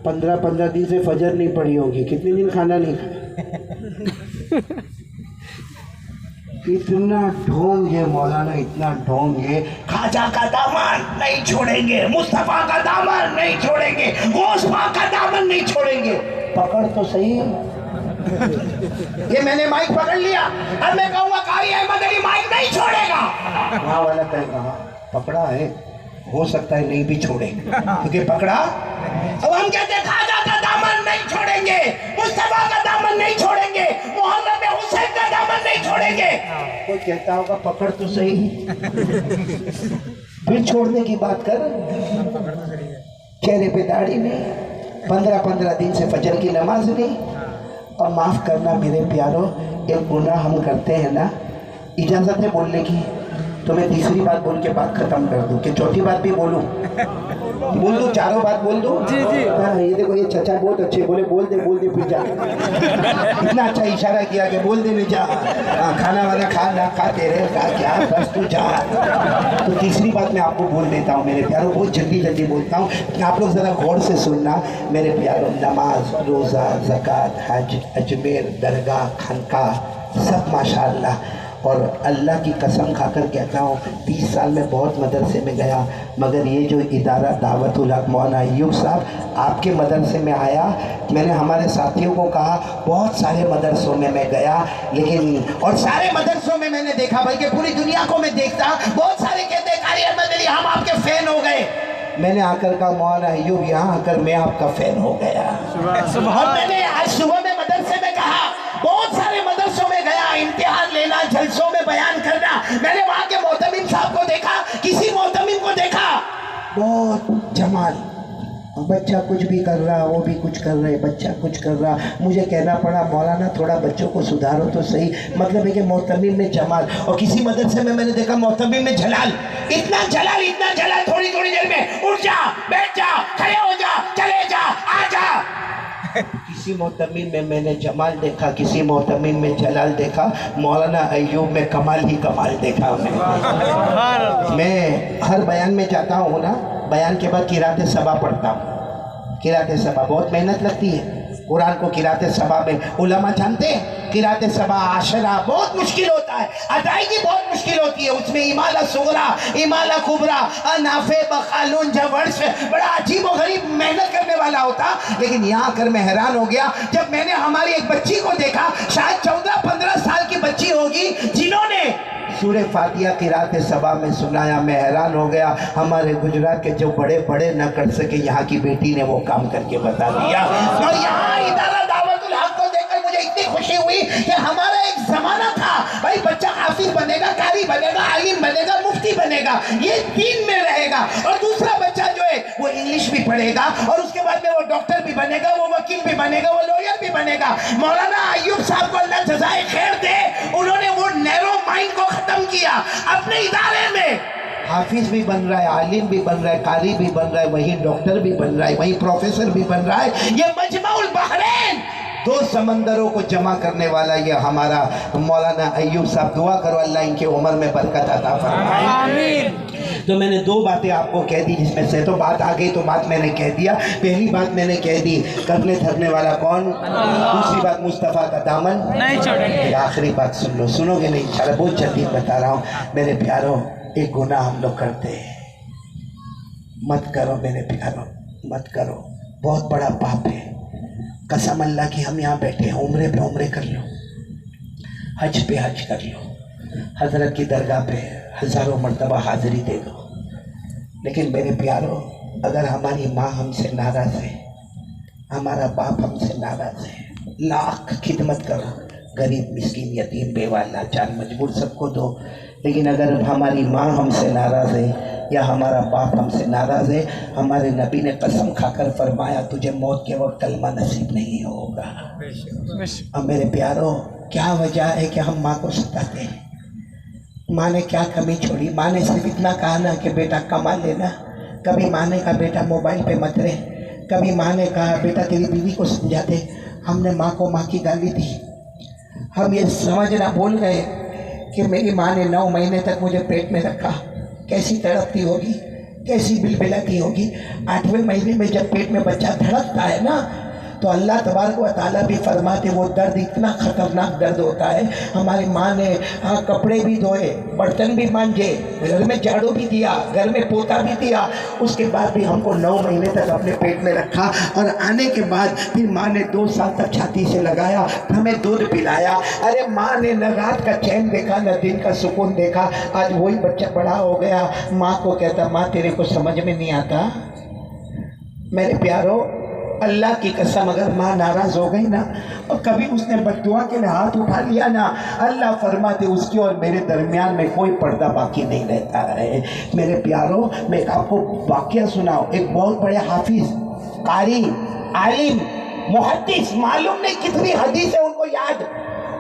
15 दिन से फजर नहीं पड़ी होगी, कितने दिन खाना नहीं खाए। इतना ढोंग है मौलाना, इतना ढोंग है। ख्वाजा का दामन नहीं छोड़ेंगे, मुस्तफा का दामन नहीं छोड़ेंगे, गौस पाक का दामन नहीं छोड़ेंगे। पकड़ तो सही। ये मैंने माइक पकड़ लिया, अब मैं कहूँगा कारी अहमद अली माइक नहीं छोड़ेगा। वहाँ वाला कहेगा पकड़ा है, हो सकता है नहीं भी छोड़े, क्योंकि पकड़ा। अब हम कहते हैं ख्वाजा का दामन नहीं छोड़ेंगे, मुस्तफा का दामन नहीं छोड़ेंगे, मोहम्मद हुसैन का दामन नहीं छोड़ेंगे। कोई कहता होगा पकड़ तो सही, फिर छोड़ने की बात कर। चेहरे पे दाढ़ी नहीं, 15 दिन से फजर की नमाज नहीं। और माफ़ करना मेरे प्यारो, एक गुनाह हम करते हैं ना, इजाज़त है बोलने की, तो मैं तीसरी बात बोल के बात खत्म कर दूं कि चौथी बात भी बोलूं? बोल दूं, चारों बात बोल दूं? जी। हाँ, ये देखो ये चचा बहुत अच्छे, बोले बोल दे फिर जा। इतना अच्छा इशारा किया कि बोल दे मैं जा। खाना वाना खा ना खा, तेरे का क्या, बस तू जा। तो तीसरी बात मैं आपको बोल देता हूँ मेरे प्यारों, बहुत जल्दी बोलता हूँ, आप लोग ज़रा गौर से सुनना मेरे प्यारों। नमाज, रोज़ा, ज़कात, हज, अजमेर, दरगाह, खानका, सब माशाअल्लाह। और अल्लाह की कसम खाकर कहता हूँ 30 साल में बहुत मदरसे में गया, मगर ये जो इदारा दावतुल हक मौलाना अय्यूब साहब आपके मदरसे में आया, मैंने हमारे साथियों को कहा बहुत सारे मदरसों में मैं गया, लेकिन और सारे मदरसों में मैंने देखा, बल्कि पूरी दुनिया को मैं देखता, बहुत सारे कहते कारी अहमद अली हम आपके फ़ैन हो गए। मैंने आकर कहा मौलाना अय्यूब यहाँ आकर मैं आपका फ़ैन हो गया। और मैंने आज सुबह में मदरसे में कहा, बहुत सारे मदरसों में गया, इम्तिहान लेना, जलसों में बयान करना, मैंने वहाँ के मोहतमिम साहब को देखा, किसी मोहतमिम को देखा, बहुत जमाल, बच्चा कुछ भी कर रहा, वो भी कुछ कर रहे, बच्चा कुछ कर रहा। मुझे कहना पड़ा मौलाना थोड़ा बच्चों को सुधारो तो सही, मतलब है कि मोहतमिम में जमाल, और किसी मदरसे में मैंने देखा मोहतमिम में जलाल, इतना जलाल, थोड़ी देर में उठ जा, बैठ जा, खड़े हो जा, चले जा, आ जा। किसी मोहतमिम में मैंने जमाल देखा, किसी मोहतमिम में जलाल देखा, मौलाना अय्यूब में कमाल ही कमाल देखा। मैं हर बयान में जाता हूँ ना, बयान के बाद किराते सबा पढ़ता हूँ। किराते सबा बहुत मेहनत लगती है, कुरान को किराते सबा में उलमा जानते हैं, किराते सबा आशरा बहुत मुश्किल होता है, अदायगी बहुत मुश्किल होती है, उसमें इमाला सुगरा, इमाला कुबरा, नाफे बखालून जवर्श, बड़ा अजीब और गरीब मेहनत करने वाला होता। लेकिन यहाँ आकर मैं हैरान हो गया जब मैंने हमारी एक बच्ची को देखा, शायद 14-15 साल की बच्ची होगी, जिन्होंने सूरे फातिहा किराते सबा में सुनाया। मैं हैरान हो गया, हमारे गुजरात के जो बड़े न कर सके, यहाँ की बेटी ने वो काम करके बता दिया। और यहाँ इदारा दावतुल हक को देखकर मुझे इतनी खुशी हुई कि हमारा एक जमाना था, भाई बच्चा हाफिज बनेगा, कारी बनेगा, आलिम बनेगा, بنے گا, یہ دین میں رہے گا. اور دوسرا بچہ جو ہے وہ انگلش بھی پڑھے گا اور اس کے بعد میں وہ ڈاکٹر بھی بنے گا, وہ وکیل بھی بنے گا, وہ لوئر بھی بنے گا. مولانا ایوب صاحب کو اللہ جزائے خیر دے, انہوں نے وہ نیرو مائنڈ کو ختم کیا. اپنے ادارے میں حافظ بھی بن رہا ہے, عالم بھی بن رہا ہے, قاری بھی بن رہا ہے, وہی ڈاکٹر بھی بن رہا ہے, وہی پروفیسر بھی بن رہا ہے. یہ مجمع البحرین, دو سمندروں کو جمع کرنے والا یہ ہمارا مولانا ایوب صاحب. دعا کرو اللہ ان کے عمر میں برکت عطا فرمائے. آمین. تو میں نے دو باتیں آپ کو کہہ دی, جس میں سے تو بات آ گئی تو بات میں نے کہہ دیا. پہلی بات میں نے کہہ دی, کرنے دھرنے والا کون؟ دوسری بات مصطفیٰ کا دامن نہیں چھوڑیں. آخری بات سن لو, سنو گے نہیں انشاءاللہ, بہت جلدی بتا رہا ہوں. میرے پیاروں, ایک گناہ ہم لوگ کرتے ہیں, مت کرو میرے پیاروں, مت کرو, بہت بڑا پاپ ہے. قسم اللہ کی ہم یہاں بیٹھے ہیں, عمرے پہ عمرے کر لو, حج پہ حج کر لو, حضرت کی درگاہ پہ ہزاروں مرتبہ حاضری دے دو. لیکن میرے پیاروں, اگر ہماری ماں ہم سے ناراض ہے, ہمارا باپ ہم سے ناراض ہے, لاکھ خدمت کرو, غریب مسکین یتیم بیوہ لاچار مجبور سب کو دو, لیکن اگر ہماری ماں ہم سے ناراض ہے یا ہمارا باپ ہم سے ناراض ہے, ہمارے نبی نے قسم کھا کر فرمایا تجھے موت کے وقت کلمہ نصیب نہیں ہوگا. اب میرے پیاروں, کیا وجہ ہے کہ ہم ماں کو ستاتے ہیں؟ ماں نے کیا کمی چھوڑی؟ ماں نے صرف اتنا کہا نا کہ بیٹا کما لینا. کبھی ماں نے کہا بیٹا موبائل پہ مت رہے, کبھی ماں نے کہا بیٹا تیری بیوی کو سمجھا دے. ہم نے ماں کو ماں کی گالی دی. ہم یہ سمجھنا بھول گئے کہ میری ماں نے 9 مہینے تک مجھے پیٹ میں رکھا, کیسی تڑپتی ہوگی, کیسی بلبلاتی ہوگی. 8ویں مہینے میں جب پیٹ میں بچہ دھڑکتا ہے نا, تو اللہ تبارک و تعالیٰ بھی فرماتے وہ درد اتنا خطرناک درد ہوتا ہے. ہماری ماں نے کپڑے بھی دھوئے, برتن بھی مانجے, گھر میں جھاڑو بھی دیا, گھر میں پوتا بھی دیا, اس کے بعد بھی ہم کو 9 مہینے تک اپنے پیٹ میں رکھا. اور آنے کے بعد پھر ماں نے 2 سال تک چھاتی سے لگایا, ہمیں دودھ پلایا. ارے ماں نے نہ رات کا چین دیکھا نہ دن کا سکون دیکھا. آج وہی بچہ بڑا ہو گیا, ماں کو کہتا ماں تیرے کو سمجھ میں نہیں آتا. میرے پیاروں, اللہ کی قسم اگر ماں ناراض ہو گئی نا, اور کبھی اس نے بد دعا کے لیے ہاتھ اٹھا لیا نا, اللہ فرماتے اس کے اور میرے درمیان میں کوئی پردہ باقی نہیں رہتا ہے. میرے پیاروں, میں آپ کو واقعہ سناؤں. ایک بہت بڑے حافظ, قاری, عالم, محدث, معلوم نہیں کتنی حدیث ہے ان کو یاد,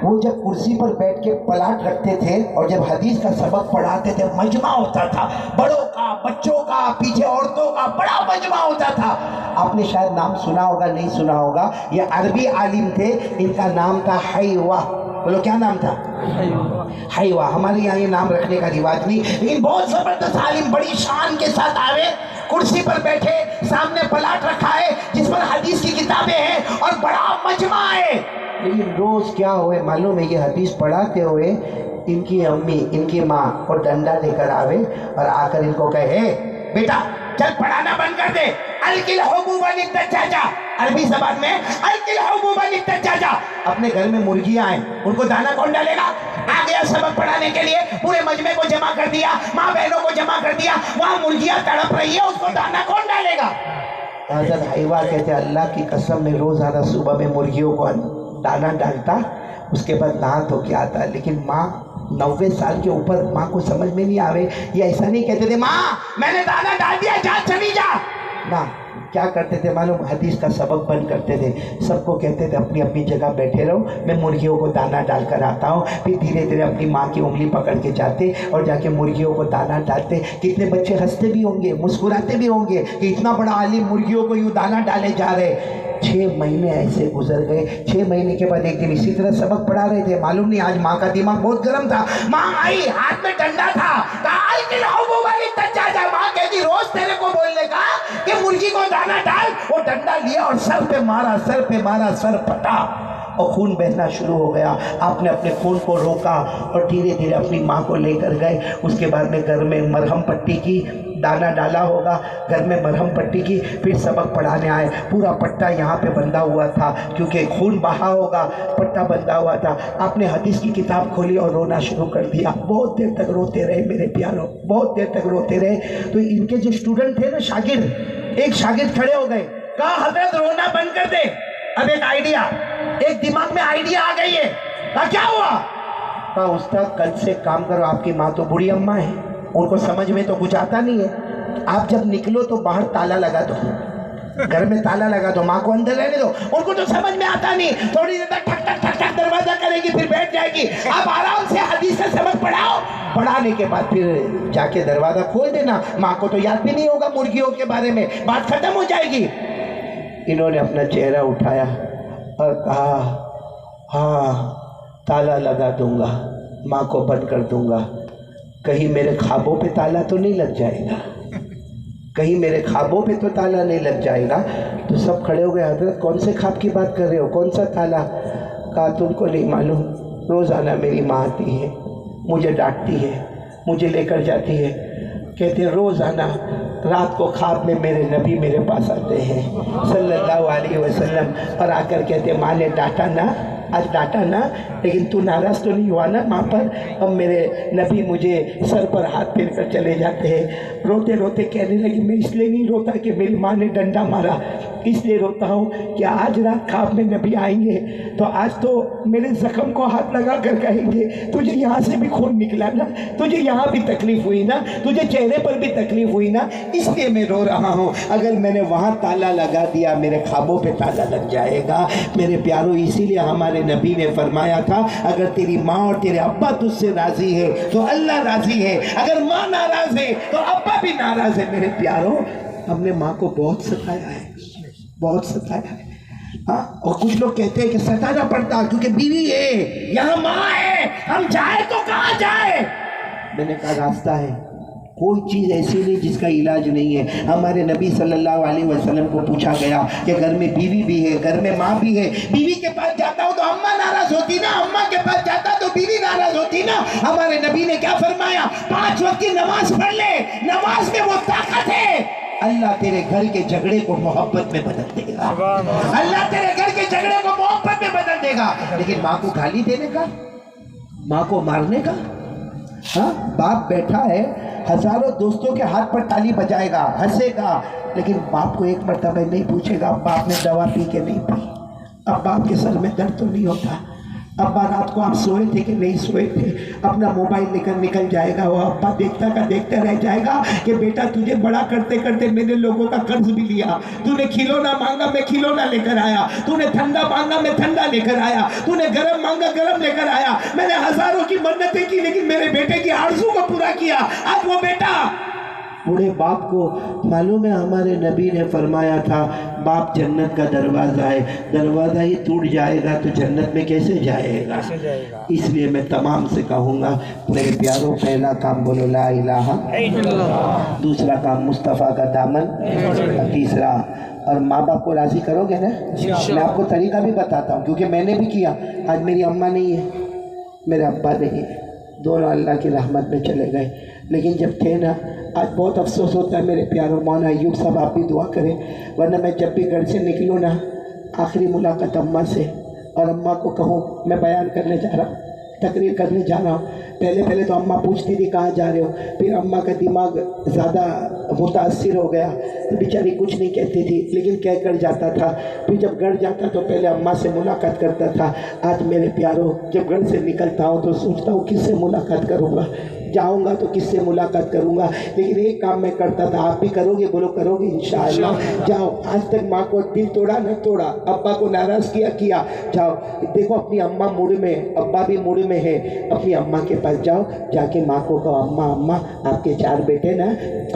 وہ جب کرسی پر بیٹھ کے پلاٹ رکھتے تھے اور جب حدیث کا سبق پڑھاتے تھے, مجمع ہوتا تھا, بڑوں کا, بچوں کا, پیچھے عورتوں کا بڑا مجمع ہوتا تھا. آپ نے شاید نام سنا ہوگا, نہیں سنا ہوگا. یہ عربی عالم تھے, ان کا نام تھا حیوہ. بولو کیا نام تھا؟ حیوہ. ہمارے یہاں یہ نام رکھنے کا رواج نہیں, لیکن بہت زبردست عالم, بڑی شان کے ساتھ آوے, کرسی پر بیٹھے, سامنے پلاٹ رکھا ہے جس پر حدیث کی کتابیں ہیں اور بڑا مجمع ہے. لیکن روز کیا ہوئے معلوم ہے, یہ حدیث پڑھاتے ہوئے ان کی امی, ان کی ماں اور ڈنڈا لے کر آوے اور آ کر ان کو کہے بیٹا چل پڑھانا بند کر دے. القل حبوبا للدجاجہ, عربی زبان میں القل حبوبا للدجاجہ. اپنے گھر میں مرغیاں ہیں, ان کو دانا کون ڈالے گا؟ آ گیا سبق پڑھانے کے لیے, پورے مجمع کو جمع کر دیا, ماں بہنوں کو جمع کر دیا, وہاں مرغیاں تڑپ رہی ہے, اس کو دانا کون ڈالے گا؟ حضرت حیوہ کہتے اللہ کی قسم میں روزانہ صبح میں مرغیوں کو دانا ڈالتا, اس کے بعد نہا دھو کے آتا. لیکن ماں 90 سال کے اوپر, ماں کو سمجھ میں نہیں آوے, یہ ایسا نہیں کہتے تھے ماں میں نے دانا ڈال دیا جا چلی جا نا. کیا کرتے تھے معلوم, حدیث کا سبق بند کرتے تھے, سب کو کہتے تھے اپنی اپنی جگہ بیٹھے رہو, میں مرغیوں کو دانا ڈال کر آتا ہوں. پھر دھیرے دھیرے اپنی ماں کی انگلی پکڑ کے جاتے اور جا کے مرغیوں کو دانا ڈالتے. کتنے بچے ہنستے بھی ہوں گے, مسکراتے بھی ہوں گے کہ اتنا بڑا عالم مرغیوں کو یوں دانا ڈالے جا رہے. 6 مہینے ایسے گزر گئے. 6 مہینے کے بعد ایک دن اسی طرح سبق پڑھا رہے تھے, معلوم نہیں آج ماں کا دماغ بہت گرم تھا. ماں آئی, ہاتھ میں ڈنڈا تھا, ماں کہتی روز تیرے کو بولنے کا کہ مرغی کو دانا ڈال. وہ ڈنڈا لیا اور سر پہ مارا, سر پہ مارا, سر پھٹا اور خون بہنا شروع ہو گیا. آپ نے اپنے خون کو روکا اور دھیرے دھیرے اپنی ماں کو لے کر گئے. اس کے بعد میں گھر میں مرہم پٹی کی, دانا ڈالا ہوگا, گھر میں مرہم پٹی کی, پھر سبق پڑھانے آئے. پورا پٹا یہاں پہ بندھا ہوا تھا کیونکہ خون بہا ہوگا, پٹا بندھا ہوا تھا. آپ نے حدیث کی کتاب کھولی اور رونا شروع کر دیا. بہت دیر تک روتے رہے میرے پیاروں, بہت دیر تک روتے رہے. تو ان کے جو اسٹوڈنٹ تھے نا, شاگرد, ایک شاگرد کھڑے ہو گئے, کہا حضرت رونا بند کر دے. اب ایک آئیڈیا, ایک دماغ میں آئیڈیا آ گئی ہے. کہا کیا ہوا؟ کہا استاد کل سے کام کرو, آپ کی ماں تو بوڑھی اماں ہے, उनको समझ में तो कुछ आता नहीं है। आप जब निकलो तो बाहर ताला लगा दो, घर में ताला लगा दो, माँ को अंदर रहने दो। उनको तो समझ में आता नहीं, थोड़ी देर तक ठक ठक ठक ठक दरवाजा करेगी, फिर बैठ जाएगी। आप आराम से हदीस से सबक पढ़ाओ, पढ़ाने के बाद फिर जाके दरवाजा खोल देना। माँ को तो याद भी नहीं होगा मुर्गियों के बारे में, बात खत्म हो जाएगी। इन्होंने अपना चेहरा उठाया और कहा, हाँ ताला लगा दूंगा, माँ को बंद कर दूंगा, कहीं मेरे ख्वाबों पे ताला तो नहीं लग जाएगा, कहीं मेरे ख्वाबों पे तो ताला नहीं लग जाएगा। तो सब खड़े हो गए, हजरत कौन से ख्वाब की बात कर रहे हो, कौन सा ताला? कहा तुमको नहीं मालूम, रोज़ाना मेरी माँ आती है, मुझे डांटती है, मुझे लेकर जाती है। कहते हैं रोज़ाना रात को ख्वाब में मेरे नबी मेरे पास आते हैं सल्लल्लाहु अलैहि वसल्लम, और आकर कहते हैं माँ ने डांटा ना, आज डांटा ना, लेकिन तू नाराज़ तो नहीं हुआ ना माँ पर? अब मेरे नबी मुझे सर पर हाथ फेर कर चले जाते हैं। रोते रोते कहने लगी, मैं इसलिए नहीं रोता कि मेरी माँ ने डंडा मारा, इसलिए रोता हूँ कि आज रात ख्वाब में नबी आएंगे तो आज तो मेरे ज़ख्म को हाथ लगा कर कहेंगे तुझे यहाँ से भी खून निकला ना, तुझे यहाँ भी तकलीफ़ हुई ना, तुझे चेहरे पर भी तकलीफ़ हुई ना, इसलिए मैं रो रहा हूँ। अगर मैंने वहाँ ताला लगा दिया, मेरे ख्वाबों पे ताला लग जाएगा। मेरे प्यारों, इसीलिए हमारे नबी ने फरमाया था, अगर तेरी माँ और तेरे अब्बा तुझसे राज़ी है तो अल्लाह राज़ी है, अगर माँ नाराज़ है तो अब्बा भी नाराज़ है। मेरे प्यारों, हमने माँ को बहुत सताया है, बहुत सताया है। हाँ, और कुछ लोग कहते हैं कि सताना पड़ता क्योंकि बीवी है, यहाँ माँ है, हम जाए तो कहाँ जाए? मैंने कहा रास्ता है, कोई चीज़ ऐसी नहीं जिसका इलाज नहीं है। हमारे नबी सल्लल्लाहु अलैहि वसल्लम को पूछा गया कि घर में बीवी भी है, घर में माँ भी है, बीवी के पास जाता हूँ तो अम्मा नाराज़ होती ना, अम्मा के पास जाता तो बीवी नाराज़ होती ना। हमारे नबी ने क्या फरमाया, 5 वक्त की नमाज पढ़ ले, नमाज में वो ताकत है, अल्लाह तेरे घर के झगड़े को मोहब्बत में बदल देगा, अल्लाह तेरे घर के झगड़े को मोहब्बत में बदल देगा। लेकिन माँ को गाली देने का, माँ को मारने का, हाँ, बाप बैठा है, हजारों दोस्तों के हाथ पर ताली बजाएगा, हंसेगा, लेकिन बाप को एक मर्तबा नहीं पूछेगा बाप ने दवा पी के नहीं पी, अब बाप के सर में दर्द तो नहीं होता, अब्बा रात को आप सोए थे कि नहीं सोए थे, अपना मोबाइल लेकर निकल जाएगा। वो अब्बा देखता का देखते रह जाएगा कि बेटा तुझे बड़ा करते करते मैंने लोगों का कर्ज भी लिया, तूने खिलौना मांगा मैं खिलौना लेकर आया, तूने ठंडा मांगा मैं ठंडा लेकर आया, तूने गरम मांगा गरम लेकर आया, मैंने हजारों की मन्नतें की लेकिन मेरे बेटे की आरज़ू को पूरा किया। आज वो बेटा, बूढ़े बाप को मालूम है हमारे नबी ने फरमाया था, बाप जन्नत का दरवाज़ा है, दरवाज़ा ही टूट जाएगा तो जन्नत में कैसे जाएगा? इसलिए मैं तमाम से कहूँगा मेरे प्यारों, पहला काम बोलो ला इलाहा, दूसरा काम मुस्तफ़ा का दामन, तीसरा, और माँ बाप को राज़ी करोगे ना? मैं आपको तरीका भी बताता हूँ क्योंकि मैंने भी किया। आज मेरी अम्मा नहीं है, मेरे अब्बा नहीं है, दोनों अल्लाह की रहमत में चले गए, लेकिन जब थे ना, आज बहुत अफसोस होता है मेरे प्यारों। मौलाना अय्यूब साहब आप भी दुआ करें, वरना मैं जब भी घर से निकलूँ ना, आखिरी मुलाकात अम्मा से, और अम्मा को कहूँ मैं बयान करने जा रहा हूँ, तकरीर करने जा रहा हूँ। पहले तो अम्मा पूछती थी कहाँ जा रहे हो, फिर अम्मा का दिमाग ज़्यादा मुतासिर हो गया तो बेचारी कुछ नहीं कहती थी, लेकिन कह कर जाता था। फिर जब घर जाता तो पहले अम्मा से मुलाकात करता था। आज मेरे प्यारों, जब घर से निकलता हूँ तो सोचता हूँ किससे मुलाकात करूँगा, जाऊँगा तो किससे मुलाकात करूँगा, लेकिन एक काम मैं करता था, आप भी करोगे? बोलो करोगे इंशाअल्लाह। जाओ, आज तक माँ को दिल तोड़ा न तोड़ा, अब्बा को नाराज़ किया, जाओ देखो अपनी अम्मा मूड में, अब्बा भी मूड में है, अपनी अम्मा के पास जाओ, जाके माँ को कहो अम्मा अम्मा आपके 4 बेटे ना,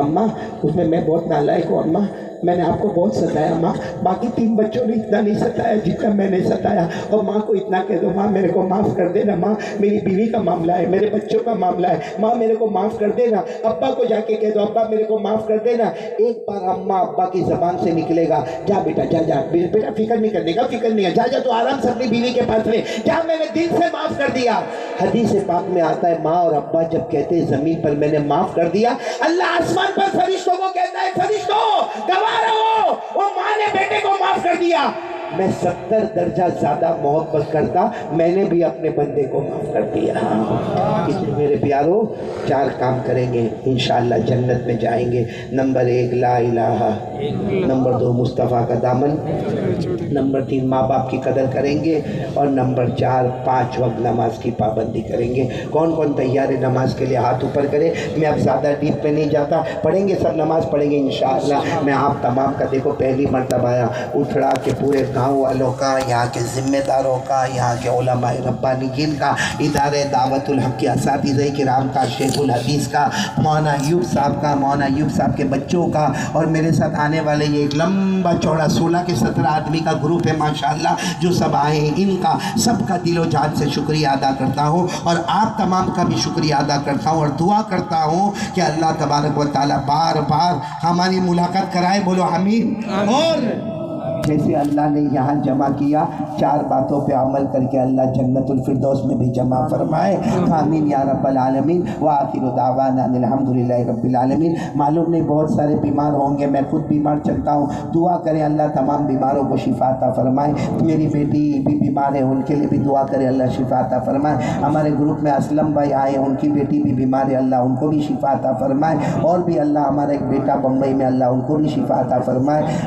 अम्मा उसमें मैं बहुत नालायक हूँ अम्मा, मैंने आपको बहुत सताया माँ, बाकी 3 बच्चों ने इतना नहीं सताया जितना मैंने सताया, और माँ को इतना कह दो माँ मेरे को माफ़ कर देना, माँ मेरी बीवी का मामला है, मेरे बच्चों का मामला है, माँ मेरे को माफ़ कर देना। अब्बा को जाके कह दो अब्बा मेरे को माफ़ कर देना। एक बार अम्मा अब्बा की ज़बान से निकलेगा, जा बेटा जा बेटा, फिक्र नहीं करने का, फिक्र नहीं है, जा तो आराम से अपनी बीवी के पास रहे, जा मैंने दिल से माफ़ कर दिया। हदीस पाक में आता है, माँ और अब्बा जब कहते हैं ज़मीन पर मैंने माफ़ कर दिया, अल्लाह आसमान पर फरिश्तों को कहता है, फरिश्तों गवाह रहो, वो माँ ने बेटे को माफ़ कर दिया। मैं 70 दर्जा ज़्यादा मोहब्बत करता, मैंने भी अपने बंदे को माफ़ कर दिया। इसलिए میرے پیاروں 4 کام کریں گے انشاءاللہ جنت میں جائیں گے. نمبر 1 لا الہ، نمبر 2 مصطفیٰ کا دامن، نمبر 3 ماں باپ کی قدر کریں گے، اور نمبر 4 5 وقت نماز کی پابندی کریں گے. کون کون تیار ہے نماز کے لیے؟ ہاتھ اوپر کرے. میں اب زیادہ ڈیپ پہ نہیں جاتا، پڑھیں گے سب، نماز پڑھیں گے انشاءاللہ. میں آپ تمام کا دیکھو پہلی مرتبہ آیا اٹھڑا کے پورے گاؤں والوں کا، یہاں کے ذمہ داروں کا، یہاں کے علماء ربانیین کا، ادارے دعوت الحق کے اساتذہ کرام کا، شیخ الحدیث کا، مولانا ایوب صاحب کا، مولانا ایوب صاحب کے بچوں کا، اور میرے ساتھ آنے والے یہ ایک لمبا چوڑا 16 کے 17 آدمی کا گروپ ہے ماشاءاللہ جو سب آئے ہیں. ان کا سب کا دل و جان سے شکریہ ادا کرتا ہوں، اور آپ تمام کا بھی شکریہ ادا کرتا ہوں، اور دعا کرتا ہوں کہ اللہ تبارک و تعالیٰ بار بار ہماری ملاقات کرائے. بولو آمین. اور جیسے اللہ نے یہاں جمع کیا 4 باتوں پہ عمل کر کے اللہ جنت الفردوس میں بھی جمع فرمائے. آمین یا رب العالمین. وآخر دعوانا ان الحمدللہ رب العالمین. معلوم نہیں بہت سارے بیمار ہوں گے، میں خود بیمار چلتا ہوں، دعا کریں اللہ تمام بیماروں کو شفا عطا فرمائے. میری بیٹی بھی بیمار ہے، ان کے لیے بھی دعا کرے اللہ شفا عطا فرمائے. ہمارے گروپ میں اسلم بھائی آئے، ان کی بیٹی بھی بیمار ہے، اللہ ان کو بھی شفا عطا فرمائے. اور بھی اللہ ہمارا ایک بیٹا بمبئی میں، اللہ ان کو بھی شفا عطا فرمائے.